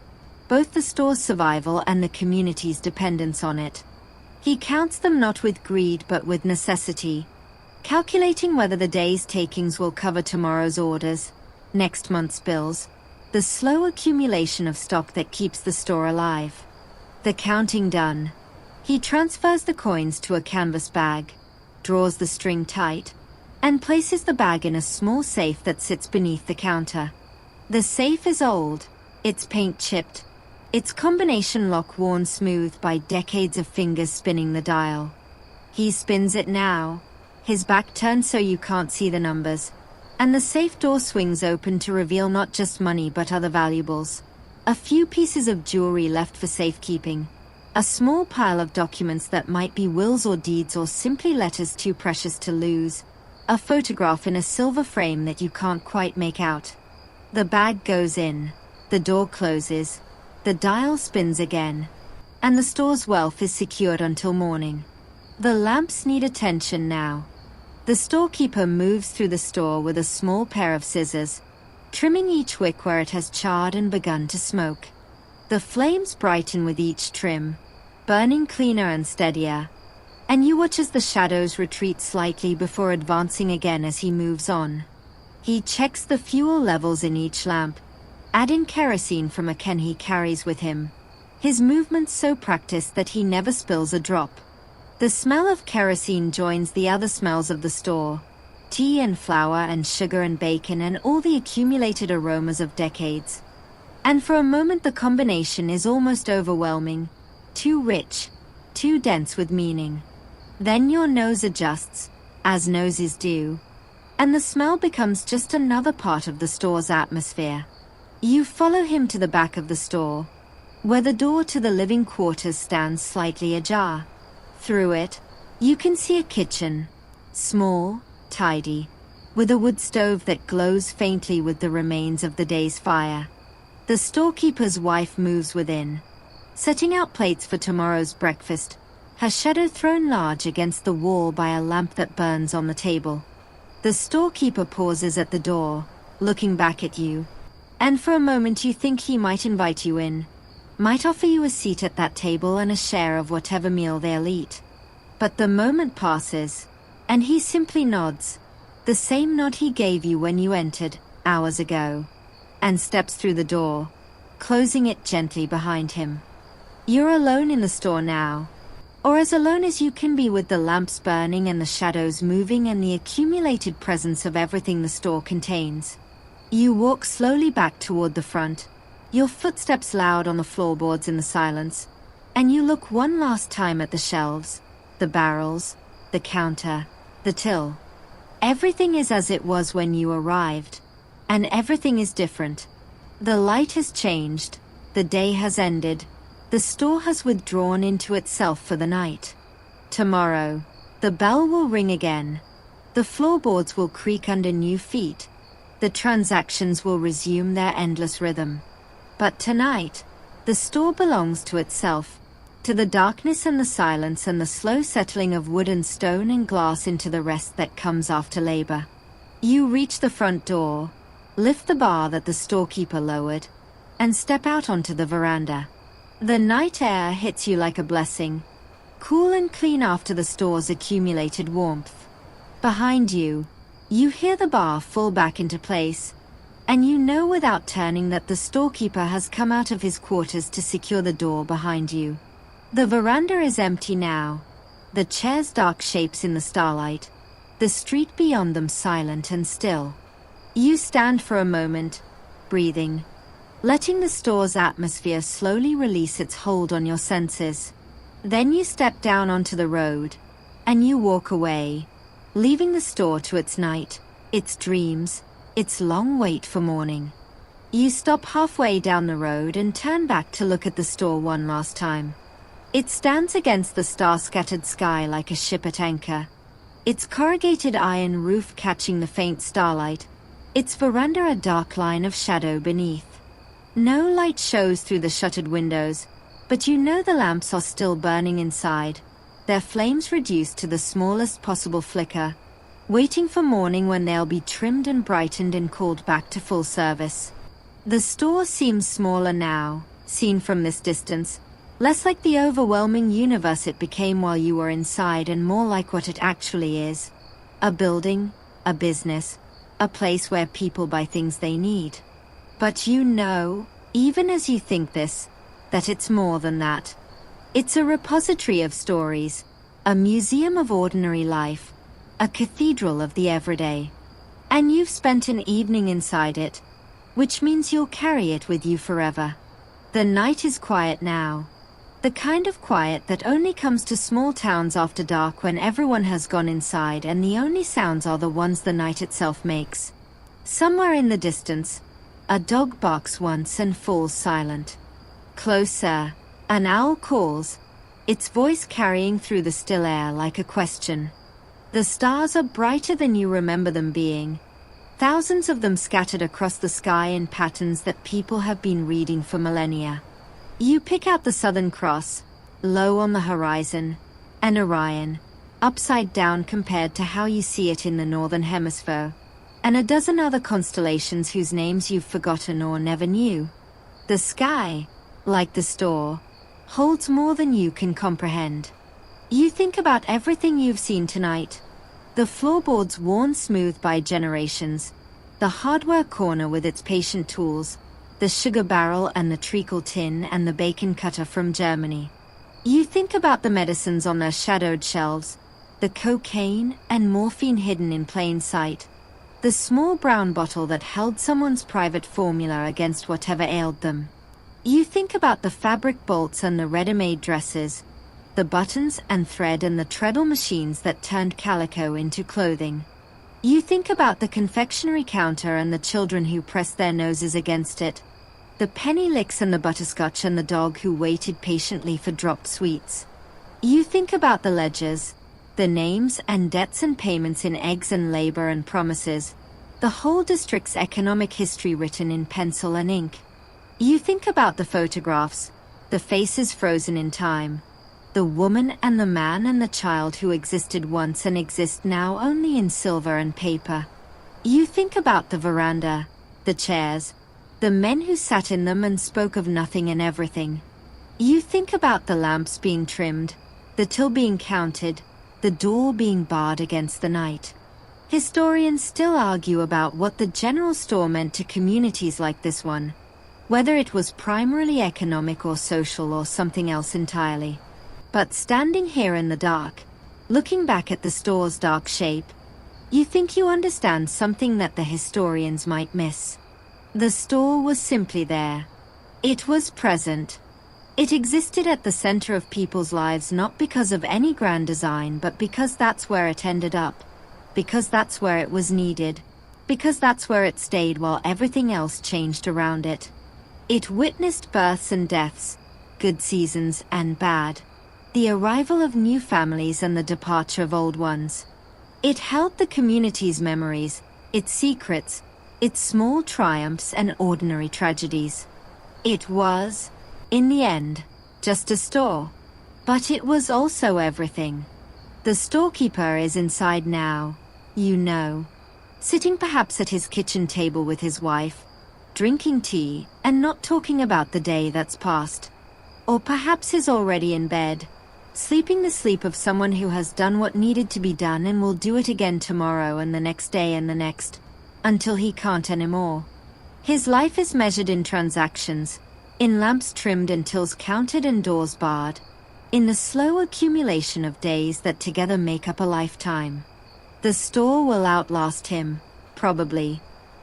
Speaker 1: both the store's survival and the community's dependence on it. He counts them not with greed but with necessity, calculating whether the day's takings will cover tomorrow's orders, next month's bills, the slow accumulation of stock that keeps the store alive. The counting done, he transfers the coins to a canvas bag, draws the string tight, and places the bag in a small safe that sits beneath the counter. The safe is old, its paint chipped, its combination lock worn smooth by decades of fingers spinning the dial. He spins it now, his back turned so you can't see the numbers, and the safe door swings open to reveal not just money but other valuables. A few pieces of jewelry left for safekeeping, a small pile of documents that might be wills or deeds or simply letters too precious to lose, a photograph in a silver frame that you can't quite make out. The bag goes in, the door closes, the dial spins again, and the store's wealth is secured until morning. The lamps need attention now. The storekeeper moves through the store with a small pair of scissors, trimming each wick where it has charred and begun to smoke. The flames brighten with each trim, burning cleaner and steadier, and you watch as the shadows retreat slightly before advancing again as he moves on. He checks the fuel levels in each lamp, adding kerosene from a can he carries with him, his movements so practiced that he never spills a drop. The smell of kerosene joins the other smells of the store, tea and flour and sugar and bacon and all the accumulated aromas of decades. And for a moment the combination is almost overwhelming, too rich, too dense with meaning. Then your nose adjusts, as noses do, and the smell becomes just another part of the store's atmosphere. You follow him to the back of the store, where the door to the living quarters stands slightly ajar. Through it, you can see a kitchen, small, tidy, with a wood stove that glows faintly with the remains of the day's fire. The storekeeper's wife moves within, setting out plates for tomorrow's breakfast, her shadow thrown large against the wall by a lamp that burns on the table. The storekeeper pauses at the door, looking back at you, and for a moment you think he might invite you in, might offer you a seat at that table and a share of whatever meal they'll eat. But the moment passes, and he simply nods, the same nod he gave you when you entered, hours ago, and steps through the door, closing it gently behind him. You're alone in the store now, or as alone as you can be with the lamps burning and the shadows moving and the accumulated presence of everything the store contains. You walk slowly back toward the front, your footsteps loud on the floorboards in the silence, and you look one last time at the shelves, the barrels, the counter, the till. Everything is as it was when you arrived, and everything is different. The light has changed, the day has ended, the store has withdrawn into itself for the night. Tomorrow, the bell will ring again, the floorboards will creak under new feet, the transactions will resume their endless rhythm. But tonight, the store belongs to itself, to the darkness and the silence and the slow settling of wood and stone and glass into the rest that comes after labor. You reach the front door, lift the bar that the storekeeper lowered, and step out onto the veranda. The night air hits you like a blessing, cool and clean after the store's accumulated warmth. Behind you, you hear the bar fall back into place, and you know without turning that the storekeeper has come out of his quarters to secure the door behind you. The veranda is empty now, the chairs dark shapes in the starlight, the street beyond them silent and still. You stand for a moment, breathing, letting the store's atmosphere slowly release its hold on your senses. Then you step down onto the road, and you walk away, leaving the store to its night, its dreams, its long wait for morning. You stop halfway down the road and turn back to look at the store one last time. It stands against the star-scattered sky like a ship at anchor, its corrugated iron roof catching the faint starlight, its veranda a dark line of shadow beneath. No light shows through the shuttered windows, but you know the lamps are still burning inside, their flames reduced to the smallest possible flicker, waiting for morning when they'll be trimmed and brightened and called back to full service. The store seems smaller now, seen from this distance, less like the overwhelming universe it became while you were inside and more like what it actually is. A building, a business, a place where people buy things they need. But you know, even as you think this, that it's more than that. It's a repository of stories, a museum of ordinary life, a cathedral of the everyday. And you've spent an evening inside it, which means you'll carry it with you forever. The night is quiet now. The kind of quiet that only comes to small towns after dark when everyone has gone inside and the only sounds are the ones the night itself makes. Somewhere in the distance, a dog barks once and falls silent. Closer, an owl calls, its voice carrying through the still air like a question. The stars are brighter than you remember them being, thousands of them scattered across the sky in patterns that people have been reading for millennia. You pick out the Southern Cross, low on the horizon, and Orion, upside down compared to how you see it in the Northern Hemisphere, and a dozen other constellations whose names you've forgotten or never knew. The sky, like the store, holds more than you can comprehend. You think about everything you've seen tonight. The floorboards worn smooth by generations, the hardware corner with its patient tools, the sugar barrel and the treacle tin and the bacon cutter from Germany. You think about the medicines on their shadowed shelves, the cocaine and morphine hidden in plain sight, the small brown bottle that held someone's private formula against whatever ailed them. You think about the fabric bolts and the ready-made dresses, the buttons and thread and the treadle machines that turned calico into clothing. You think about the confectionery counter and the children who pressed their noses against it, the penny licks and the butterscotch and the dog who waited patiently for dropped sweets. You think about the ledgers, the names and debts and payments in eggs and labor and promises, the whole district's economic history written in pencil and ink. You think about the photographs, the faces frozen in time, the woman and the man and the child who existed once and exist now only in silver and paper. You think about the veranda, the chairs, the men who sat in them and spoke of nothing and everything. You think about the lamps being trimmed, the till being counted, the door being barred against the night. Historians still argue about what the general store meant to communities like this one, whether it was primarily economic or social or something else entirely. But standing here in the dark, looking back at the store's dark shape, you think you understand something that the historians might miss. The store was simply there. It was present. It existed at the center of people's lives not because of any grand design, but because that's where it ended up, because that's where it was needed, because that's where it stayed while everything else changed around it. It witnessed births and deaths, good seasons and bad, the arrival of new families and the departure of old ones. It held the community's memories, its secrets, its small triumphs and ordinary tragedies. It was, in the end, just a store. But it was also everything. The storekeeper is inside now, you know, sitting perhaps at his kitchen table with his wife, drinking tea, and not talking about the day that's passed. Or perhaps is already in bed, sleeping the sleep of someone who has done what needed to be done and will do it again tomorrow and the next day and the next, until he can't anymore. His life is measured in transactions, in lamps trimmed and tills counted and doors barred, in the slow accumulation of days that together make up a lifetime. The store will outlast him, probably,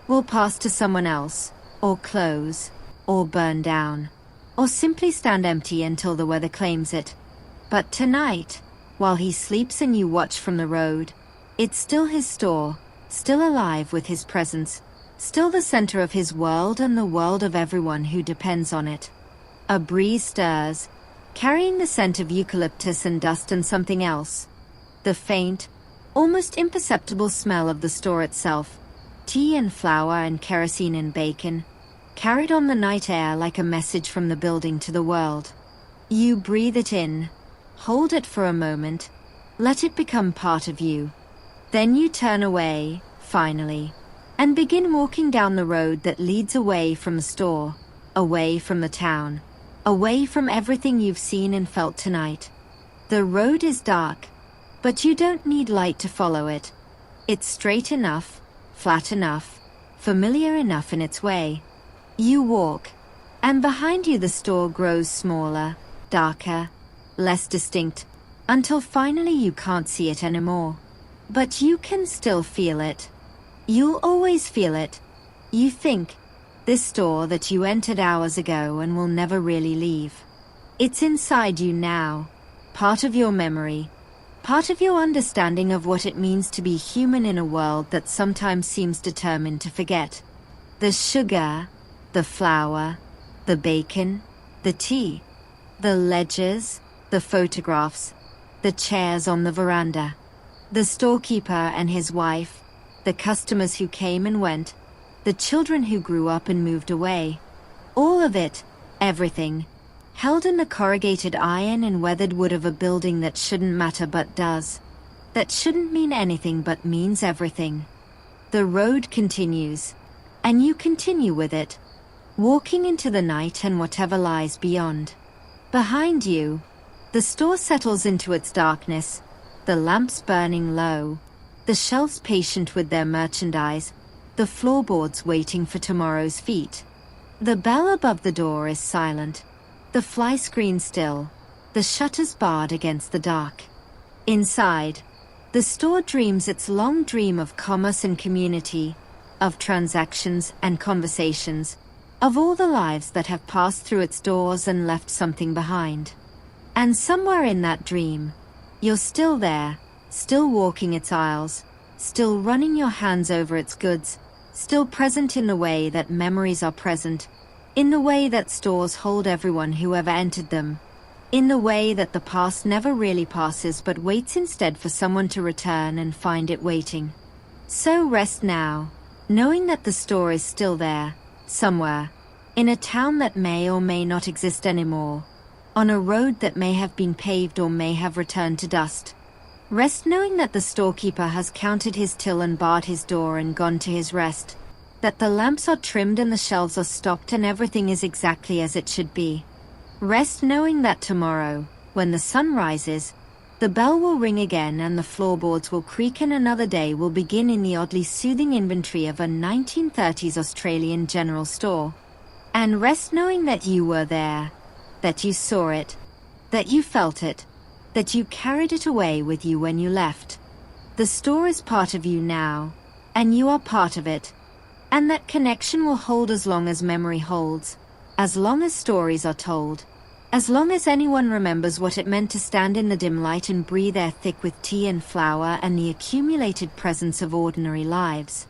Speaker 1: will pass to someone else, or close, or burn down, or simply stand empty until the weather claims it. But tonight, while he sleeps and you watch from the road, it's still his store, still alive with his presence, still the center of his world and the world of everyone who depends on it. A breeze stirs, carrying the scent of eucalyptus and dust and something else. The faint, almost imperceptible smell of the store itself, tea and flour and kerosene and bacon, carried on the night air like a message from the building to the world. You breathe it in, hold it for a moment, let it become part of you. Then you turn away, finally, and begin walking down the road that leads away from the store, away from the town, away from everything you've seen and felt tonight. The road is dark, but you don't need light to follow it. It's straight enough, flat enough, familiar enough in its way. You walk, and behind you the store grows smaller, darker, less distinct, until finally you can't see it anymore. But you can still feel it. You'll always feel it. You think, this store that you entered hours ago and will never really leave. It's inside you now, part of your memory, part of your understanding of what it means to be human in a world that sometimes seems determined to forget. The sugar, the flour, the bacon, the tea, the ledgers, the photographs, the chairs on the veranda, the storekeeper and his wife, the customers who came and went, the children who grew up and moved away. All of it, everything, held in the corrugated iron and weathered wood of a building that shouldn't matter but does, that shouldn't mean anything but means everything. The road continues, and you continue with it, walking into the night and whatever lies beyond. Behind you, the store settles into its darkness, the lamps burning low, the shelves patient with their merchandise, the floorboards waiting for tomorrow's feet. The bell above the door is silent, the fly screen still, the shutters barred against the dark. Inside, the store dreams its long dream of commerce and community, of transactions and conversations, of all the lives that have passed through its doors and left something behind. And somewhere in that dream, you're still there, still walking its aisles, still running your hands over its goods, still present in the way that memories are present, in the way that stores hold everyone who ever entered them, in the way that the past never really passes but waits instead for someone to return and find it waiting. So rest now, knowing that the store is still there, somewhere, in a town that may or may not exist anymore, on a road that may have been paved or may have returned to dust. Rest knowing that the storekeeper has counted his till and barred his door and gone to his rest, that the lamps are trimmed and the shelves are stocked and everything is exactly as it should be. Rest knowing that tomorrow, when the sun rises, the bell will ring again and the floorboards will creak and another day will begin in the oddly soothing inventory of a 1930s Australian general store. And rest knowing that you were there, that you saw it, that you felt it, that you carried it away with you when you left. The store is part of you now, and you are part of it. And that connection will hold as long as memory holds, as long as stories are told, as long as anyone remembers what it meant to stand in the dim light and breathe air thick with tea and flour and the accumulated presence of ordinary lives.